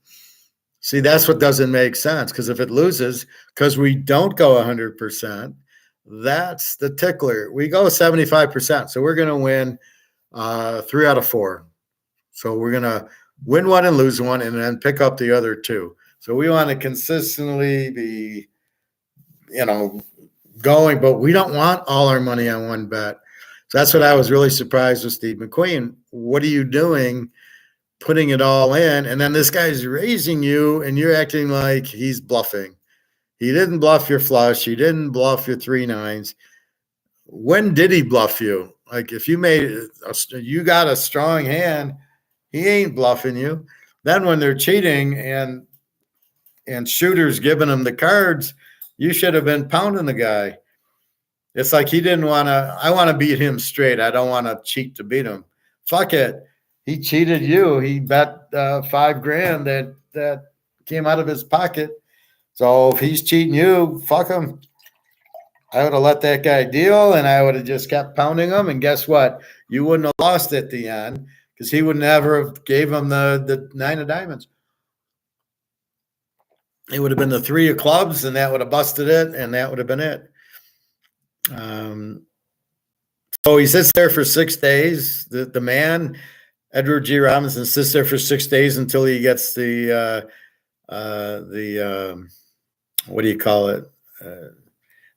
See, that's what doesn't make sense. Because if it loses, because we don't go 100%, that's the tickler. We go 75%. So we're going to win 3 out of 4. So we're going to win 1 and lose 1, and then pick up the other 2. So we want to consistently be, going, but we don't want all our money on one bet. So that's what I was really surprised with Steve McQueen. What are you doing putting it all in? And then this guy's raising you and you're acting like he's bluffing. He didn't bluff your flush. He didn't bluff your 3 nines. When did he bluff you? Like if you you got a strong hand, he ain't bluffing you. Then when they're cheating and shooters giving them the cards, you should have been pounding the guy. It's like he didn't want to. I want to beat him straight. I don't want to cheat to beat him. Fuck it. He cheated you. He bet $5,000 that came out of his pocket. So if he's cheating you, fuck him. I would have let that guy deal, and I would have just kept pounding him. And guess what? You wouldn't have lost at the end because he would never have gave him the 9 of diamonds. it would have been the 3 of clubs, and that would have busted it, and that would have been it. So he sits there for 6 days. The man, Edward G. Robinson, sits there for 6 days until he gets the what do you call it?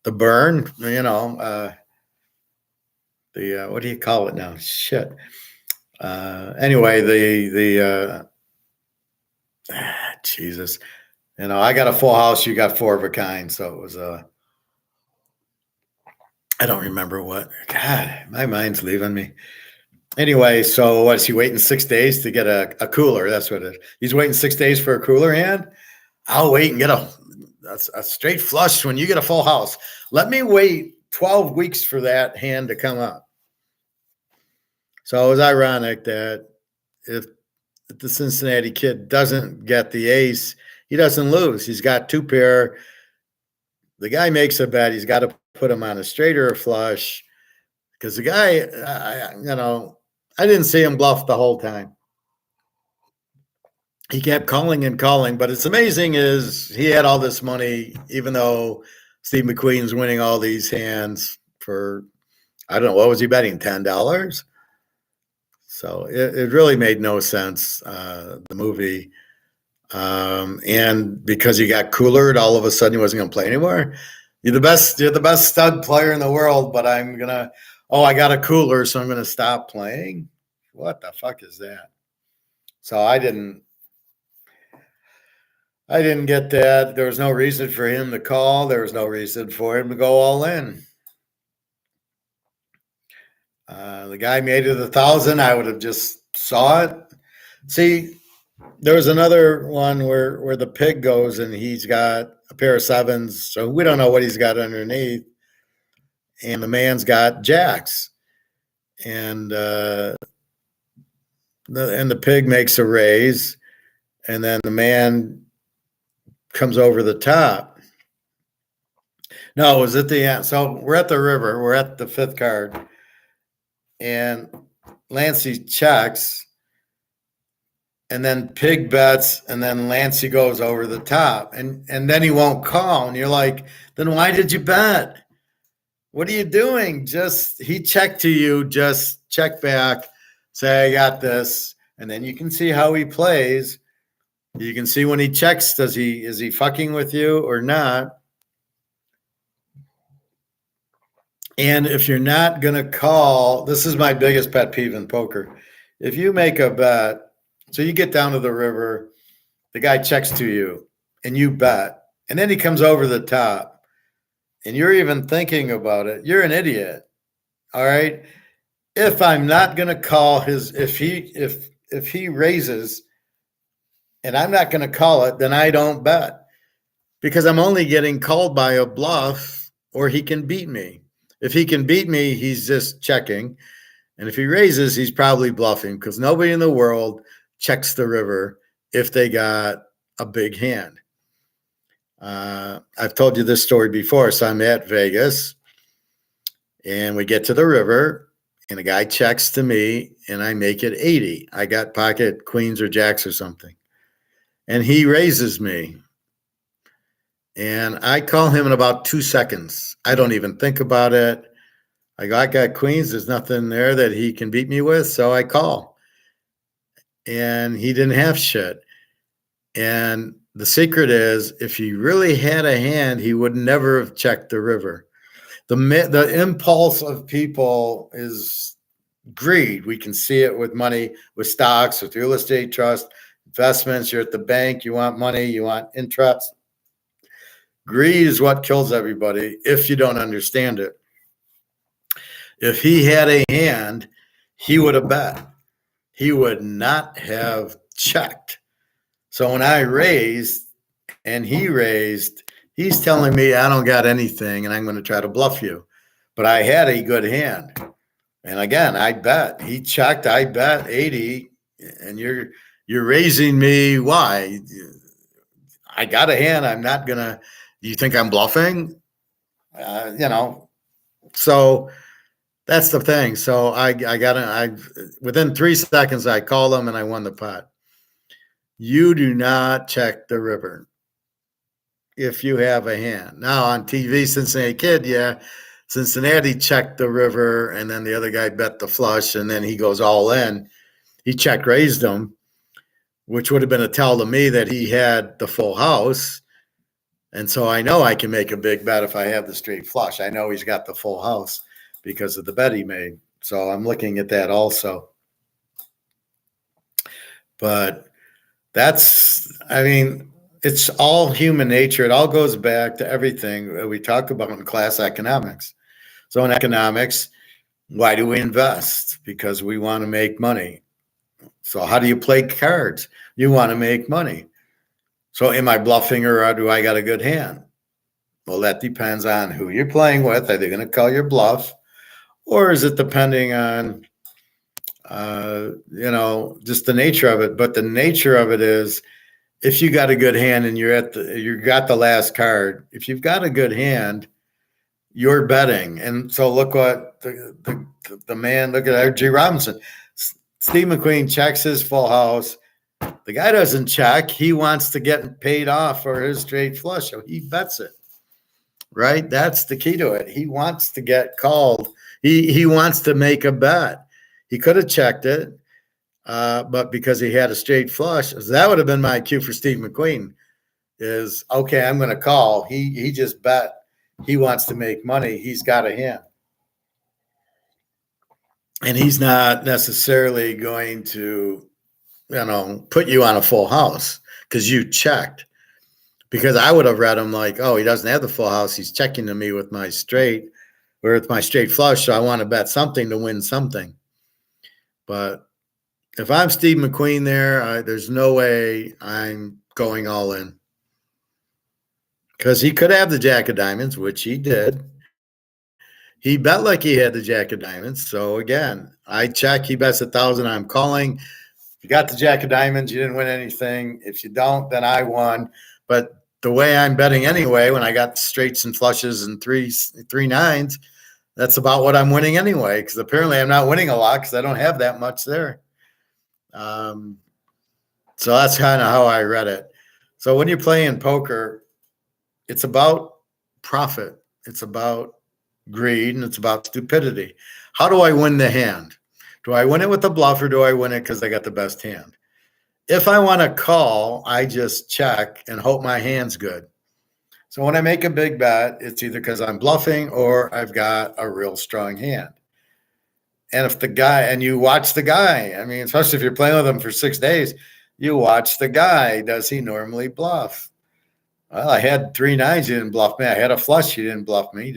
The burn, you know, what do you call it now? Shit. Anyway, Jesus, you know, I got a full house. You got 4 of a kind. So it was I don't remember what. God, my mind's leaving me. Anyway, so what's he waiting 6 days to get a cooler? That's what it is. He's waiting 6 days for a cooler hand. I'll wait and get a straight flush when you get a full house. Let me wait 12 weeks for that hand to come up. So it was ironic that if the Cincinnati kid doesn't get the ace, he doesn't lose. He's got 2 pair. The guy makes a bet. He's got to put him on a straight or a flush because the guy, you know, I didn't see him bluff the whole time. He kept calling and calling, but it's amazing is he had all this money, even though Steve McQueen's winning all these hands for, I don't know, what was he betting, $10? So it really made no sense, the movie. And because he got coolered, all of a sudden he wasn't going to play anymore. You're the best stud player in the world, but I got a cooler, so I'm going to stop playing. What the fuck is that? So I didn't get that. There was no reason for him to call. There was no reason for him to go all in. The guy made it 1,000. I would have just saw it. See, there was another one where the pig goes and he's got a pair of 7s. So we don't know what he's got underneath. And the man's got jacks. And the pig makes a raise. And then the man comes over the top. No, it was at the end. So we're at the river. We're at the 5th card. And Lancey checks. And then pig bets. And then Lancey goes over the top. And then he won't call. And you're like, then why did you bet? What are you doing? He checked to you. Just check back. Say, I got this. And then you can see how he plays. You can see when he checks, is he fucking with you or not? And if you're not going to call, this is my biggest pet peeve in poker. If you make a bet, so you get down to the river, the guy checks to you and you bet, and then he comes over the top and you're even thinking about it, you're an idiot. All right. If I'm not going to call if he raises and I'm not going to call it, then I don't bet because I'm only getting called by a bluff or he can beat me. If he can beat me, he's just checking. And if he raises, he's probably bluffing because nobody in the world checks the river if they got a big hand. I've told you this story before. So I'm at Vegas and we get to the river and a guy checks to me and I make it 80. I got pocket queens or jacks or something. And he raises me. And I call him in about 2 seconds. I don't even think about it. I got queens. There's nothing there that he can beat me with. So I call. And he didn't have shit. And the secret is, if he really had a hand, he would never have checked the river. The impulse of people is greed. We can see it with money, with stocks, with real estate trust, investments. You're at the bank. You want money. You want interest. Greed is what kills everybody if you don't understand it. If he had a hand, he would have bet. He would not have checked. So when I raised and he raised, he's telling me I don't got anything and I'm going to try to bluff you. But I had a good hand. And again, I bet. He checked, I bet 80. And you're raising me. Why? I got a hand. I'm not going to. You think I'm bluffing? So that's the thing. So within 3 seconds, I called him and I won the pot. You do not check the river. if you have a hand. Now on TV, Cincinnati Kid, yeah, Cincinnati checked the river, and then the other guy bet the flush, and then he goes all in. He check raised him, which would have been a tell to me that he had the full house. And so I know I can make a big bet if I have the straight flush. I know he's got the full house because of the bet he made. So I'm looking at that also. But it's all human nature. It all goes back to everything that we talk about in class economics. So in economics, why do we invest? Because we want to make money. So how do you play cards? You want to make money. So am I bluffing or do I got a good hand? Well, that depends on who you're playing with. Are they going to call your bluff? Or is it depending on, just the nature of it? But the nature of it is if you got a good hand and you got the last card, if you've got a good hand, you're betting. And so look what the man, look at G. Robinson. Steve McQueen checks his full house. The guy doesn't check. He wants to get paid off for his straight flush, so he bets it. Right? That's the key to it. He wants to get called. He wants to make a bet. He could have checked it, but because he had a straight flush, that would have been my cue for Steve McQueen is, okay, I'm going to call. He just bet. He wants to make money. He's got a hand. And he's not necessarily going to put you on a full house because you checked. Because I would have read him like, oh, he doesn't have the full house. He's checking to me with my straight or with my straight flush. So I want to bet something to win something. But if I'm Steve McQueen there's no way I'm going all in. Because he could have the jack of diamonds, which he did. He bet like he had the jack of diamonds. So again, I check. He bets 1,000. I'm calling. If you got the jack of diamonds, you didn't win anything. If you don't, then I won. But the way I'm betting anyway, when I got straights and flushes and three nines, that's about what I'm winning anyway. Because apparently I'm not winning a lot because I don't have that much there. So that's kind of how I read it. So when you're playing poker, it's about profit. It's about greed, and it's about stupidity. How do I win the hand? Do I win it with the bluff or do I win it because I got the best hand? If I want to call, I just check and hope my hand's good. So when I make a big bet, it's either because I'm bluffing or I've got a real strong hand. And if the guy, and you watch the guy, I mean, especially if you're playing with him for 6 days, you watch the guy. Does he normally bluff? Well, I had 3 nines. He didn't bluff me. I had a flush. He didn't bluff me.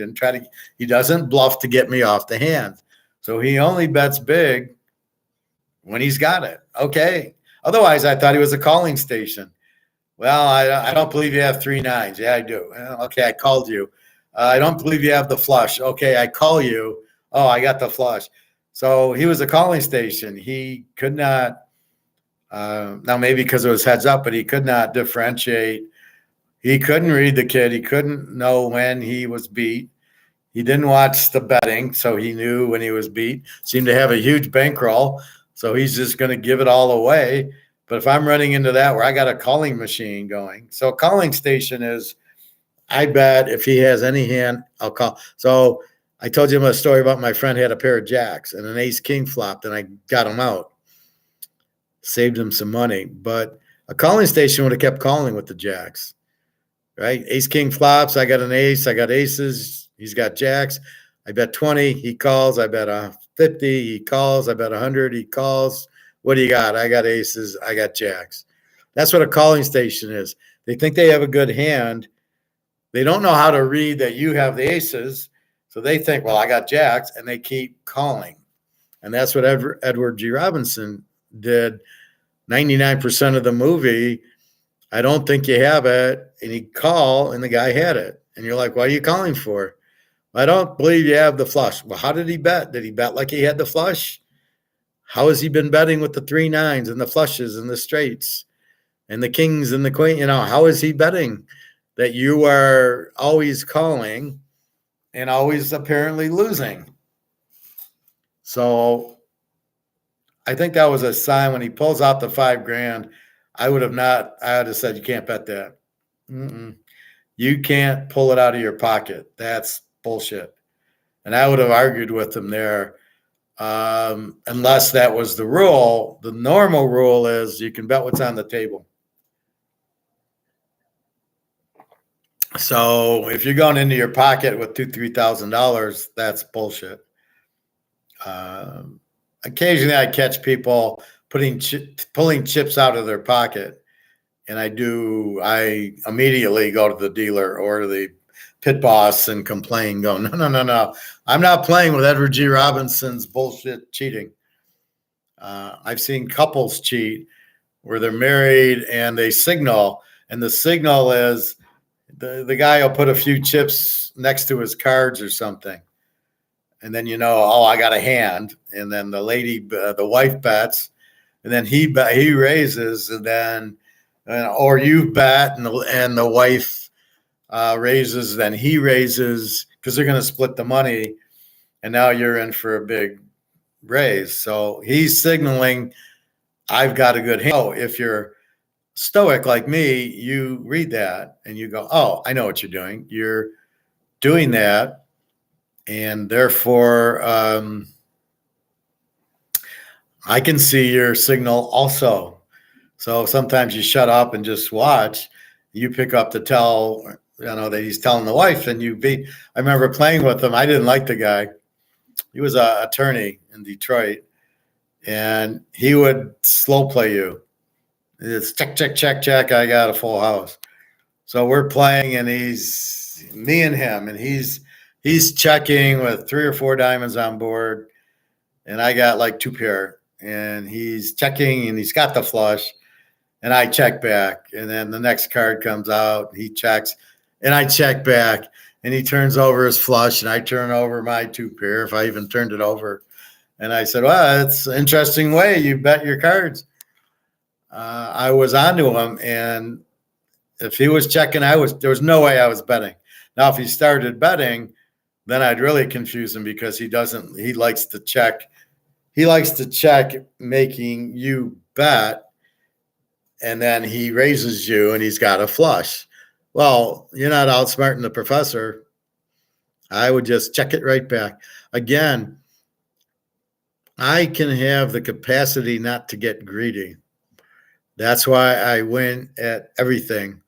He doesn't bluff to get me off the hand. So he only bets big when he's got it. Okay. Otherwise, I thought he was a calling station. Well, I don't believe you have 3 nines. Yeah, I do. Okay, I called you. I don't believe you have the flush. Okay, I call you. Oh, I got the flush. So he was a calling station. He could not, now maybe because it was heads up, but he could not differentiate. He couldn't read the kid. He couldn't know when he was beat. He didn't watch the betting, so he knew when he was beat. Seemed to have a huge bankroll, so he's just going to give it all away. But if I'm running into that where I got a calling machine going, so a calling station is, I bet if he has any hand, I'll call. So I told you a story about my friend had a pair of jacks and an ace king flopped, and I got him out, saved him some money. But a calling station would have kept calling with the jacks, right? Ace king flops. I got an ace. I got aces. He's got jacks. I bet 20. He calls. I bet 50. He calls. I bet 100. He calls. What do you got? I got aces. I got jacks. That's what a calling station is. They think they have a good hand. They don't know how to read that you have the aces. So they think, well, I got jacks, and they keep calling. And that's what Edward G. Robinson did 99% of the movie. I don't think you have it. And he called, and the guy had it. And you're like, what are you calling for? I don't believe you have the flush. Well, how did he bet? Did he bet like he had the flush? How has he been betting with the 3 nines and the flushes and the straights and the kings and the queen? How is he betting that you are always calling and always apparently losing? So I think that was a sign when he pulls out the $5,000. I would have said, you can't bet that. You can't pull it out of your pocket. That's bullshit. And I would have argued with them there, unless that was the rule. The normal rule is you can bet what's on the table. So if you're going into your pocket with $2,000-$3,000, that's bullshit. Occasionally I catch people pulling chips out of their pocket, and I immediately go to the dealer or the pit boss and complain, go, no. I'm not playing with Edward G. Robinson's bullshit cheating. I've seen couples cheat where they're married and they signal, and the signal is the guy will put a few chips next to his cards or something. And then, I got a hand. And then the lady, the wife bets, and then he raises, and then, or you bet, and the wife raises, then he raises, because they're going to split the money. And now you're in for a big raise. So he's signaling, I've got a good hand. Oh, if you're stoic like me, you read that and you go, oh, I know what you're doing. You're doing that. And therefore, I can see your signal also. So sometimes you shut up and just watch. You pick up to tell, that he's telling the wife, and I remember playing with him. I didn't like the guy. He was an attorney in Detroit, and he would slow play you. It's check, check, check, check. I got a full house. So we're playing, and me and him, and he's checking with 3 or 4 diamonds on board, and I got like 2 pair, and he's checking, and he's got the flush, and I check back, and then the next card comes out, he checks, and I check back, and he turns over his flush, and I turn over my 2 pair, if I even turned it over. And I said, well, it's an interesting way you bet your cards. I was onto him, and if he was checking, there was no way I was betting. Now, if he started betting, then I'd really confuse him, because he likes to check. He likes to check making you bet, and then he raises you and he's got a flush. Well, you're not outsmarting the professor. I would just check it right back. Again, I can have the capacity not to get greedy. That's why I win at everything.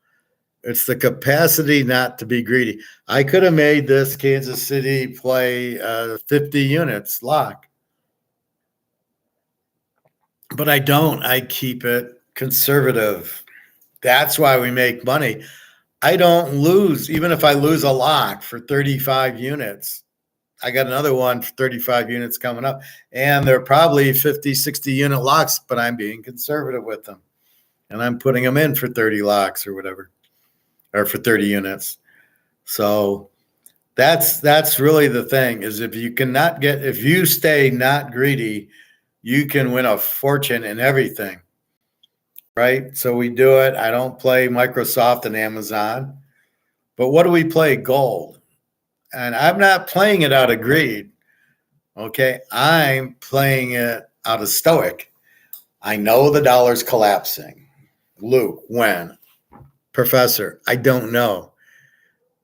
It's the capacity not to be greedy. I could have made this Kansas City play 50 units lock. But I don't. I keep it conservative. That's why we make money. I don't lose. Even if I lose a lock for 35 units, I got another one for 35 units coming up. And they're probably 50, 60 unit locks, but I'm being conservative with them. And I'm putting them in for 30 locks or whatever, or for 30 units. So that's really the thing, is if you stay not greedy, you can win a fortune in everything, right? So we do it. I don't play Microsoft and Amazon, but what do we play? Gold. And I'm not playing it out of greed, okay? I'm playing it out of stoic. I know the dollar's collapsing. Luke, when? Professor, I don't know.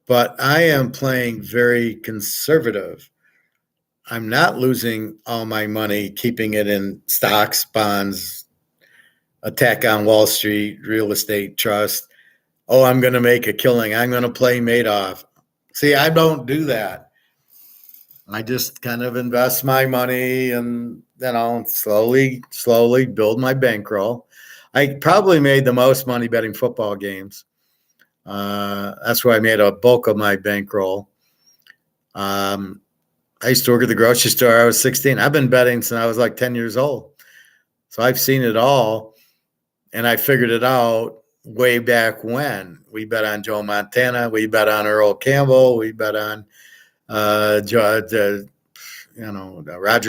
But I am playing very conservative. I'm not losing all my money, keeping it in stocks, bonds, attack on Wall Street, real estate trust. Oh, I'm going to make a killing. I'm going to play Madoff. See, I don't do that. I just kind of invest my money and, slowly build my bankroll. I probably made the most money betting football games. That's where I made a bulk of my bankroll. I used to work at the grocery store. I was 16. I've been betting since I was like 10 years old. So I've seen it all. And I figured it out way back when. We bet on Joe Montana. We bet on Earl Campbell. We bet on Roger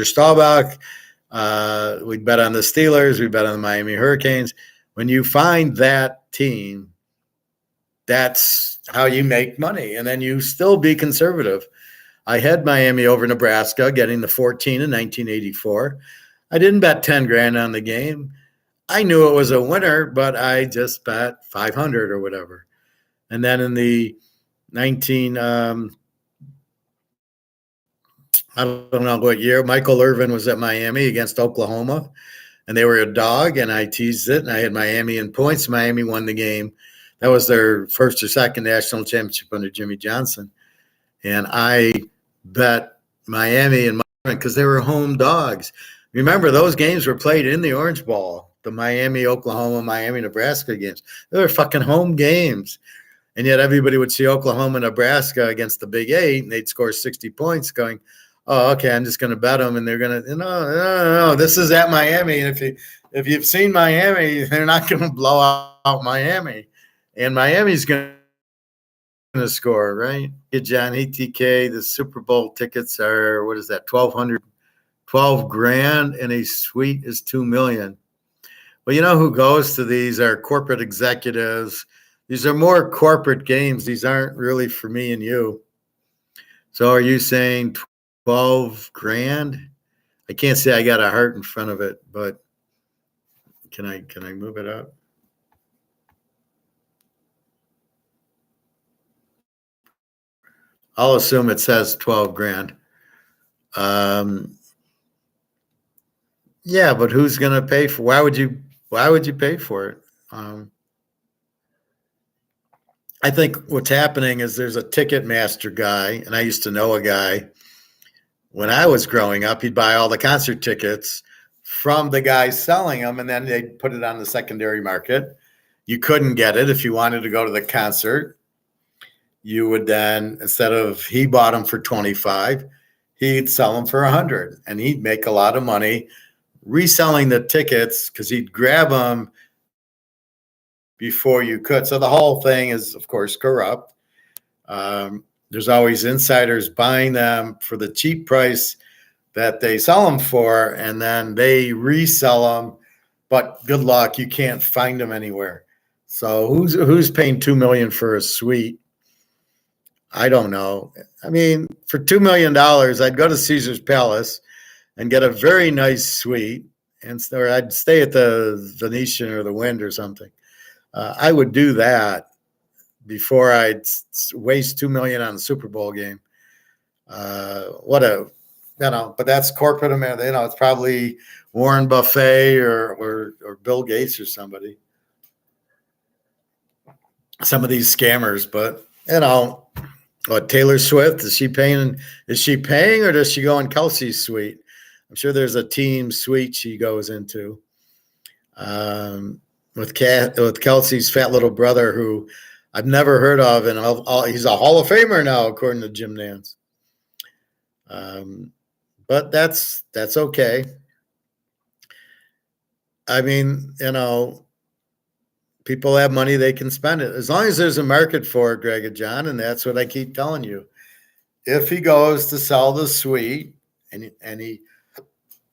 Staubach. We bet on the Steelers. We bet on the Miami Hurricanes. When you find that team, that's how you make money. And then you still be conservative. I had Miami over Nebraska getting the 14 in 1984. I didn't bet 10 grand on the game. I knew it was a winner, but I just bet 500 or whatever. And then in the 19. I don't know what year. Michael Irvin was at Miami against Oklahoma, and they were a dog, and I teased it, and I had Miami in points. Miami won the game. That was their first or second national championship under Jimmy Johnson. And I bet Miami and because they were home dogs. Remember, those games were played in the Orange Bowl, the Miami, Oklahoma, Miami, Nebraska games. They were fucking home games. And yet everybody would see Oklahoma, Nebraska against the Big Eight, and they'd score 60 points going, oh, okay, I'm just going to bet them, and they're going to, no, this is at Miami. And if you've seen Miami, they're not going to blow out Miami. And Miami's going to score, right? Get John ATK. The Super Bowl tickets are, what is that, $1,200, $12,000, and a suite is $2 million. Well, you know who goes to these are corporate executives. These are more corporate games. These aren't really for me and you. So are you saying $12,000? I can't say I got a heart in front of it, but can I move it up? I'll assume it says $12,000. Yeah, but who's going to pay for? Why would you pay for it? I think what's happening is there's a Ticketmaster guy, and I used to know a guy when I was growing up. He'd buy all the concert tickets from the guy selling them, and then they'd put it on the secondary market. You couldn't get it if you wanted to go to the concert. You would then, instead of he bought them for 25, he'd sell them for 100, and he'd make a lot of money reselling the tickets because he'd grab them before you could. So the whole thing is, of course, corrupt. There's always insiders buying them for the cheap price that they sell them for, and then they resell them. But good luck, you can't find them anywhere. So who's paying $2 million for a suite? I don't know. I mean, for $2 million, I'd go to Caesar's Palace and get a very nice suite, or I'd stay at the Venetian or the Wind or something. I would do that before I'd waste $2 million on the Super Bowl game. But that's corporate America. It's probably Warren Buffett or Bill Gates or somebody. Some of these scammers, but what, Taylor Swift, is she paying or does she go in Kelsey's suite? I'm sure there's a team suite she goes into. With Kelsey's fat little brother, who I've never heard of, and he's a Hall of Famer now, according to Jim Nance. But that's okay. I mean, people have money, they can spend it. As long as there's a market for it, Greg and John, and that's what I keep telling you. If he goes to sell the suite and he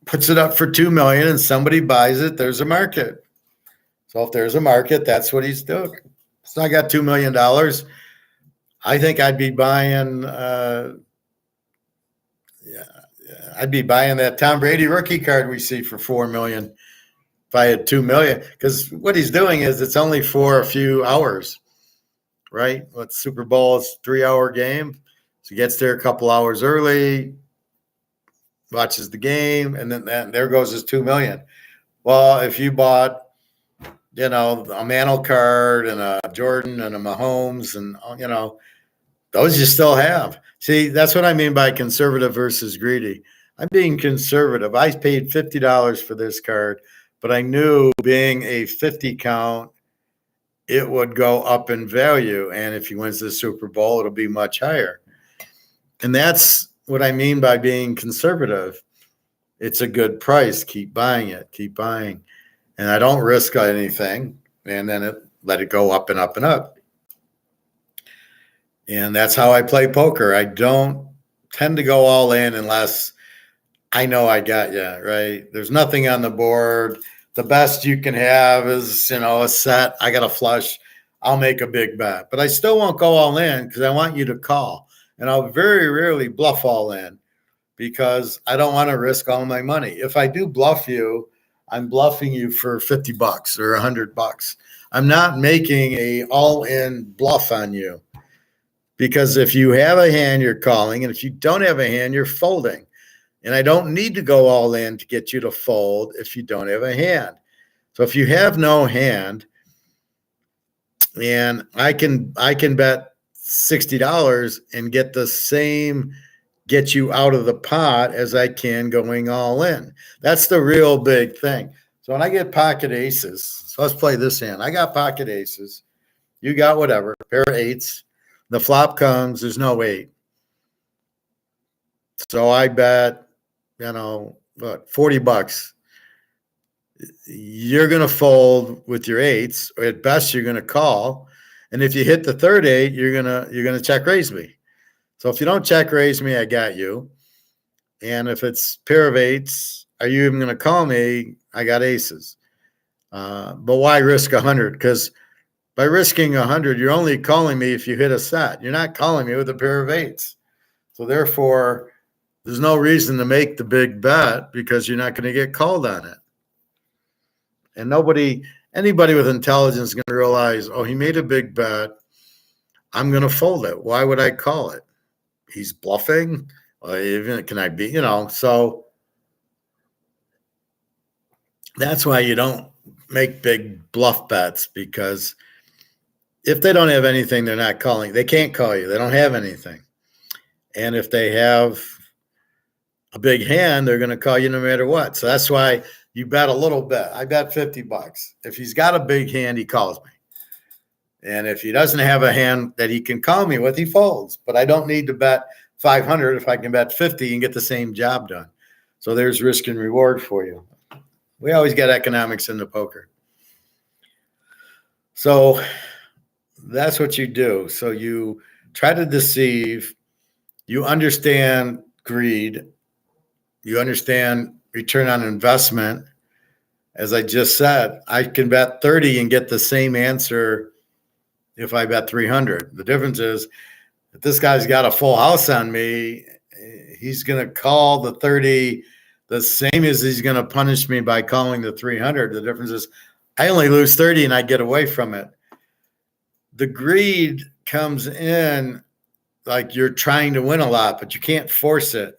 puts it up for $2 million and somebody buys it, there's a market. So if there's a market, that's what he's doing. So I got $2 million. I think I'd be buying that Tom Brady rookie card we see for $4 million. If I had $2 million, because what he's doing is it's only for a few hours, right? What Super Bowl is a 3-hour game. So he gets there a couple hours early, watches the game, and then there goes his $2 million. Well, if you bought, a Mantle card and a Jordan and a Mahomes and, those you still have. See, that's what I mean by conservative versus greedy. I'm being conservative. I paid $50 for this card, but I knew being a 50 count, it would go up in value. And if he wins the Super Bowl, it'll be much higher. And that's what I mean by being conservative. It's a good price. Keep buying it. Keep buying. And I don't risk anything. And then let it go up and up and up. And that's how I play poker. I don't tend to go all in unless I know I got you, right? There's nothing on the board. The best you can have is, a set. I got a flush. I'll make a big bet. But I still won't go all in because I want you to call. And I'll very rarely bluff all in because I don't want to risk all my money. If I do bluff you, I'm bluffing you for $50 or $100. I'm not making a all-in bluff on you. Because if you have a hand, you're calling, and if you don't have a hand, you're folding. And I don't need to go all in to get you to fold if you don't have a hand. So if you have no hand, and I can bet $60 and get the same, get you out of the pot as I can going all in. That's the real big thing. So when I get pocket aces, so let's play this hand. I got pocket aces. You got whatever, pair of eights. The flop comes, there's no 8. So I bet, what, $40. You're going to fold with your 8s, or at best you're going to call. And if you hit the third 8, you're going to check raise me. So if you don't check raise me, I got you. And if it's pair of 8s, are you even going to call me? I got aces. But why risk 100? Because by risking 100, you're only calling me if you hit a set. You're not calling me with a pair of 8s. So therefore, there's no reason to make the big bet because you're not going to get called on it. And anybody with intelligence is going to realize, oh, he made a big bet. I'm going to fold it. Why would I call it? He's bluffing. Well, even can I be, so that's why you don't make big bluff bets, because if they don't have anything, they're not calling. They can't call you. They don't have anything. And if they have a big hand, they're going to call you no matter what. So that's why you bet a little bit. I bet $50. If he's got a big hand, he calls me. And if he doesn't have a hand that he can call me with, he folds. But I don't need to bet 500 if I can bet 50 and get the same job done. So there's risk and reward for you. We always get economics into poker. So that's what you do. So you try to deceive. You understand greed. You understand return on investment. As I just said, I can bet 30 and get the same answer if I bet 300. The difference is if this guy's got a full house on me, he's going to call the 30 the same as he's going to punish me by calling the 300. The difference is I only lose 30 and I get away from it. The greed comes in like you're trying to win a lot, but you can't force it.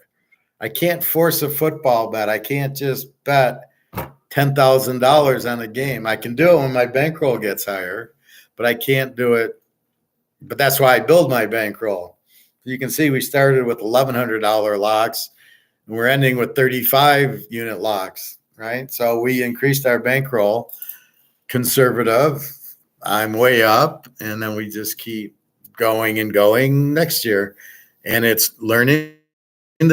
I can't force a football bet. I can't just bet $10,000 on a game. I can do it when my bankroll gets higher, but I can't do it. But that's why I build my bankroll. You can see we started with $1,100 locks, and we're ending with 35 unit locks, right? So we increased our bankroll. Conservative, I'm way up, and then we just keep going and going next year. And it's learning.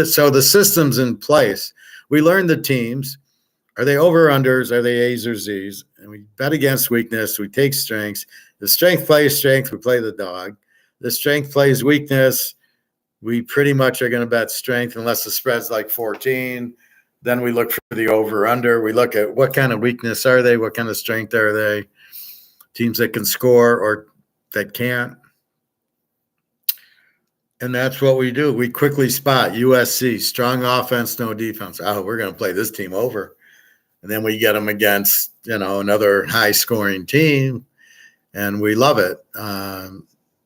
So the system's in place. We learn the teams. Are they over-unders? Are they A's or Z's? And we bet against weakness. We take strengths. The strength plays strength. We play the dog. The strength plays weakness. We pretty much are going to bet strength unless the spread's like 14. Then we look for the over-under. We look at what kind of weakness are they? What kind of strength are they? Teams that can score or that can't. And that's what we do. We quickly spot USC, strong offense, no defense. Oh, we're going to play this team over. And then we get them against, another high-scoring team, and we love it.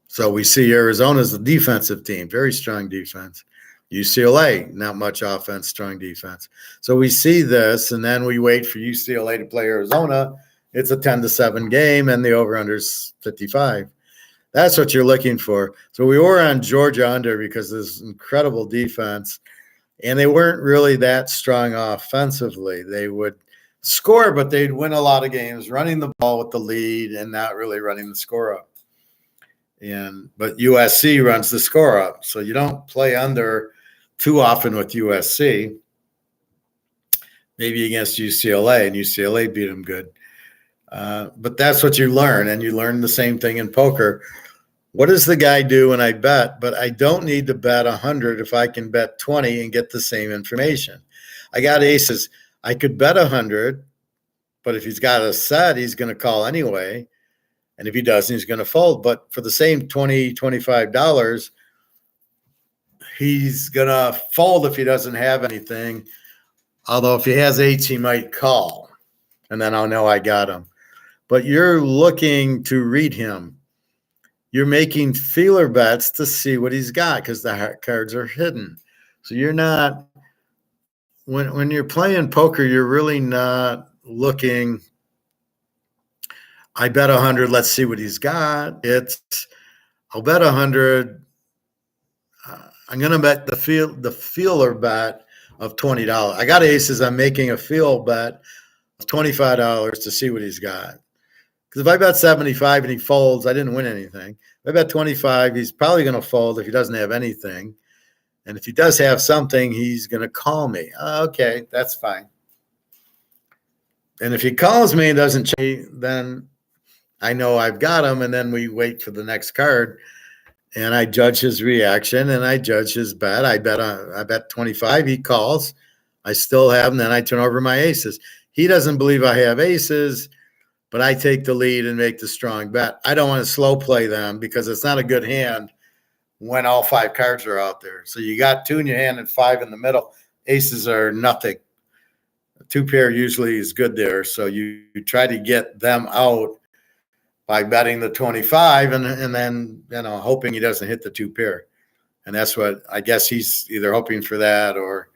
So we see Arizona's a defensive team, very strong defense. UCLA, not much offense, strong defense. So we see this, and then we wait for UCLA to play Arizona. It's a 10-7 game, and the over-under's 55. That's what you're looking for. So we were on Georgia under because there's incredible defense, and they weren't really that strong offensively. They would score, but they'd win a lot of games running the ball with the lead and not really running the score up. But USC runs the score up, so you don't play under too often with USC. Maybe against UCLA, and UCLA beat them good. But that's what you learn, and you learn the same thing in poker. What does the guy do when I bet? But I don't need to bet 100 if I can bet 20 and get the same information. I got aces. I could bet 100, but if he's got a set, he's going to call anyway. And if he doesn't, he's going to fold. But for the same $20, $25, he's going to fold if he doesn't have anything. Although if he has eights, he might call. And then I'll know I got him. But you're looking to read him. you're making feeler bets to see what he's got because the cards are hidden. So you're not, when you're playing poker, you're really not looking, I bet 100, let's see what he's got. It's, I'll bet 100. I'm going to bet the feeler bet of $20. I got aces. I'm making a feel bet of $25 to see what he's got. Because if I bet 75 and he folds, I didn't win anything. If I bet 25, he's probably going to fold if he doesn't have anything. And if he does have something, he's going to call me. Okay, that's fine. And if he calls me and doesn't change, then I know I've got him. And then we wait for the next card. And I judge his reaction and I judge his bet. I bet 25. He calls. I still have him. Then I turn over my aces. He doesn't believe I have aces, but I take the lead and make the strong bet. I don't want to slow play them because it's not a good hand when all 5 cards are out there. So you got 2 in your hand and 5 in the middle. Aces are nothing. A 2 pair usually is good there. So you try to get them out by betting the 25 and then, hoping he doesn't hit the 2 pair. And that's what, I guess he's either hoping for that or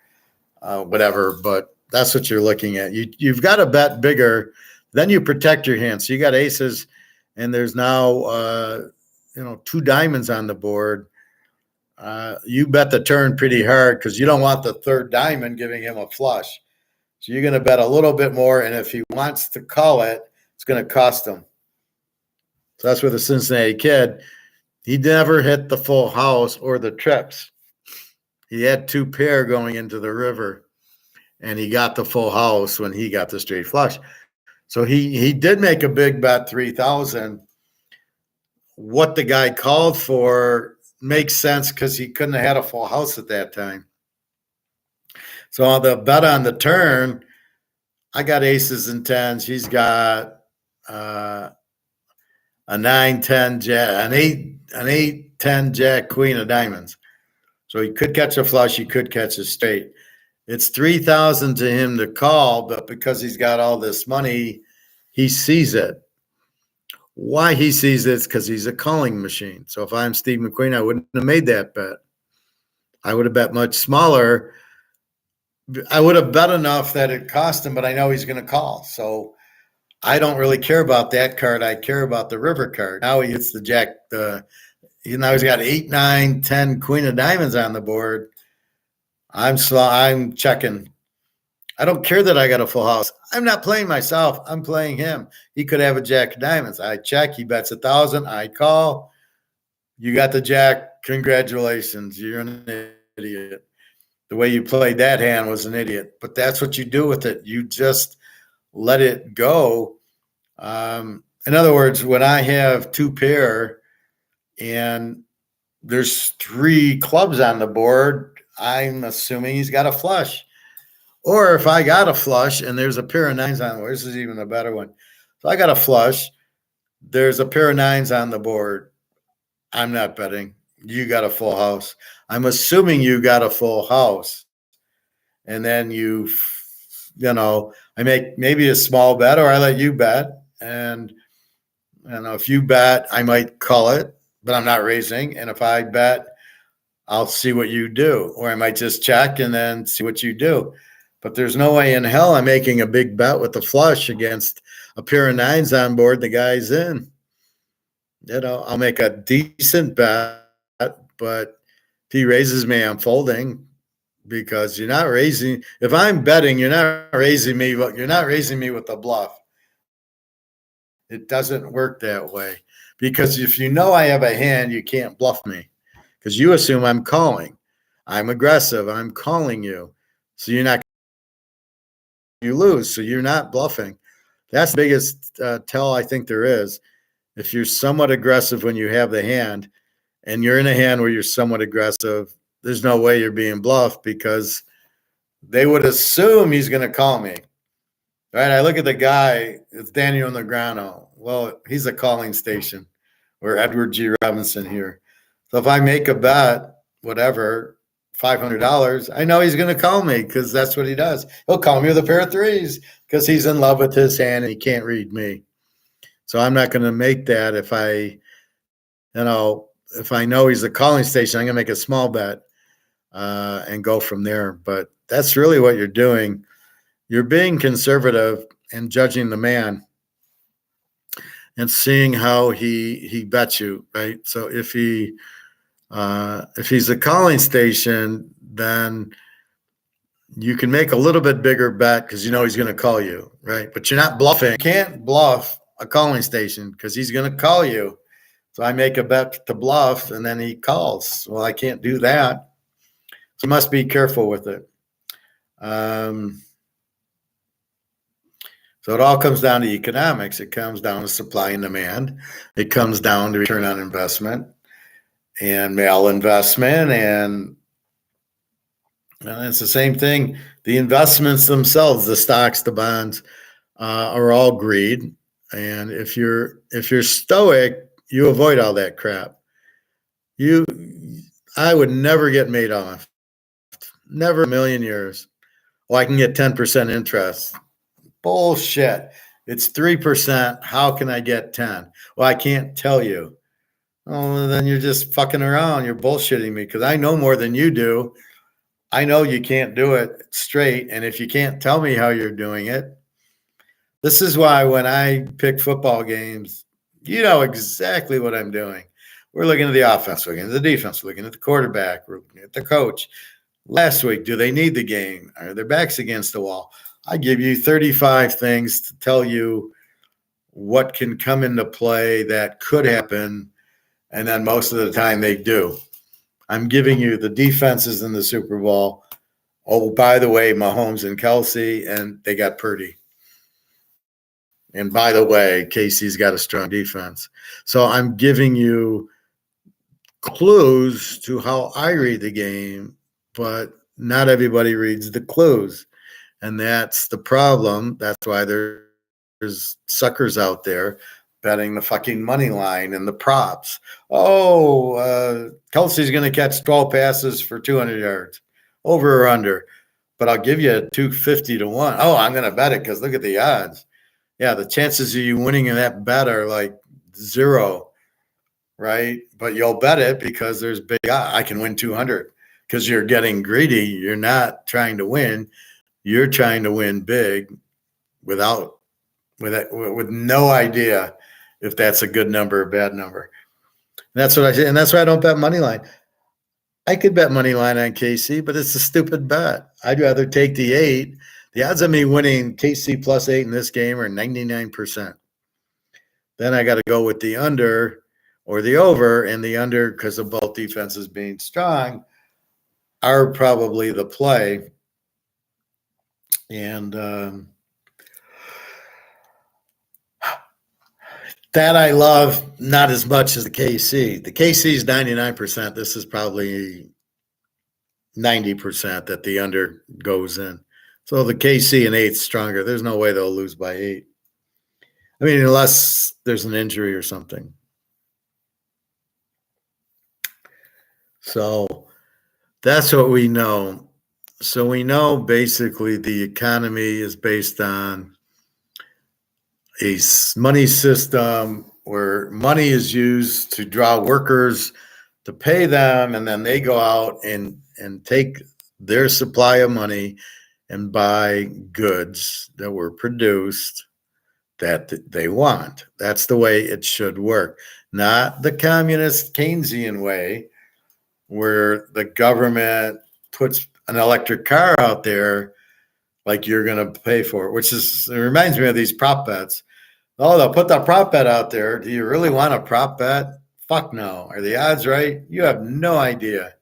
whatever, but that's what you're looking at. You've got to bet bigger, then you protect your hand. So you got aces and there's now, 2 diamonds on the board. You bet the turn pretty hard because you don't want the 3rd diamond giving him a flush. So you're going to bet a little bit more. And if he wants to call it, it's going to cost him. So that's where the Cincinnati Kid, he never hit the full house or the trips. He had 2 pair going into the river, and he got the full house when he got the straight flush. So he did make a big bet, 3,000. What the guy called for makes sense because he couldn't have had a full house at that time. So on the bet on the turn, I got aces and 10s. He's got a 9, 10, jack, an 8, 10, jack, queen of diamonds. So he could catch a flush. He could catch a straight. It's 3,000 to him to call, but because he's got all this money, he sees it. Why he sees it is because he's a calling machine. So if I'm Steve McQueen, I wouldn't have made that bet. I would have bet much smaller. I would have bet enough that it cost him, but I know he's going to call. So I don't really care about that card. I care about the river card. Now he hits the jack. Now he's got 8, 9, 10, queen of diamonds on the board. I'm checking. I don't care that I got a full house. I'm not playing myself. I'm playing him. He could have a jack of diamonds. I check. He bets 1,000. I call. You got the jack. Congratulations. You're an idiot. The way you played that hand was an idiot. But that's what you do with it. You just let it go. In other words, when I have 2 pair and there's 3 clubs on the board, I'm assuming he's got a flush. Or if I got a flush and there's a pair of 9s on the board, this is even a better one. If I got a flush, there's a pair of 9s on the board. I'm not betting. You got a full house. I'm assuming you got a full house. And then I make maybe a small bet or I let you bet. And if you bet, I might call it, but I'm not raising. And if I bet, I'll see what you do. Or I might just check and then see what you do. But there's no way in hell I'm making a big bet with the flush against a pair of 9s on board. The guy's in. I'll make a decent bet, but if he raises me, I'm folding because you're not raising. If I'm betting, you're not raising me. You're not raising me with the bluff. It doesn't work that way because if you know I have a hand, you can't bluff me because you assume I'm calling. I'm aggressive. I'm calling you. So you're not. You lose, so you're not bluffing. That's the biggest tell I think there is. If you're somewhat aggressive when you have the hand and you're in a hand where you're somewhat aggressive, there's no way you're being bluffed because they would assume he's going to call me. Right? I look at the guy, it's Daniel Negreanu. Well, he's a calling station. Or Edward G. Robinson here. So if I make a bet, whatever, $500, I know he's going to call me because that's what he does. He'll call me with a pair of 3s because he's in love with his hand and he can't read me. So I'm not going to make that if I if I know he's a calling station, I'm going to make a small bet and go from there. But that's really what you're doing. You're being conservative and judging the man and seeing how he bets you, right? So if he's a calling station, then you can make a little bit bigger bet because you know he's going to call you, right? But you're not bluffing. You can't bluff a calling station because he's going to call you. So I make a bet to bluff, and then he calls. Well, I can't do that. So you must be careful with it. So it all comes down to economics. It comes down to supply and demand. It comes down to return on investment and malinvestment. And it's the same thing. The investments themselves, the stocks, the bonds, are all greed. And if you're stoic, you avoid all that crap. I would never get made off. Never in a million years. Well, I can get 10% interest. Bullshit. It's 3%. How can I get 10? Well, I can't tell you. Oh, then you're just fucking around. You're bullshitting me because I know more than you do. I know you can't do it straight. And if you can't tell me how you're doing it, this is why when I pick football games, you know exactly what I'm doing. We're looking at the offense, we're looking at the defense, we're looking at the quarterback, we're looking at the coach. Last week, do they need the game? Are their backs against the wall? I give you 35 things to tell you what can come into play that could happen, and then most of the time they do. I'm giving you the defenses in the Super Bowl. Oh, by the way, Mahomes and Kelsey, and they got Purdy. And by the way, Casey's got a strong defense. So I'm giving you clues to how I read the game, but not everybody reads the clues. And that's the problem. That's why there's suckers out there betting the fucking money line and the props. Oh, Kelsey's going to catch 12 passes for 200 yards, over or under. But I'll give you a 250 to 1. Oh, I'm going to bet it because look at the odds. Yeah, the chances of you winning in that bet are like 0, right? But you'll bet it because there's big odds. I can win 200 because you're getting greedy. You're not trying to win. You're trying to win big with no idea if that's a good number or bad number. And that's what I say, and that's why I don't bet money line. I could bet money line on KC, but it's a stupid bet. I'd rather take the 8. The odds of me winning KC plus 8 in this game are 99%. Then I got to go with the under or the over, and the under, because of both defenses being strong, are probably the play. And that I love not as much as the KC. The KC is 99%. This is probably 90% that the under goes in. So the KC and 8 stronger. There's no way they'll lose by 8. I mean, unless there's an injury or something. So that's what we know. So we know basically the economy is based on a money system where money is used to draw workers to pay them, and then they go out and take their supply of money and buy goods that were produced that they want. That's the way it should work, not the communist Keynesian way where the government puts an electric car out there like you're going to pay for it, it reminds me of these prop bets. Oh, they'll put the prop bet out there. Do you really want a prop bet? Fuck no. Are the odds right? You have no idea.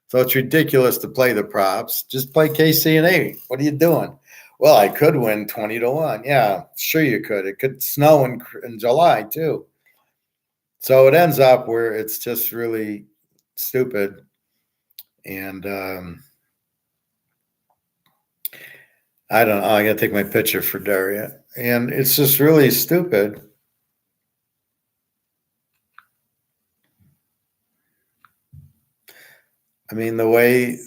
So it's ridiculous to play the props. Just play KC and 8. What are you doing? Well, I could win 20 to 1. Yeah, sure you could. It could snow in July too. So it ends up where it's just really stupid. And I don't know. I got to take my picture for Daria. And it's just really stupid. I mean, the way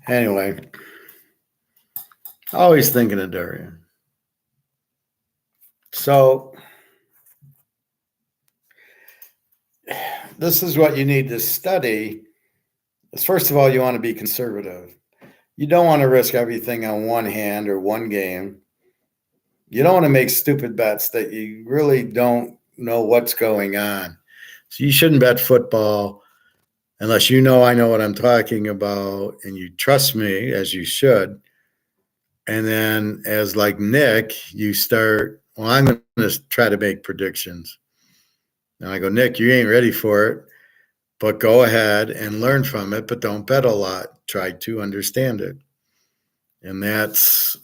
Anyway, always thinking of Durian. So this is what you need to study. Is first of all, you want to be conservative. You don't want to risk everything on one hand or one game. You don't want to make stupid bets that you really don't know what's going on. So you shouldn't bet football unless you know I know what I'm talking about and you trust me, as you should. And then as like Nick, you start, well, I'm going to try to make predictions. And I go, Nick, you ain't ready for it, but go ahead and learn from it, but don't bet a lot. Try to understand it. And that's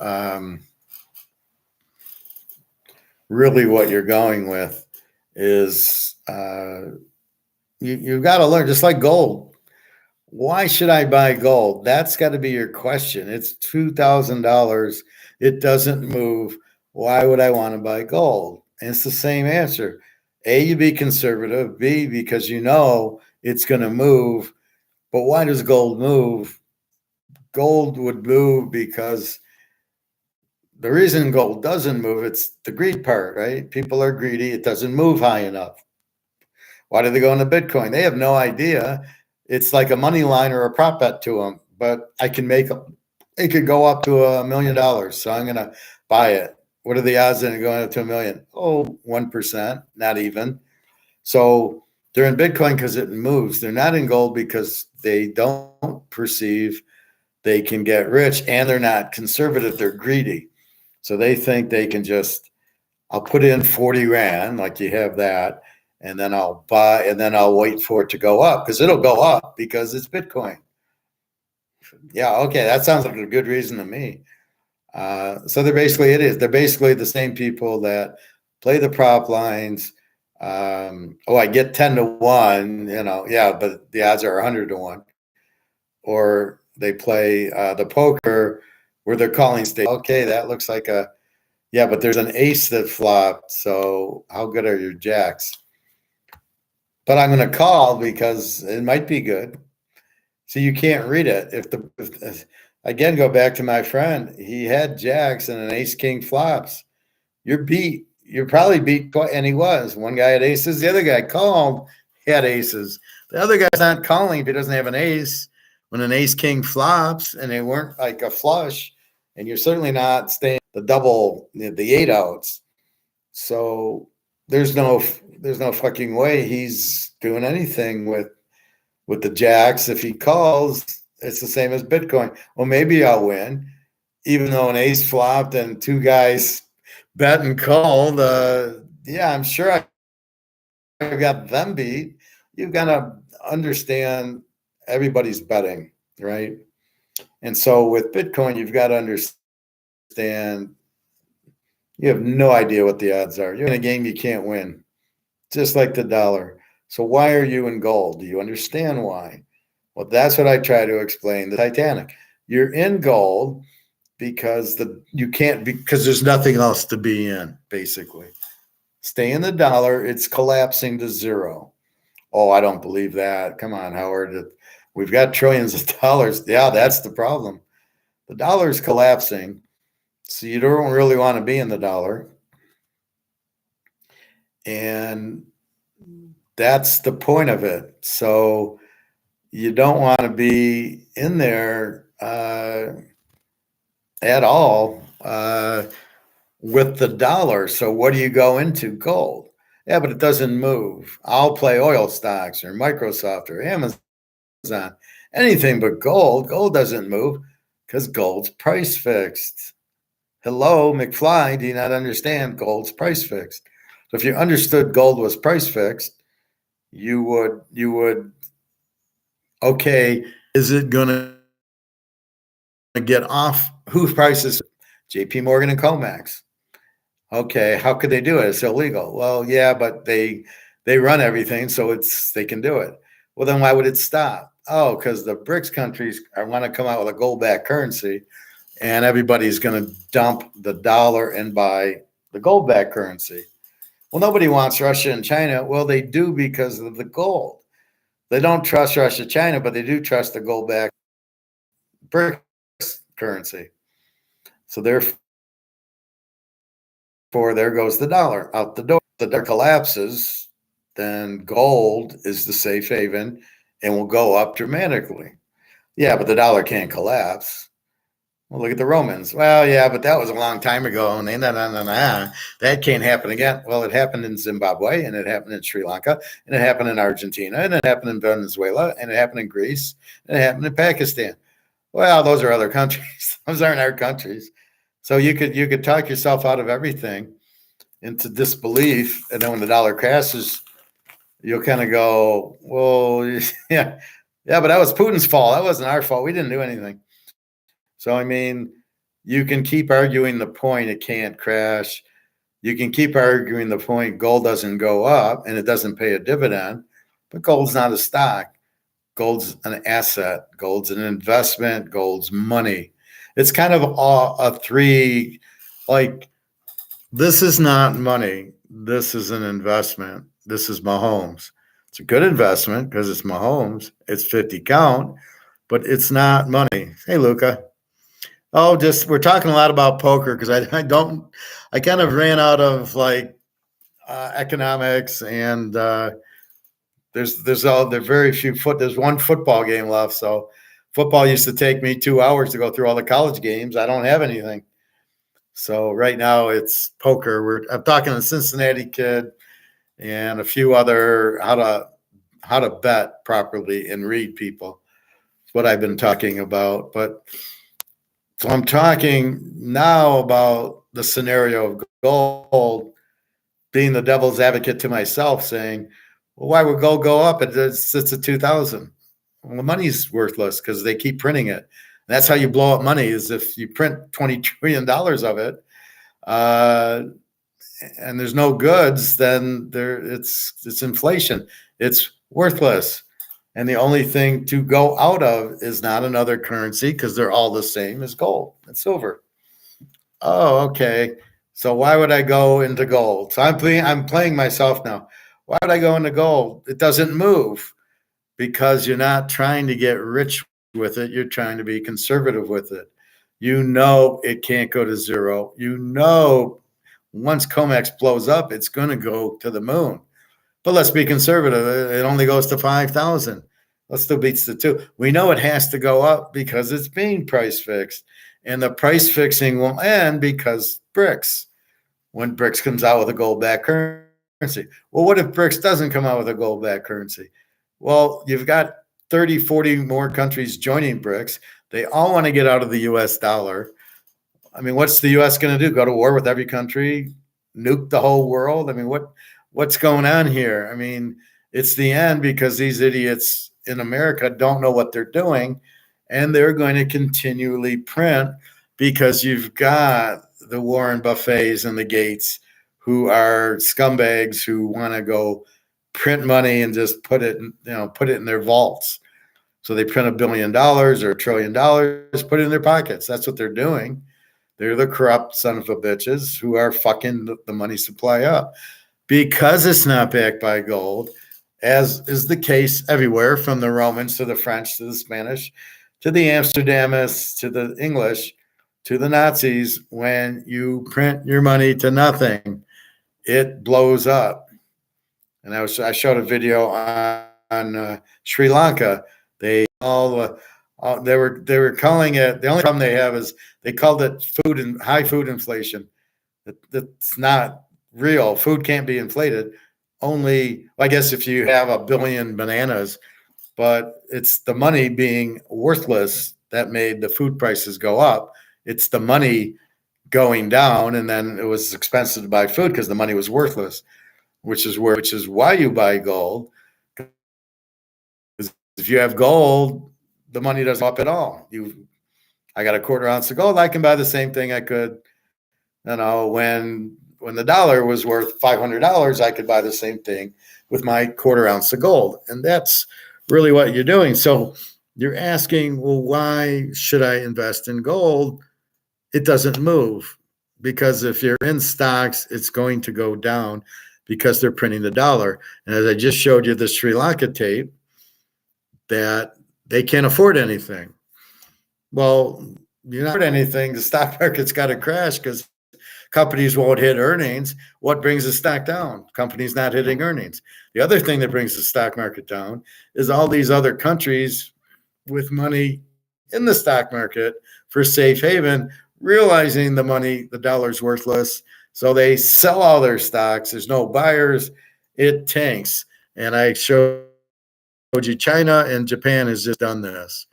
really what you're going with is you've got to learn, just like gold. Why should I buy gold? That's got to be your question. It's $2,000. It doesn't move. Why would I want to buy gold? And it's the same answer. A, you be conservative. B, because you know it's going to move. But why does gold move? Gold would move because the reason gold doesn't move, it's the greed part, right? People are greedy. It doesn't move high enough. Why do they go into Bitcoin? They have no idea. It's like a money line or a prop bet to them, but I can make it could go up to $1 million. So I'm going to buy it. What are the odds of it going up to $1 million? Oh, 1%, not even. So they're in Bitcoin because it moves. They're not in gold because they don't perceive they can get rich, and they're not conservative. They're greedy. So they think they can just, I'll put in 40 Rand, like you have that, and then I'll buy, and then I'll wait for it to go up because it'll go up because it's Bitcoin. Yeah, okay, that sounds like a good reason to me. So they're basically the same people that play the prop lines. I get 10 to 1, yeah, but the odds are 100 to 1. Or they play the poker where they're calling state. Okay, that looks like but there's an ace that flopped. So how good are your jacks? But I'm going to call because it might be good. So you can't read it. If again, go back to my friend. He had jacks and an ace king flops. You're beat. You're probably beat, and he was. One guy had aces. The other guy called, he had aces. The other guy's not calling if he doesn't have an ace. When an ace king flops and they weren't like a flush, and you're certainly not staying the double, the 8 outs. So there's no fucking way he's doing anything with the jacks. If he calls, it's the same as Bitcoin. Well, maybe I'll win, even though an ace flopped and 2 guys bet and called. I'm sure I got them beat. You've got to understand everybody's betting, right? And so with Bitcoin, you've got to understand you have no idea what the odds are. You're in a game you can't win, just like the dollar. So why are you in gold? Do you understand why? Well, that's what I try to explain. The Titanic. You're in gold because because there's nothing else to be in, basically. Stay in the dollar. It's collapsing to zero. Oh, I don't believe that. Come on, Howard. We've got trillions of dollars. Yeah, that's the problem. The dollar is collapsing. So you don't really want to be in the dollar. And that's the point of it. So you don't want to be in there at all with the dollar. So what do you go into? Gold. Yeah, but it doesn't move. I'll play oil stocks or Microsoft or Amazon, anything but gold. Gold doesn't move because gold's price fixed. Hello, McFly, do you not understand gold's price fixed? So if you understood gold was price fixed, you would, okay, is it going to get off? Whose prices? JP Morgan and Comex. Okay, how could they do it? It's illegal. Well, yeah, but they run everything, so they can do it. Well, then why would it stop? Oh, because the BRICS countries want to come out with a gold-backed currency, and everybody's going to dump the dollar and buy the gold-backed currency. Well, nobody wants Russia and China. Well, they do because of the gold. They don't trust Russia, China, but they do trust the gold-backed BRICS currency. So therefore, there goes the dollar out the door. The dollar collapses, then gold is the safe haven and will go up dramatically. Yeah, but the dollar can't collapse. Well, look at the Romans. Well, yeah, but that was a long time ago, and that can't happen again. Well, it happened in Zimbabwe, and it happened in Sri Lanka, and it happened in Argentina, and it happened in Venezuela, and it happened in Greece, and it happened in Pakistan. Well, those are other countries. Those aren't our countries. So you could talk yourself out of everything into disbelief, and then when the dollar crashes, you'll kind of go, well, yeah, but that was Putin's fault. That wasn't our fault. We didn't do anything. So, I mean, you can keep arguing the point it can't crash. You can keep arguing the point gold doesn't go up and it doesn't pay a dividend, but gold's not a stock. Gold's an asset. Gold's an investment. Gold's money. It's kind of a three, like, this is not money. This is an investment. This is Mahomes. It's a good investment because it's Mahomes. It's 50 count, but it's not money. Hey, Luca. Oh, we're talking a lot about poker because I kind of ran out of economics, and there's very few there's one football game left. So football used to take me 2 hours to go through all the college games. I don't have anything. So right now it's poker. I'm talking to Cincinnati Kid and a few other how to bet properly and read people. It's what I've been talking about, so I'm talking now about the scenario of gold, being the devil's advocate to myself, saying, well, why would gold go up? It's at 2,000. Well, the money's worthless because they keep printing it. And that's how you blow up money, is if you print $20 trillion of it and there's no goods, then it's inflation. It's worthless. And the only thing to go out of is not another currency because they're all the same as gold and silver. Oh, okay. So why would I go into gold? So I'm playing myself now. Why would I go into gold? It doesn't move because you're not trying to get rich with it. You're trying to be conservative with it. You know it can't go to zero. You know once COMEX blows up, it's going to go to the moon. But let's be conservative. It only goes to 5,000. That still beats the 2. We know it has to go up because it's being price fixed. And the price fixing will end because BRICS, when BRICS comes out with a gold-backed currency. Well, what if BRICS doesn't come out with a gold-backed currency? Well, you've got 30, 40 more countries joining BRICS. They all want to get out of the U.S. dollar. I mean, what's the U.S. going to do? Go to war with every country? Nuke the whole world? I mean, what's going on here? I mean, it's the end because these idiots in America don't know what they're doing, and they're going to continually print because you've got the Warren Buffets and the Gates who are scumbags who want to go print money and just put it in their vaults. So they print $1 billion or $1 trillion, put it in their pockets. That's what they're doing. They're the corrupt son of a bitches who are fucking the money supply up. Because it's not backed by gold, as is the case everywhere, from the Romans to the French to the Spanish to the Amsterdamists to the English to the Nazis, when you print your money to nothing, it blows up. And I showed a video on Sri Lanka. They were calling it, the only problem they have is they called it high food inflation. That's not real. Food can't be inflated. Only, I guess, if you have 1 billion bananas, but it's the money being worthless that made the food prices go up. It's the money going down, and then it was expensive to buy food because the money was worthless, which is why you buy gold. If you have gold, the money doesn't go up at all. I got a quarter ounce of gold, I can buy the same thing I could, when the dollar was worth $500, I could buy the same thing with my quarter ounce of gold. And that's really what you're doing. So you're asking, well, why should I invest in gold? It doesn't move, because if you're in stocks, it's going to go down because they're printing the dollar. And as I just showed you the Sri Lanka tape, that they can't afford anything. Well, you're not anything. The stock market's got to crash because companies won't hit earnings. What brings the stock down? Companies not hitting earnings. The other thing that brings the stock market down is all these other countries with money in the stock market for safe haven, realizing the dollar's worthless. So they sell all their stocks. There's no buyers. It tanks. And I showed you China and Japan has just done this,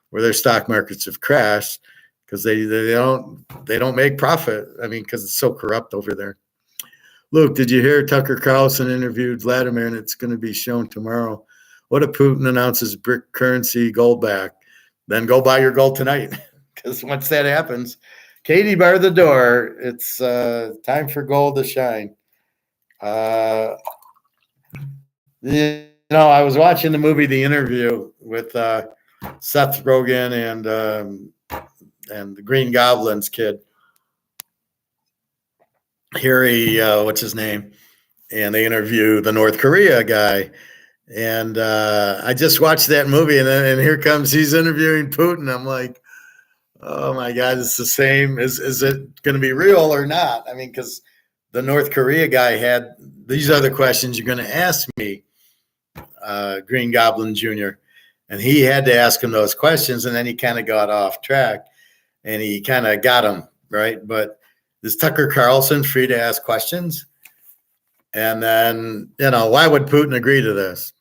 where their stock markets have crashed because they don't make profit. I mean, because it's so corrupt over there. Luke, did you hear Tucker Carlson interviewed Vladimir, and it's going to be shown tomorrow? What if Putin announces brick currency gold back? Then go buy your gold tonight, because once that happens, Katie, bar the door. It's time for gold to shine. I was watching the movie The Interview with Seth Rogen and the Green Goblin's kid, Harry, what's his name? And they interview the North Korea guy. And I just watched that movie, and here comes, he's interviewing Putin. I'm like, oh my God, it's the same. Is it going to be real or not? I mean, because the North Korea guy had, these are the questions you're going to ask me, Green Goblin Jr. And he had to ask him those questions, and then he kind of got off track, and he kind of got him, right? But is Tucker Carlson free to ask questions? And then, why would Putin agree to this?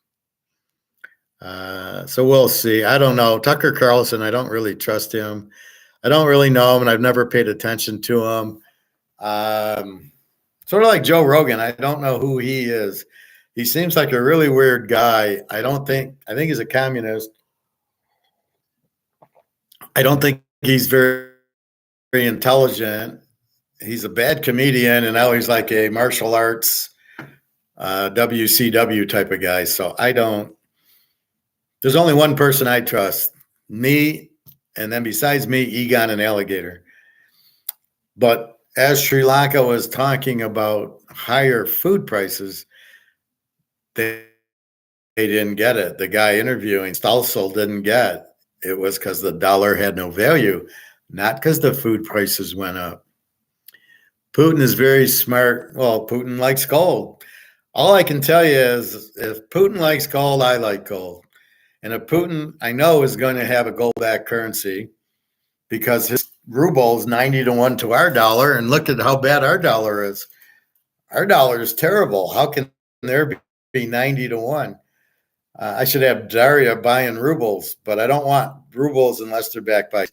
So we'll see. I don't know. Tucker Carlson, I don't really trust him. I don't really know him, and I've never paid attention to him. Sort of like Joe Rogan. I don't know who he is. He seems like a really weird guy. I think he's a communist. I don't think he's very, very intelligent. He's a bad comedian, and now he's like a martial arts WCW type of guy. So there's only one person I trust, me, and then besides me, Egon and Alligator. But as Sri Lanka was talking about higher food prices, they didn't get it. The guy interviewing Stalsel didn't get it. Was because the dollar had no value, not because the food prices went up. Putin is very smart. Well, Putin likes gold. All I can tell you is if Putin likes gold, I like gold. And if Putin, I know, is going to have a gold-backed currency because his ruble is 90-1 to our dollar, and look at how bad our dollar is. Our dollar is terrible. How can there be 90-1? I should have Daria buying rubles, but I don't want rubles unless they're backed by.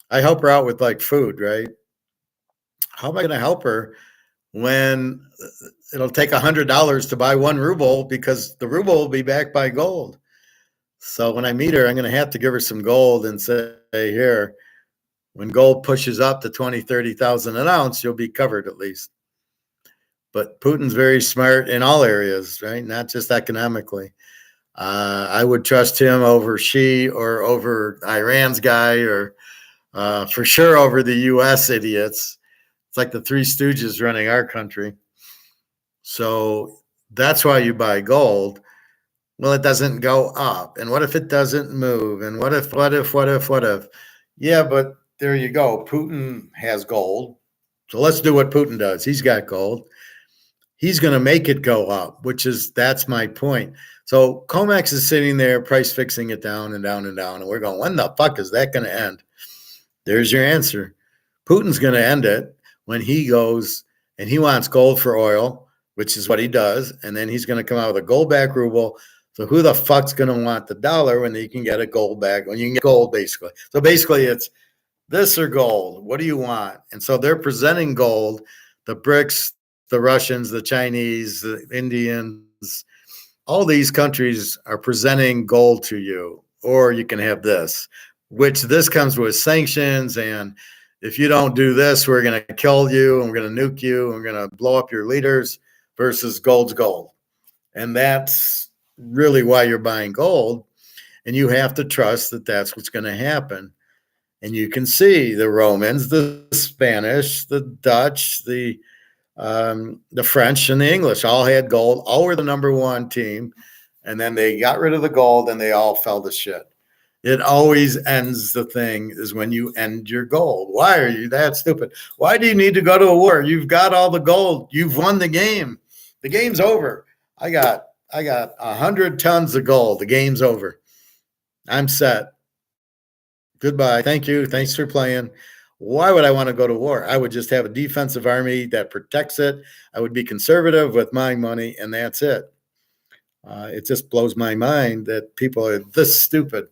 I help her out with like food, right? How am I going to help her when it'll take $100 to buy 1 ruble because the ruble will be backed by gold? So when I meet her, I'm going to have to give her some gold and say, here, when gold pushes up to 20, 30,000 an ounce, you'll be covered at least. But Putin's very smart in all areas, right? Not just economically. I would trust him over Xi or over Iran's guy or for sure over the U.S. idiots. It's like the Three Stooges running our country. So that's why you buy gold. Well, it doesn't go up. And what if it doesn't move? And what if? Yeah, but there you go. Putin has gold. So let's do what Putin does. He's got gold. He's going to make it go up, that's my point. So COMEX is sitting there price fixing it down and down and down. And we're going, when the fuck is that going to end? There's your answer. Putin's going to end it when he goes and he wants gold for oil, which is what he does. And then he's going to come out with a gold back ruble. So who the fuck's going to want the dollar when you can get a gold back, when you can get gold basically? So basically it's this or gold. What do you want? And so they're presenting gold, the BRICS, the Russians, the Chinese, the Indians, all these countries are presenting gold to you, or you can have this, which this comes with sanctions. And if you don't do this, we're going to kill you and we're going to nuke you and we're going to blow up your leaders versus gold's gold. And that's really why you're buying gold. And you have to trust that that's what's going to happen. And you can see the Romans, the Spanish, the Dutch, the French and the English all had gold, all were the number one team. And then they got rid of the gold and they all fell to shit. It always ends the thing is when you end your gold. Why are you that stupid? Why do you need to go to a war? You've got all the gold. You've won the game. The game's over. I got 100 tons of gold. The game's over. I'm set. Goodbye. Thank you. Thanks for playing. Why would I want to go to war? I would just have a defensive army that protects it. I would be conservative with my money, and that's it. It just blows my mind that people are this stupid.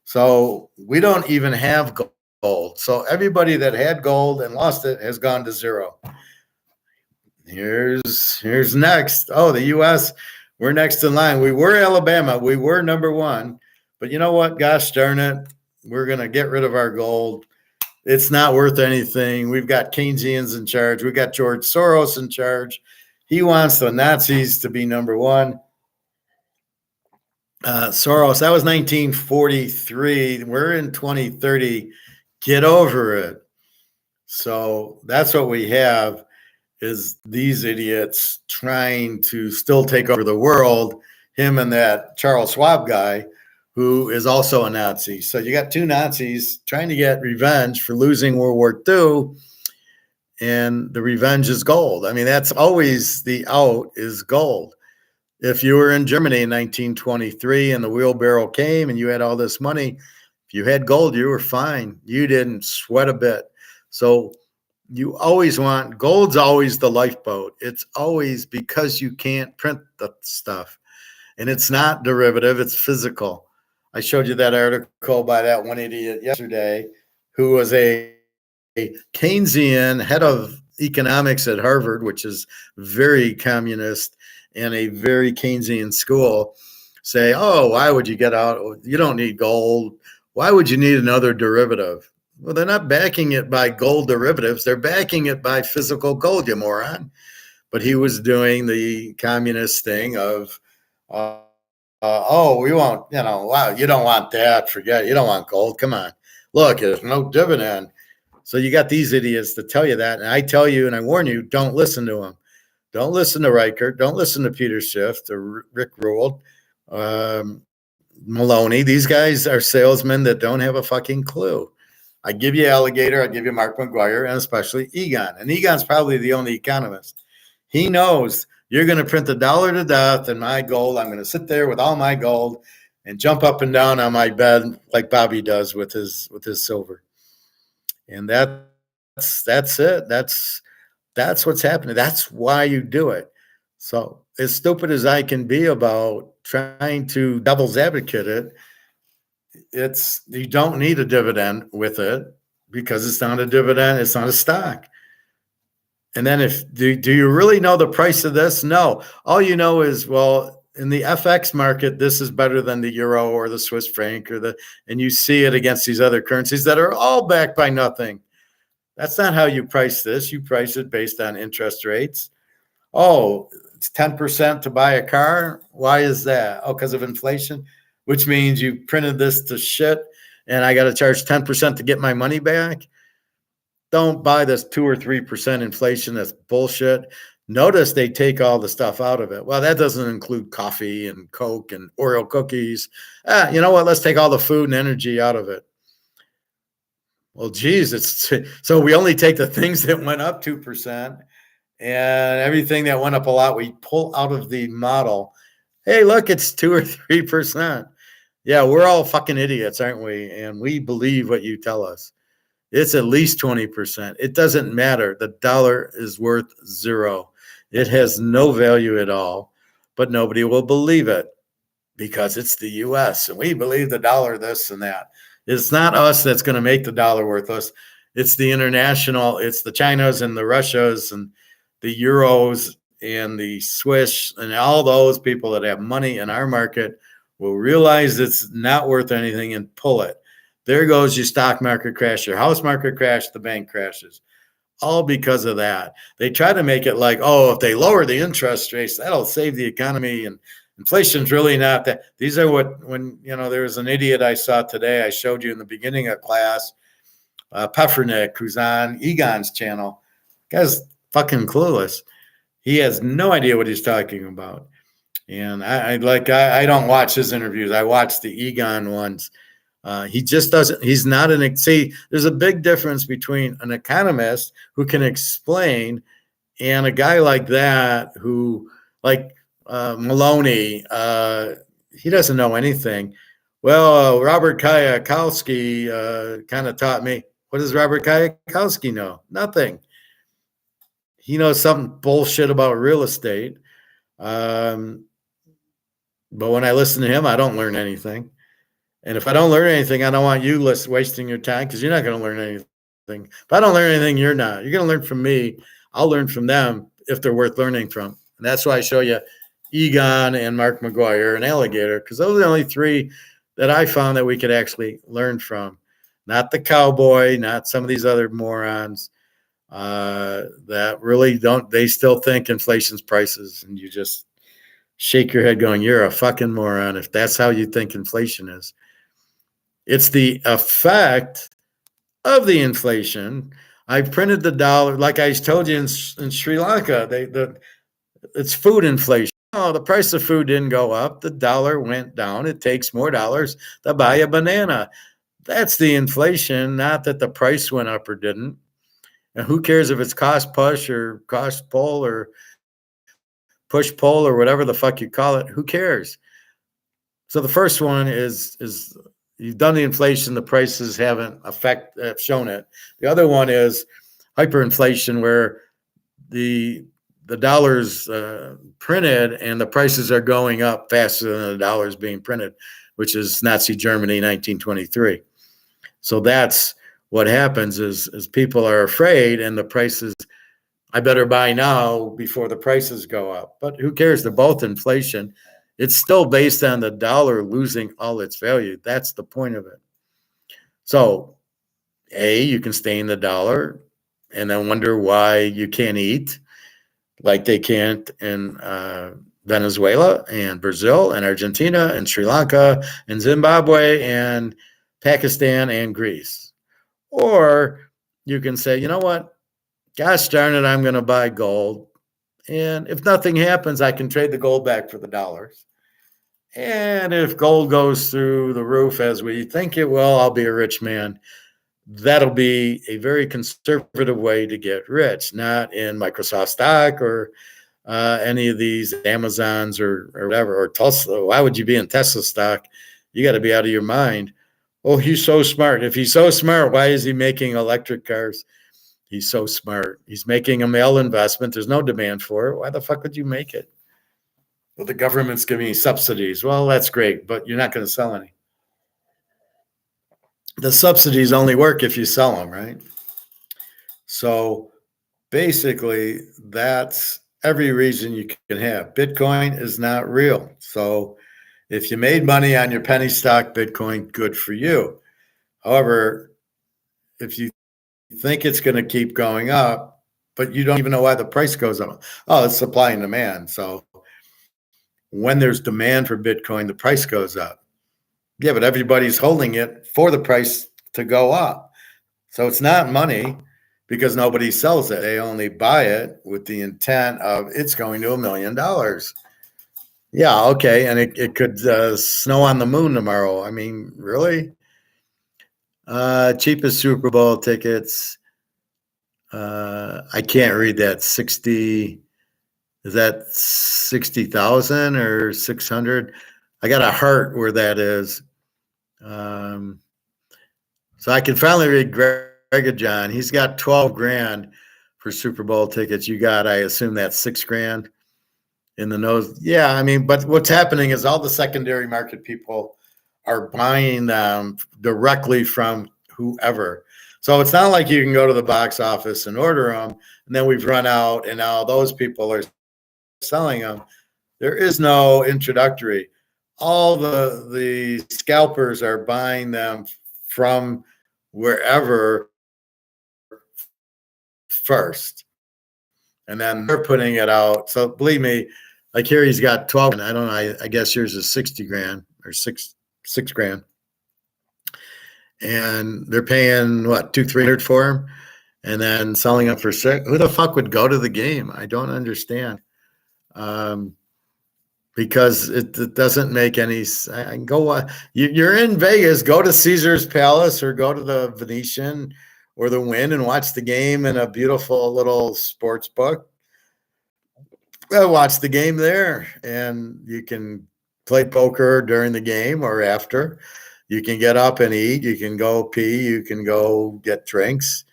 So we don't even have gold. So everybody that had gold and lost it has gone to zero. Here's next. Oh, the U.S., we're next in line. We were Alabama. We were number one. But you know what? Gosh darn it. We're going to get rid of our gold. It's not worth anything. We've got Keynesians in charge. We've got George Soros in charge. He wants the Nazis to be number one. Soros, that was 1943. We're in 2030. Get over it. So that's what we have is these idiots trying to still take over the world, him and that Charles Schwab guy, who is also a Nazi. So you got two Nazis trying to get revenge for losing World War II, and the revenge is gold. I mean, that's always the out is gold. If you were in Germany in 1923 and the wheelbarrow came and you had all this money, if you had gold, you were fine. You didn't sweat a bit. So you always want, gold's always the lifeboat. It's always because you can't print the stuff. And it's not derivative, it's physical. I showed you that article by that one idiot yesterday who was a Keynesian head of economics at Harvard, which is very communist and a very Keynesian school, say, oh, why would you get out? You don't need gold. Why would you need another derivative? Well, they're not backing it by gold derivatives. They're backing it by physical gold, you moron. But he was doing the communist thing of, oh, we won't, wow, you don't want that. Forget it. You don't want gold. Come on. Look, there's no dividend. So you got these idiots that tell you that. And I tell you, and I warn you, don't listen to them. Don't listen to Reichert. Don't listen to Peter Schiff or Rick Rule, Maloney. These guys are salesmen that don't have a fucking clue. I give you Alligator. I give you Mark McGuire, and especially Egon. And Egon's probably the only economist. He knows you're going to print the dollar to death and my gold. I'm going to sit there with all my gold and jump up and down on my bed like Bobby does with his silver. And that's it. That's what's happening. That's why you do it. So as stupid as I can be about trying to devil's advocate it, you don't need a dividend with it because it's not a dividend. It's not a stock. And then do you really know the price of this? No. All you know is, well, in the FX market, this is better than the euro or the Swiss franc and you see it against these other currencies that are all backed by nothing. That's not how you price this. You price it based on interest rates. Oh, it's 10% to buy a car. Why is that? Oh, because of inflation, which means you printed this to shit and I got to charge 10% to get my money back. Don't buy this 2 or 3% inflation. That's bullshit. Notice they take all the stuff out of it. Well, that doesn't include coffee and Coke and Oreo cookies. You know what? Let's take all the food and energy out of it. Well, geez, so we only take the things that went up 2% and everything that went up a lot, we pull out of the model. Hey, look, it's 2 or 3%. Yeah, we're all fucking idiots, aren't we? And we believe what you tell us. It's at least 20%. It doesn't matter. The dollar is worth zero. It has no value at all, but nobody will believe it because it's the U.S. and we believe the dollar, this and that. It's not us that's going to make the dollar worthless. It's the international, it's the Chinas and the Russias and the Euros and the Swiss and all those people that have money in our market will realize it's not worth anything and pull it. There goes your stock market crash, your house market crash, the bank crashes. All because of that. They try to make it like, oh, if they lower the interest rates, that'll save the economy. And inflation's really not that. These are there was an idiot I saw today. I showed you in the beginning of class, Puffernick, who's on Egon's channel. Guy's fucking clueless. He has no idea what he's talking about. And I don't watch his interviews. I watch the Egon ones. He just doesn't. He's not an. See, there's a big difference between an economist who can explain and a guy like that who, like Maloney, he doesn't know anything. Well, Robert Kiyosaki kind of taught me. What does Robert Kiyosaki know? Nothing. He knows some bullshit about real estate. But when I listen to him, I don't learn anything. And if I don't learn anything, I don't want you wasting your time because you're not going to learn anything. If I don't learn anything, you're not. You're going to learn from me. I'll learn from them if they're worth learning from. And that's why I show you Egon and Mark McGuire and Alligator, because those are the only three that I found that we could actually learn from. Not the cowboy, not some of these other morons that really don't. They still think inflation's prices, and you just shake your head going, you're a fucking moron if that's how you think inflation is. It's the effect of the inflation. I printed the dollar, like I told you in Sri Lanka, it's food inflation. Oh, the price of food didn't go up. The dollar went down. It takes more dollars to buy a banana. That's the inflation, not that the price went up or didn't. And who cares if it's cost push or cost pull or push pull or whatever the fuck you call it? Who cares? So the first one is you've done the inflation, the prices haven't shown it. The other one is hyperinflation, where the dollar's printed and the prices are going up faster than the dollar's being printed, which is Nazi Germany, 1923. So that's what happens is people are afraid, and the prices, I better buy now before the prices go up. But who cares? They're both inflation. It's still based on the dollar losing all its value. That's the point of it. So, you can stay in the dollar and then wonder why you can't eat like they can't in Venezuela and Brazil and Argentina and Sri Lanka and Zimbabwe and Pakistan and Greece. Or you can say, you know what? Gosh darn it, I'm going to buy gold. And if nothing happens, I can trade the gold back for the dollars. And if gold goes through the roof as we think it will, I'll be a rich man. That'll be a very conservative way to get rich, not in Microsoft stock or any of these Amazons or whatever, or Tesla. Why would you be in Tesla stock? You got to be out of your mind. Oh, he's so smart. If he's so smart, why is he making electric cars? He's so smart. He's making a mail investment. There's no demand for it. Why the fuck would you make it? Well, the government's giving you subsidies. Well, that's great, but you're not going to sell any. The subsidies only work if you sell them, right? So basically, that's every reason you can have. Bitcoin is not real. So if you made money on your penny stock Bitcoin, good for you. However, if you think it's going to keep going up, but you don't even know why the price goes up. Oh, it's supply and demand. So when there's demand for Bitcoin, the price goes up. Yeah, but everybody's holding it for the price to go up. So it's not money because nobody sells it. They only buy it with the intent of it's going to $1 million. Yeah, okay. And it could snow on the moon tomorrow. I mean, really? Cheapest Super Bowl tickets. I can't read that. 60. Is that 60,000 or 600? I got a heart where that is. So I can finally read Greg John. He's got 12 grand for Super Bowl tickets. You got, I assume that's 6 grand in the nose. Yeah, I mean, but what's happening is all the secondary market people are buying them directly from whoever. So it's not like you can go to the box office and order them, and then we've run out, and now those people are selling them. There is no introductory. All the scalpers are buying them from wherever first, and then they're putting it out. So believe me, like here he's got 12, and I don't know, I guess yours is 60 grand or six grand, and they're paying what, 200-300 for him, and then selling them for 6. Who the fuck would go to the game? I don't understand. because it doesn't make any. I can go. You're in Vegas. Go to Caesar's Palace or go to the Venetian or the Wynn and watch the game in a beautiful little sports book. Well, watch the game there, and you can play poker during the game or after. You can get up and eat. You can go pee. You can go get drinks.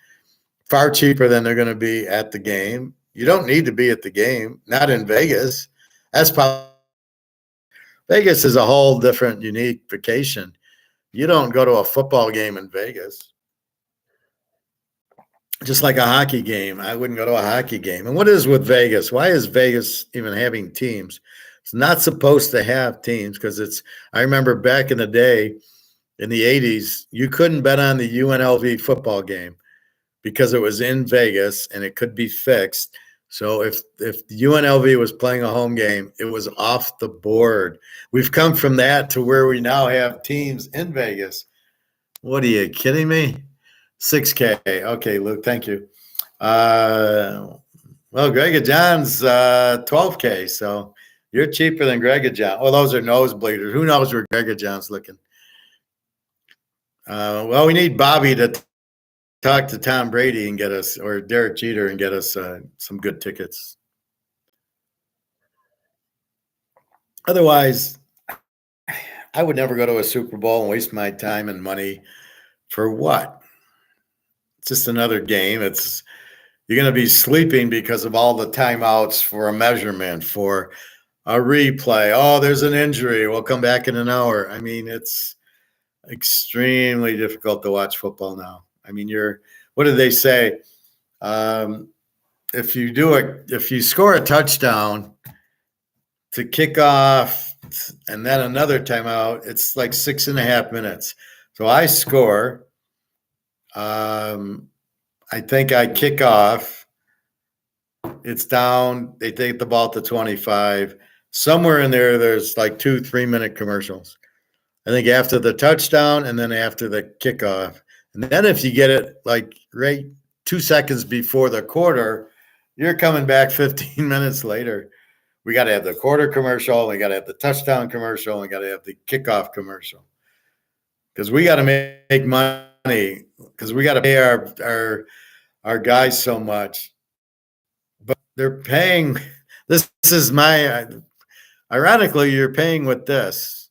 Far cheaper than they're going to be at the game. You don't need to be at the game. Not in Vegas. That's probably Vegas is a whole different, unique vacation. You don't go to a football game in Vegas. Just like a hockey game. I wouldn't go to a hockey game. And what is with Vegas? Why is Vegas even having teams? It's not supposed to have teams because I remember back in the day, in the 80s, you couldn't bet on the UNLV football game because it was in Vegas and it could be fixed. So if UNLV was playing a home game, it was off the board. We've come from that to where we now have teams in Vegas. What are you kidding me? 6K. Okay, Luke, thank you. Well, Greg John's 12K, so you're cheaper than Greg John. Well, those are nosebleeders. Who knows where Greg John's looking? Well, we need Bobby to talk to Tom Brady and get us, or Derek Jeter and get us some good tickets. Otherwise, I would never go to a Super Bowl and waste my time and money for what? It's just another game. You're going to be sleeping because of all the timeouts for a measurement, for a replay. Oh, there's an injury. We'll come back in an hour. I mean, it's extremely difficult to watch football now. I mean, what do they say? If you score a touchdown to kick off and then another timeout, it's like 6.5 minutes. So I score. I think I kick off. It's down. They take the ball to 25. Somewhere in there, there's like 2-3 minute commercials. I think after the touchdown and then after the kickoff. And then if you get it like right 2 seconds before the quarter, you're coming back 15 minutes later. We got to have the quarter commercial. We got to have the touchdown commercial. We got to have the kickoff commercial. Because we got to make money. Because we got to pay our guys so much. But they're paying. This is ironically, you're paying with this.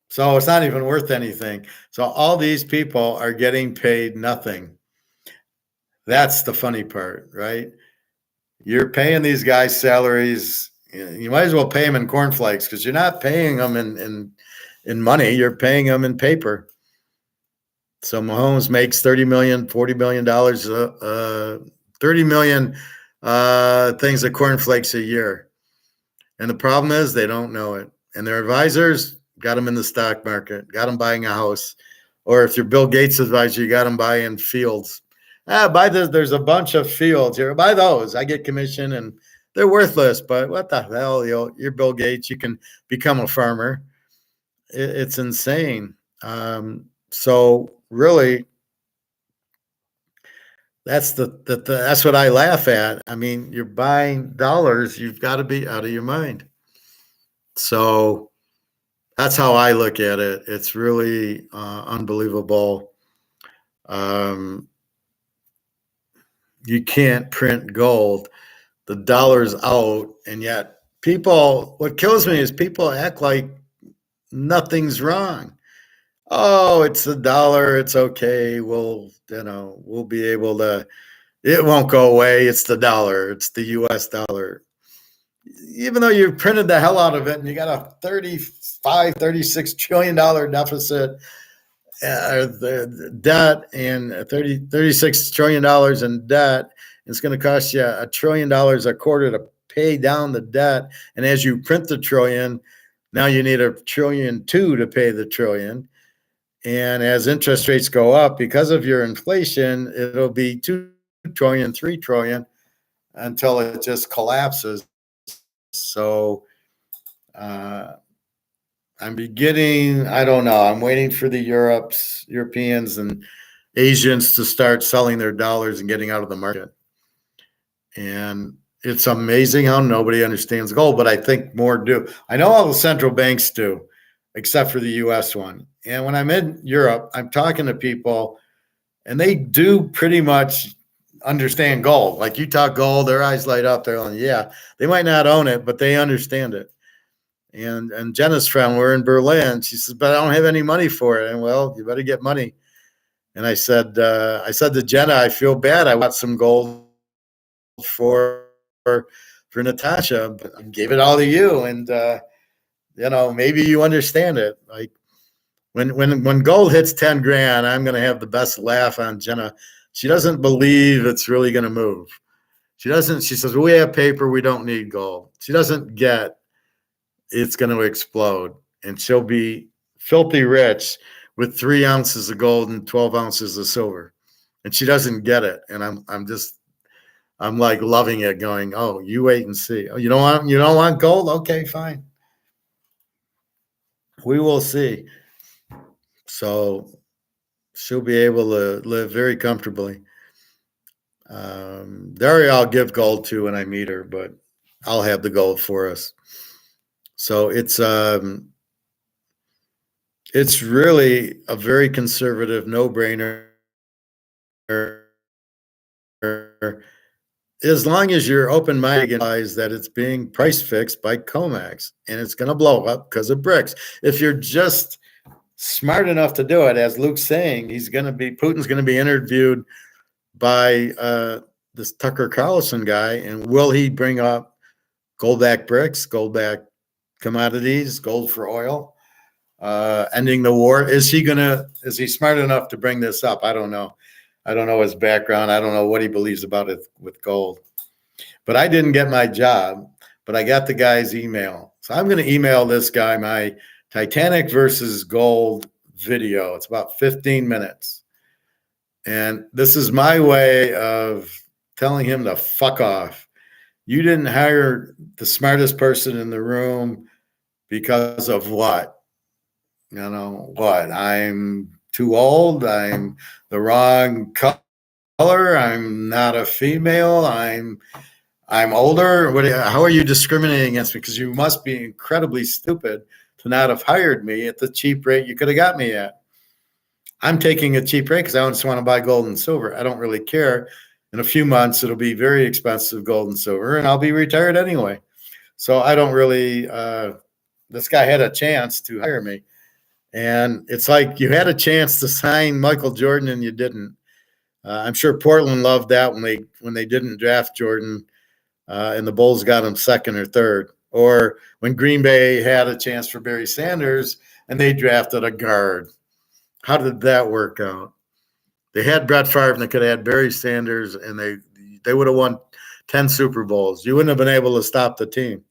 So it's not even worth anything. So all these people are getting paid nothing. That's the funny part, right? You're paying these guys salaries. You might as well pay them in cornflakes because you're not paying them in money. You're paying them in paper. So Mahomes makes $30 million, $40 million, $30 million things of cornflakes a year. And the problem is they don't know it. And their advisors got them in the stock market, got them buying a house. Or if you're Bill Gates' advisor, you got them buying fields. There's a bunch of fields here. Buy those. I get commission and they're worthless. But what the hell? You're Bill Gates. You can become a farmer. It's insane. So really, that's that's what I laugh at. I mean, you're buying dollars. You've got to be out of your mind. So that's how I look at it. It's really unbelievable. You can't print gold. The dollar's out, and yet what kills me is people act like nothing's wrong. Oh, it's the dollar. It's okay. We'll be able to, it won't go away. It's the dollar. It's the US dollar. Even though you printed the hell out of it and you got a $36 trillion deficit, the debt, and $36 trillion in debt, it's going to cost you $1 trillion a quarter to pay down the debt. And as you print the trillion, now you need $1.2 trillion to pay the trillion. And as interest rates go up because of your inflation, it'll be $2 trillion, $3 trillion until it just collapses. So I'm I don't know. I'm waiting for the Europeans and Asians to start selling their dollars and getting out of the market. And it's amazing how nobody understands gold, but I think more do. I know all the central banks do, except for the US one. And when I'm in Europe, I'm talking to people and they do pretty much understand gold. Like you talk gold, their eyes light up. They're like, yeah, they might not own it, but they understand it. And Jenna's friend, we're in Berlin. She says, but I don't have any money for it. And well, you better get money. And I said to Jenna, I feel bad. I want some gold for Natasha, but I gave it all to you. And maybe you understand it. Like when gold hits 10 grand, I'm gonna have the best laugh on Jenna. She doesn't believe it's really gonna move. She says, well, we have paper, we don't need gold. She doesn't get it's gonna explode. And she'll be filthy rich with 3 ounces of gold and 12 ounces of silver. And she doesn't get it. And I'm like loving it, going, oh, you wait and see. Oh, you don't want gold? Okay, fine. We will see. So she'll be able to live very comfortably. Daria, I'll give gold to when I meet her, but I'll have the gold for us. So it's really a very conservative, no-brainer. As long as you're open-minded and realize that it's being price fixed by COMEX and it's going to blow up because of BRICS. If you're just smart enough to do it, as Luke's saying, Putin's going to be interviewed by this Tucker Carlson guy, and will he bring up gold-backed BRICS, gold-backed commodities, gold for oil, ending the war? Is he smart enough to bring this up? I don't know. I don't know his background. I don't know what he believes about it with gold. But I didn't get my job, but I got the guy's email. So I'm going to email this guy my Titanic versus gold video. It's about 15 minutes. And this is my way of telling him to fuck off. You didn't hire the smartest person in the room because of what? What? I'm too old. I'm the wrong color. I'm not a female. I'm older. How are you discriminating against me? Because you must be incredibly stupid to not have hired me at the cheap rate you could have got me at. I'm taking a cheap rate because I just want to buy gold and silver. I don't really care. In a few months, it'll be very expensive gold and silver, and I'll be retired anyway. So I don't really, this guy had a chance to hire me. And it's like you had a chance to sign Michael Jordan and you didn't. I'm sure Portland loved that when they didn't draft Jordan and the Bulls got him second or third. Or when Green Bay had a chance for Barry Sanders and they drafted a guard. How did that work out? They had Brett Favre and they could have had Barry Sanders and they would have won 10 Super Bowls. You wouldn't have been able to stop the team.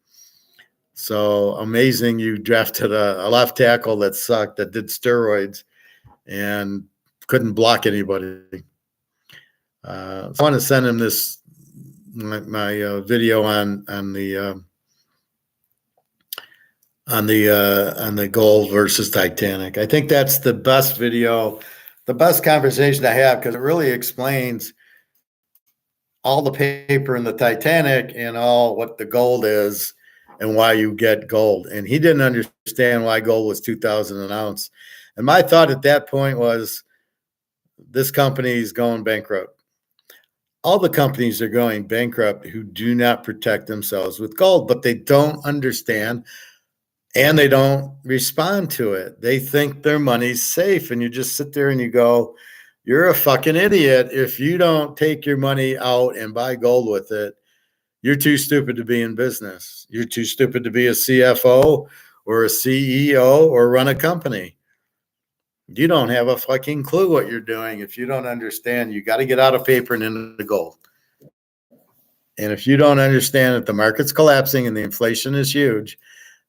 So amazing you drafted a left tackle that sucked, that did steroids and couldn't block anybody. So I want to send him my video on the gold versus Titanic. I think that's the best video, the best conversation I have, because it really explains all the paper in the Titanic and all what the gold is and why you get gold. And he didn't understand why gold was $2,000 an ounce. And my thought at that point was, this company is going bankrupt. All the companies are going bankrupt who do not protect themselves with gold, but they don't understand and they don't respond to it. They think their money's safe. And you just sit there and you go, you're a fucking idiot. If you don't take your money out and buy gold with it, you're too stupid to be in business. You're too stupid to be a CFO or a CEO or run a company. You don't have a fucking clue what you're doing if you don't understand. You got to get out of paper and into gold. And if you don't understand that the market's collapsing and the inflation is huge,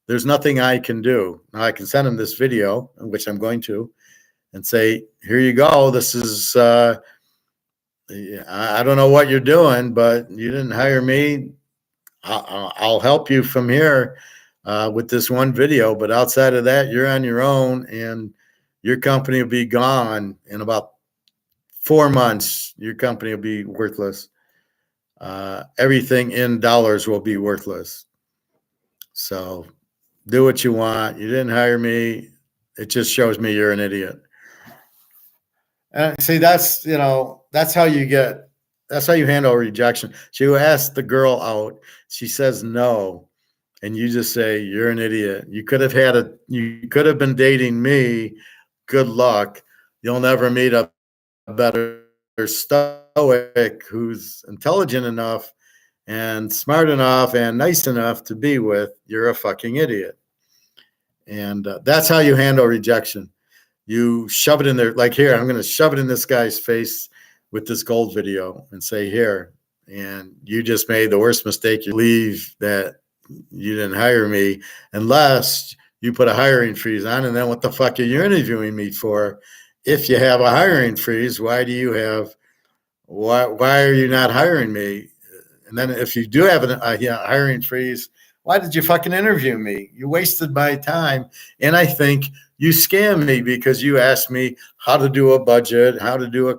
there's nothing I can do. Now I can send him this video, which I'm going to, and say, here you go. This is I don't know what you're doing, but you didn't hire me. I'll help you from here with this one video. But outside of that, you're on your own, and your company will be gone in about 4 months. Your company will be worthless. everything in dollars will be worthless. So do what you want. You didn't hire me. It just shows me you're an idiot. And see, that's how you handle rejection. So you ask the girl out, she says no, and you just say you're an idiot. You could have been dating me. Good luck. You'll never meet a better stoic who's intelligent enough and smart enough and nice enough to be with. You're a fucking idiot. And that's how you handle rejection. You shove it in there, like, here, I'm going to shove it in this guy's face with this gold video and say, here, and you just made the worst mistake. You believe that you didn't hire me unless you put a hiring freeze on. And then what the fuck are you interviewing me for? If you have a hiring freeze, why are you not hiring me? And then if you do have a hiring freeze, why did you fucking interview me? You wasted my time. And I think you scammed me because you asked me how to do a budget, how to do a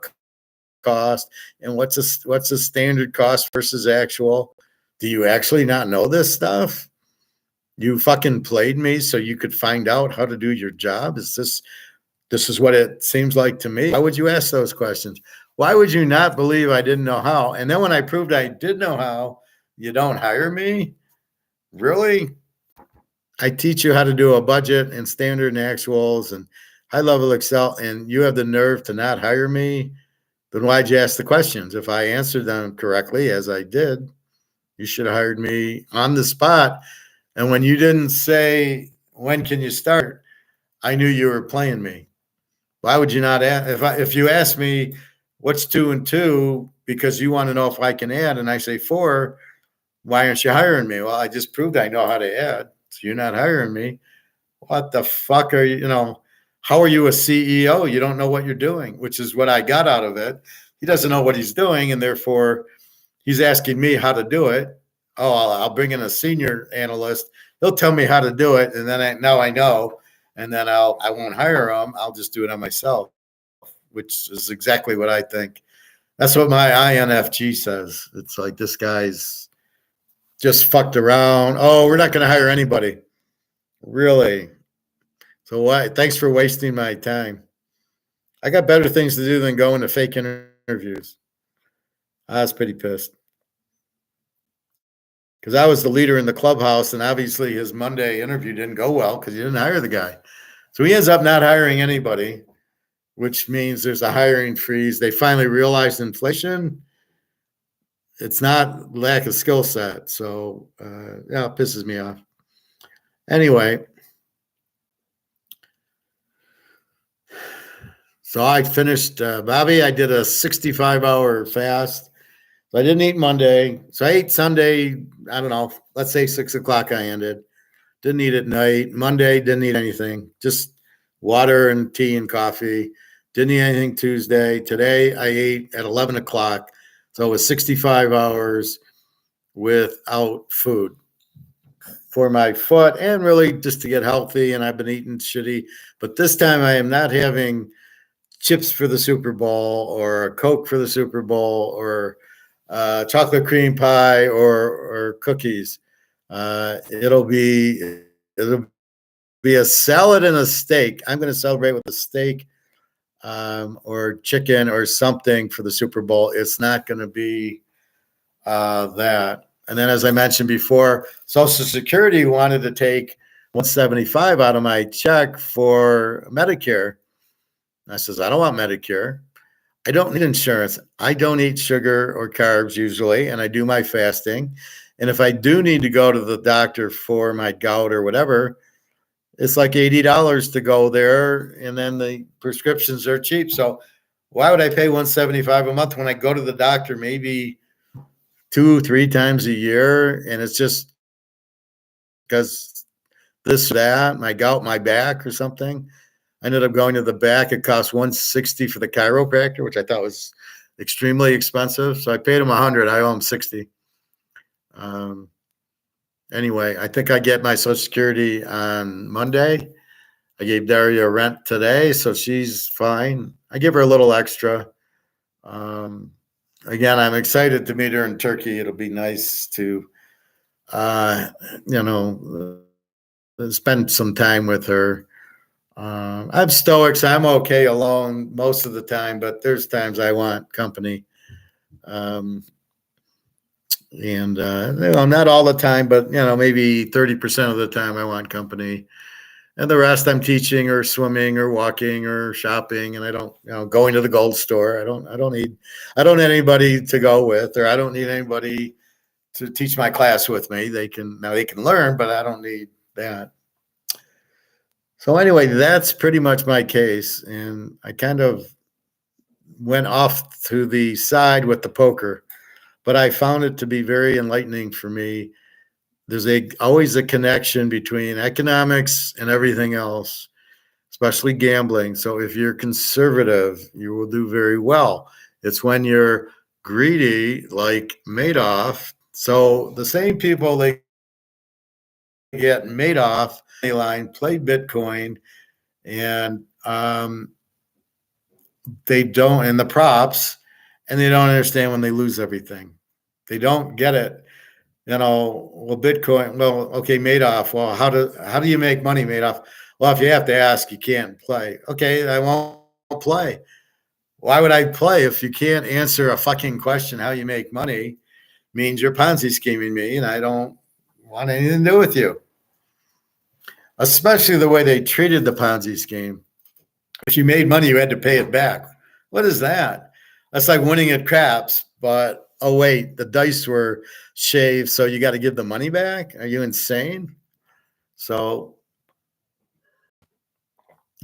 cost, and what's a standard cost versus actual. Do you actually not know this stuff? You fucking played me so you could find out how to do your job? This is what it seems like to me. Why would you ask those questions? Why would you not believe I didn't know how? And then when I proved I did know how, you don't hire me? Really? I teach you how to do a budget and standard and actuals and high-level Excel, and you have the nerve to not hire me? Then why'd you ask the questions? If I answered them correctly, as I did, you should have hired me on the spot. And when you didn't say, when can you start, I knew you were playing me. Why would you not ask? If you ask me, what's 2 and 2, because you want to know if I can add, and I say 4, why aren't you hiring me? Well, I just proved I know how to add. So you're not hiring me. What the fuck are you, how are you a CEO? You don't know what you're doing, which is what I got out of it. He doesn't know what he's doing, and therefore he's asking me how to do it. Oh, I'll bring in a senior analyst. He'll tell me how to do it, and then now I know, and then I won't hire him. I'll just do it on myself, which is exactly what I think. That's what my INFG says. It's like, this guy's just fucked around. Oh, we're not going to hire anybody. Really? So why? Thanks for wasting my time. I got better things to do than going to fake interviews. I was pretty pissed because I was the leader in the clubhouse, and obviously his Monday interview didn't go well because he didn't hire the guy. So he ends up not hiring anybody, which means there's a hiring freeze. They finally realized inflation. It's not lack of skill set. So, yeah, it pisses me off. Anyway, so I finished, Bobby, I did a 65-hour fast. So I didn't eat Monday. So I ate Sunday, I don't know, let's say 6 o'clock I ended. Didn't eat at night. Monday, didn't eat anything. Just water and tea and coffee. Didn't eat anything Tuesday. Today I ate at 11 o'clock. So it was 65 hours without food for my foot and really just to get healthy. And I've been eating shitty. But this time I am not having chips for the Super Bowl or a Coke for the Super Bowl or chocolate cream pie or cookies. It'll be a salad and a steak. I'm going to celebrate with a steak or chicken or something for the Super Bowl. It's not going to be that. And then, as I mentioned before, Social Security wanted to take $175 out of my check for Medicare. And I says, I don't want Medicare. I don't need insurance. I don't eat sugar or carbs usually, and I do my fasting. And if I do need to go to the doctor for my gout or whatever, it's like $80 to go there, and then the prescriptions are cheap. So why would I pay $175 a month when I go to the doctor maybe 2-3 times a year? And it's just because this, that, my gout, my back or something. I ended up going to the back. It cost $160 for the chiropractor, which I thought was extremely expensive. So I paid him $100. I owe him $60. Anyway, I think I get my Social Security on Monday. I gave Daria rent today, so she's fine. I give her a little extra. again, I'm excited to meet her in Turkey. It'll be nice to, you know, spend some time with her. I'm stoic, so I'm okay alone most of the time, but there's times I want company. And you know, not all the time, but you know, maybe 30% of the time I want company. And the rest I'm teaching or swimming or walking or shopping, and I don't, you know, going to the gold store. I don't need anybody to go with, or I don't need anybody to teach my class with me. They can learn, but I don't need that. So anyway, that's pretty much my case. And I kind of went off to the side with the poker, but I found it to be very enlightening for me. There's always a connection between economics and everything else, especially gambling. So if you're conservative, you will do very well. It's when you're greedy, like Madoff. So the same people that get Madoff line play Bitcoin, and they don't, and the props, and they don't understand when they lose everything. They don't get it. You know, well, Bitcoin, well, okay, Madoff. Well, how do you make money, Madoff? Well, if you have to ask, you can't play. Okay, I won't play. Why would I play if you can't answer a fucking question? How you make money means you're Ponzi scheming me, and I don't want anything to do with you. Especially the way they treated the Ponzi scheme. If you made money, you had to pay it back. What is that? That's like winning at craps, but oh wait, the dice were shaved, so you got to give the money back? Are you insane? So,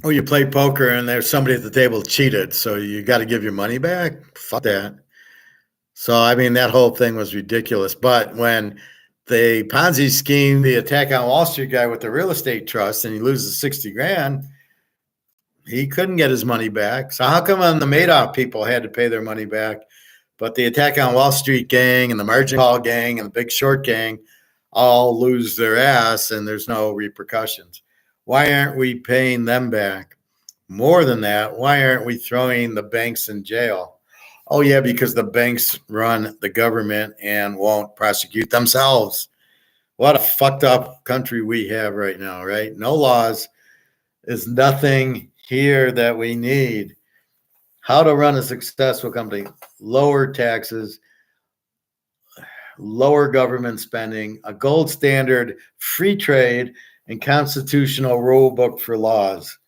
or you play poker and there's somebody at the table cheated, so you got to give your money back? Fuck that. So, I mean, that whole thing was ridiculous. But when the Ponzi scheme, the attack on Wall Street guy with the real estate trust, and he loses 60 grand, he couldn't get his money back. So how come the Madoff people had to pay their money back, but the attack on Wall Street gang and the margin call gang and the Big Short gang all lose their ass and there's no repercussions? Why aren't we paying them back? More than that, why aren't we throwing the banks in jail? Oh, yeah, because the banks run the government and won't prosecute themselves. What a fucked up country we have right now, right? No laws. Is nothing here that we need. How to run a successful company: lower taxes, lower government spending, a gold standard free trade, and constitutional rule book for laws.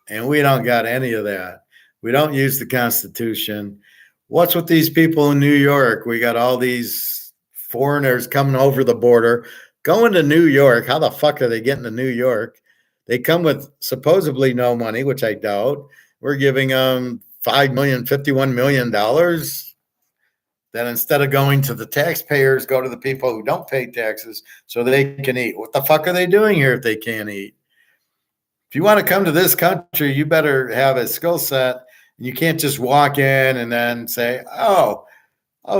And we don't got any of that. We don't use the Constitution. What's with these people in New York? We got all these foreigners coming over the border, going to New York. How the fuck are they getting to New York? They come with supposedly no money, which I doubt. We're giving them $5 million, $51 million. Then instead of going to the taxpayers, go to the people who don't pay taxes so they can eat. What the fuck are they doing here if they can't eat? If you want to come to this country, you better have a skill set. You can't just walk in and then say, oh,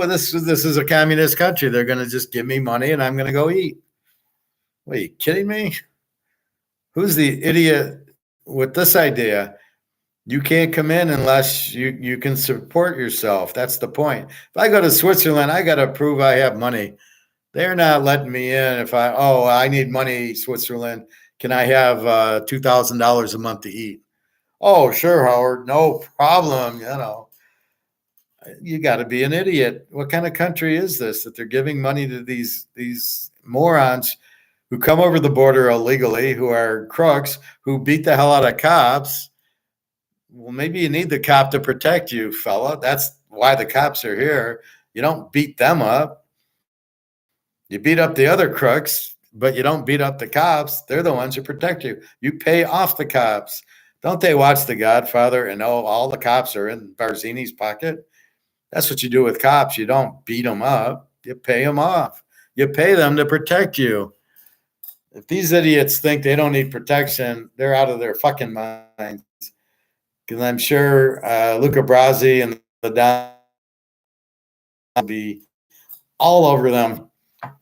this is a communist country. They're going to just give me money and I'm going to go eat. What, are you kidding me? Who's the idiot with this idea? You can't come in unless you can support yourself. That's the point. If I go to Switzerland, I got to prove I have money. They're not letting me in if I need money, Switzerland. Can I have $2,000 a month to eat? Oh, sure, Howard. No problem. You know, you got to be an idiot. What kind of country is this that they're giving money to these morons who come over the border illegally, who are crooks, who beat the hell out of cops? Well, maybe you need the cop to protect you, fella. That's why the cops are here. You don't beat them up. You beat up the other crooks, but you don't beat up the cops. They're the ones who protect you. You pay off the cops. Don't they watch The Godfather and know all the cops are in Barzini's pocket? That's what you do with cops. You don't beat them up. You pay them off. You pay them to protect you. If these idiots think they don't need protection, they're out of their fucking minds. Because I'm sure Luca Brasi and the Don will be all over them.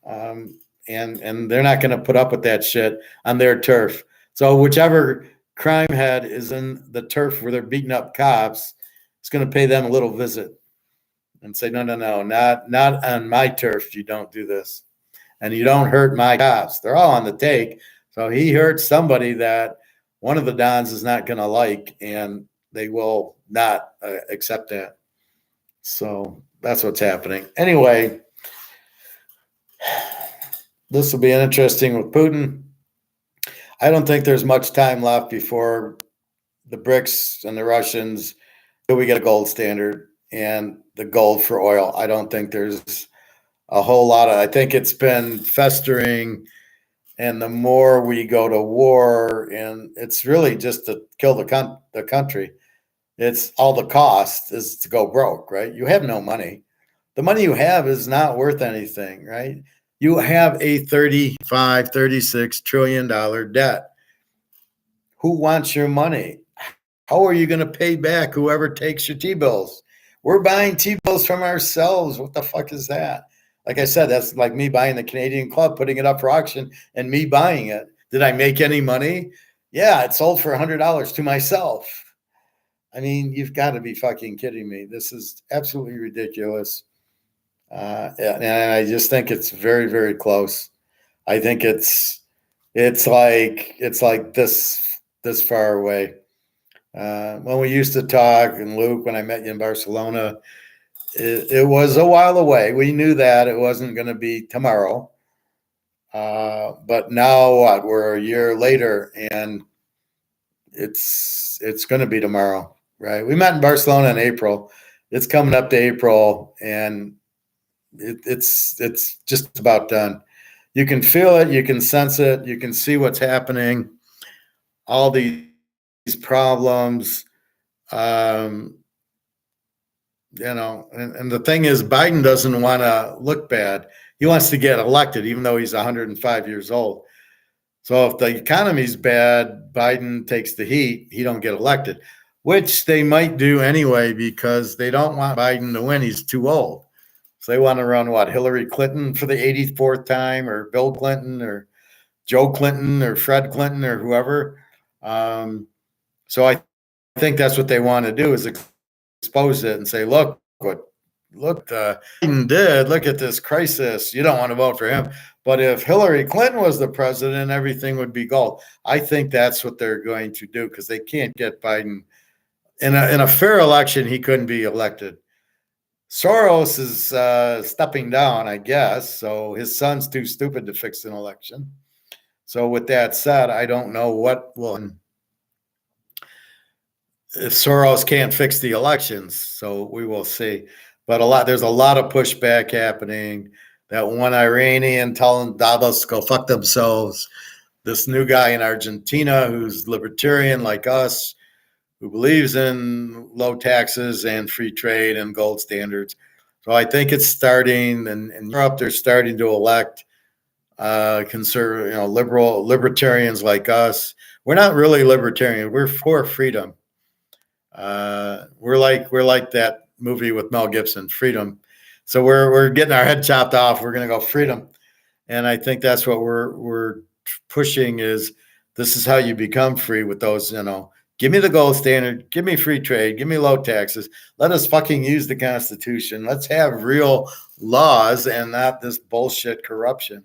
And they're not going to put up with that shit on their turf. So whichever crime head is in the turf where they're beating up cops, it's going to pay them a little visit. and say, no, not on my turf. You don't do this. And you don't hurt my cops. They're all on the take. So he hurts somebody that one of the Dons is not going to like, and they will not accept that. So that's what's happening. Anyway, this will be interesting with Putin. I don't think there's much time left before the BRICS and the Russians, we get a gold standard and the gold for oil. I don't think there's a whole lot of, I think it's been festering, and the more we go to war, and it's really just to kill the country. It's all the cost is to go broke, right? You have no money. The money you have is not worth anything, right? You have a $36 trillion debt. Who wants your money? How are you going to pay back whoever takes your T-bills? We're buying T-bills from ourselves. What the fuck is that? Like I said, that's like me buying the Canadian Club, putting it up for auction, and me buying it. Did I make any money? Yeah, it sold for $100 to myself. I mean, you've got to be fucking kidding me. This is absolutely ridiculous. And I just think it's very, very close. I think it's like this far away. When we used to talk, and Luke, when I met you in Barcelona, it was a while away. We knew that it wasn't going to be tomorrow. But now what? We're a year later, and it's going to be tomorrow, right? We met in Barcelona in April. It's coming up to April, and it's just about done. You can feel it. You can sense it. You can see what's happening. All these problems, and the thing is, Biden doesn't want to look bad. He wants to get elected, even though he's 105 years old. So if the economy's bad, Biden takes the heat, he don't get elected, which they might do anyway, because they don't want Biden to win. He's too old. So they want to run Hillary Clinton for the 84th time, or Bill Clinton, or Joe Clinton, or Fred Clinton, or whoever. So I think that's what they want to do, is expose it and say, look what Biden did. Look at this crisis. You don't want to vote for him. But if Hillary Clinton was the president, everything would be gold. I think that's what they're going to do, because they can't get Biden in a fair election. He couldn't be elected. Soros is stepping down, I guess. So his son's too stupid to fix an election. So with that said, I don't know what will. If Soros can't fix the elections, so we will see. But there's a lot of pushback happening. That one Iranian telling Davos to go fuck themselves. This new guy in Argentina who's libertarian like us, who believes in low taxes and free trade and gold standards. So I think it's starting, and in Europe they're starting to elect conservative, libertarians like us. We're not really libertarian. We're for freedom. We're like that movie with Mel Gibson, Freedom. So we're getting our head chopped off. We're going to go freedom, and I think that's what we're pushing. Is this is how you become free with those? Give me the gold standard. Give me free trade. Give me low taxes. Let us fucking use the Constitution. Let's have real laws and not this bullshit corruption.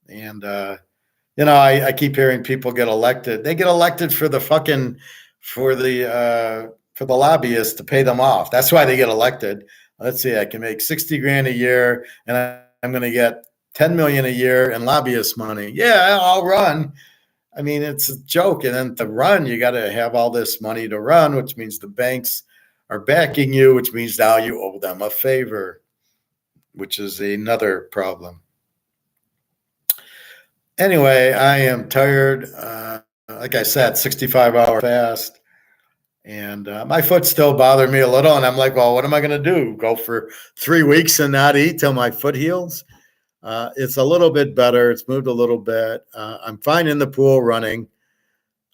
And I keep hearing people get elected. They get elected for the lobbyists to pay them off. That's why they get elected. Let's see, I can make 60 grand a year, and I'm going to get 10 million a year in lobbyist money. Yeah, I'll run. I mean, it's a joke. And then to run, you got to have all this money to run, which means the banks are backing you, which means now you owe them a favor, which is another problem. Anyway, I am tired. Like I said, 65-hour fast. And my foot still bothered me a little. And I'm like, well, what am I going to do? Go for 3 weeks and not eat till my foot heals? It's a little bit better. It's moved a little bit. I'm fine in the pool running.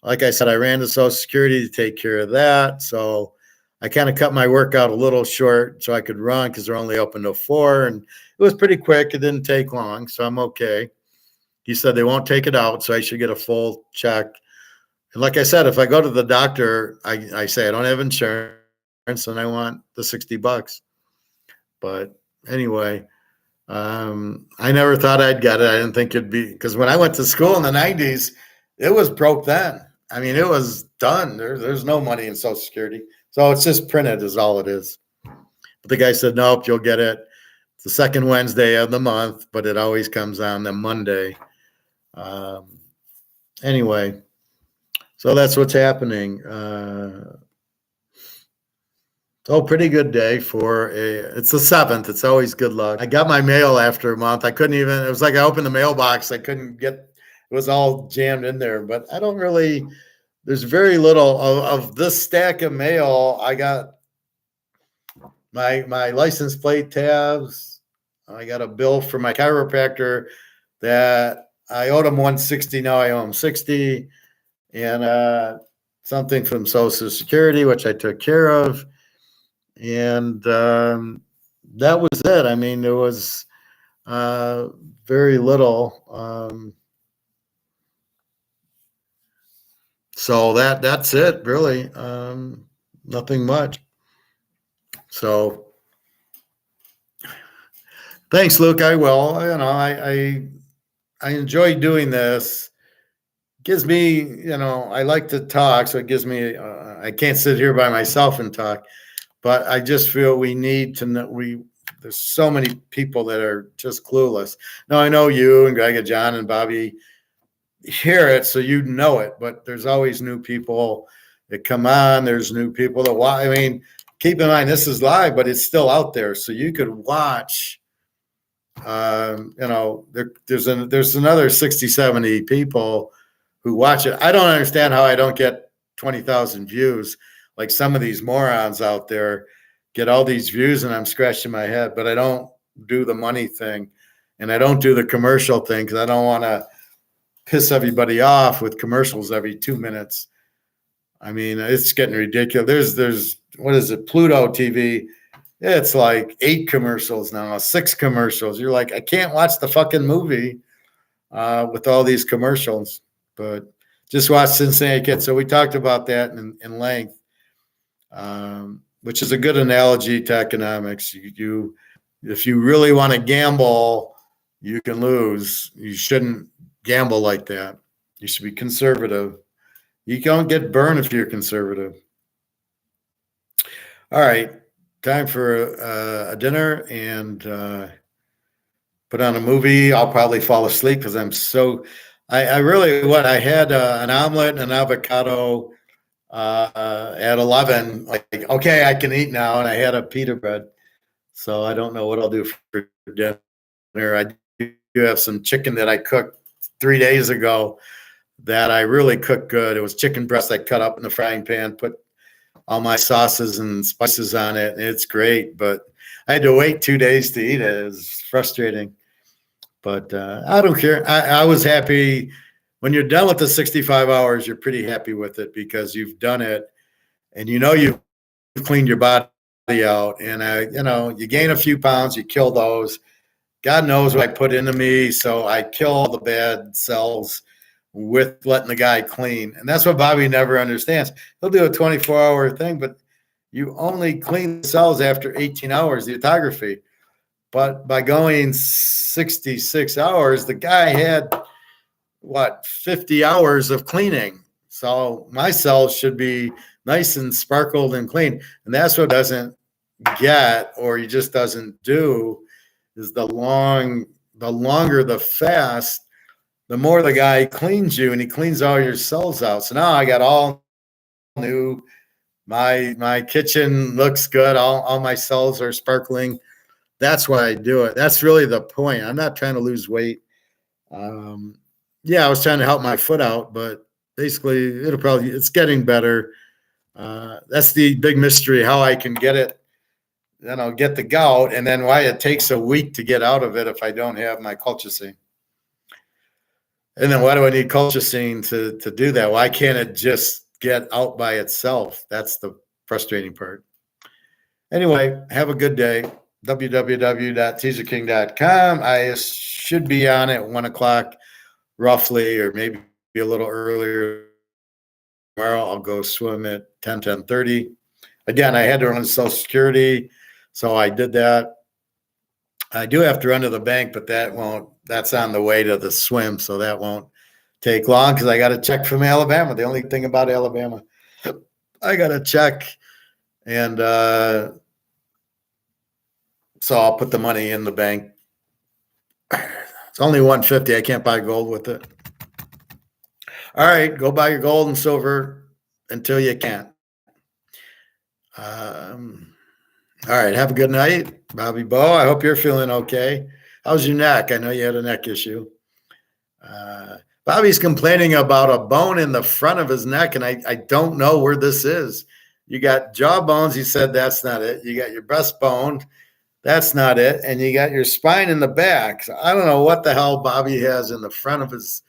Like I said, I ran to Social Security to take care of that. So I kind of cut my workout a little short so I could run, because they're only open till 4. And it was pretty quick. It didn't take long. So I'm okay. He said they won't take it out, so I should get a full check. And like I said, if I go to the doctor, I say I don't have insurance and I want the $60. But anyway, I never thought I'd get it. I didn't think it'd be, because when I went to school in the 90s, it was broke then. I mean, it was done. There's no money in Social Security. So it's just printed is all it is. But the guy said, nope, you'll get it. It's the second Wednesday of the month, but it always comes on the Monday. Anyway, so that's what's happening. So pretty good day for it's the 7th. It's always good luck. I got my mail after a month. I couldn't even, it was like I opened the mailbox. I couldn't get, it was all jammed in there, but I don't really, there's very little of this stack of mail. I got my license plate tabs. I got a bill from my chiropractor that I owed him 160. Now I owe him 60, and something from Social Security, which I took care of. And that was it. I mean, there was very little. So that's it, really. Nothing much. So thanks, Luke. I will. You know, I enjoy doing this. Gives me, you know, I like to talk, so it gives me. I can't sit here by myself and talk. But I just feel we need to know, there's so many people that are just clueless. Now, I know you and Greg and John and Bobby hear it, so you know it, but there's always new people that come on. There's new people that watch. I mean, keep in mind, this is live, but it's still out there. So you could watch, you know, there's another 60, 70 people who watch it. I don't understand how I don't get 20,000 views. Like some of these morons out there get all these views and I'm scratching my head, but I don't do the money thing and I don't do the commercial thing because I don't want to piss everybody off with commercials every 2 minutes. I mean, it's getting ridiculous. There's what is it, Pluto TV? It's like 8 commercials now, 6 commercials. You're like, I can't watch the fucking movie with all these commercials, but just watch Cincinnati Kids. So we talked about that in length. Which is a good analogy to economics. You if you really want to gamble, you can lose. You shouldn't gamble like that. You should be conservative. You don't get burned if you're conservative. All right, time for a dinner and put on a movie. I'll probably fall asleep because I'm so. I really what I had an omelet and an avocado. At 11, like, okay, I can eat now. And I had a pita bread. So I don't know what I'll do for dinner. I do have some chicken that I cooked 3 days ago that I really cooked good. It was chicken breast I cut up in the frying pan, put all my sauces and spices on it. And it's great, but I had to wait 2 days to eat it. It was frustrating, but I don't care. I was happy. When you're done with the 65 hours, you're pretty happy with it because you've done it and you know you've cleaned your body out. And you know, you gain a few pounds, you kill those. God knows what I put into me. So I kill all the bad cells with letting the guy clean. And that's what Bobby never understands. He'll do a 24-hour thing, but you only clean the cells after 18 hours, the autography. But by going 66 hours, the guy had 50 hours of cleaning. So my cells should be nice and sparkled and clean. And that's what doesn't get, or he just doesn't do, is the longer the fast, the more the guy cleans you and he cleans all your cells out. So now I got all new, my kitchen looks good. All my cells are sparkling. That's why I do it. That's really the point. I'm not trying to lose weight. Yeah, I was trying to help my foot out, but basically it's getting better. That's the big mystery, how I can get it, then I'll get the gout, and then why it takes a week to get out of it if I don't have my colchicine. And then why do I need colchicine to do that? Why can't it just get out by itself? That's the frustrating part. Anyway, have a good day. www.teaserking.com. I should be on at 1 o'clock. Roughly, or maybe a little earlier tomorrow. I'll go swim at 10:30. Again, I had to run Social Security, so I did that. I do have to run to the bank, but that's on the way to the swim, so that won't take long because I got a check from Alabama. The only thing about Alabama, I got a check, and so I'll put the money in the bank. It's only $150. I can't buy gold with it. All right, go buy your gold and silver until you can't. All right, have a good night, Bobby Bo. I hope you're feeling okay. How's your neck? I know you had a neck issue. Bobby's complaining about a bone in the front of his neck, and I don't know where this is. You got jaw bones. He said that's not it. You got your breastbone. That's not it. And you got your spine in the back. So I don't know what the hell Bobby has in the front of his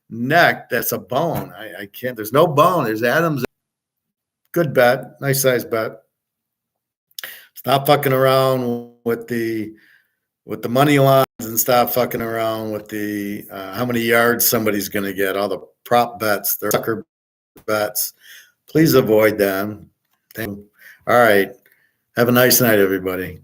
neck. That's a bone. I can't. There's no bone. There's Adam's. Good bet. Nice size bet. Stop fucking around with the money lines and stop fucking around with the how many yards somebody's going to get. All the prop bets, they're sucker bets. Please avoid them. Thank you. All right. Have a nice night, everybody.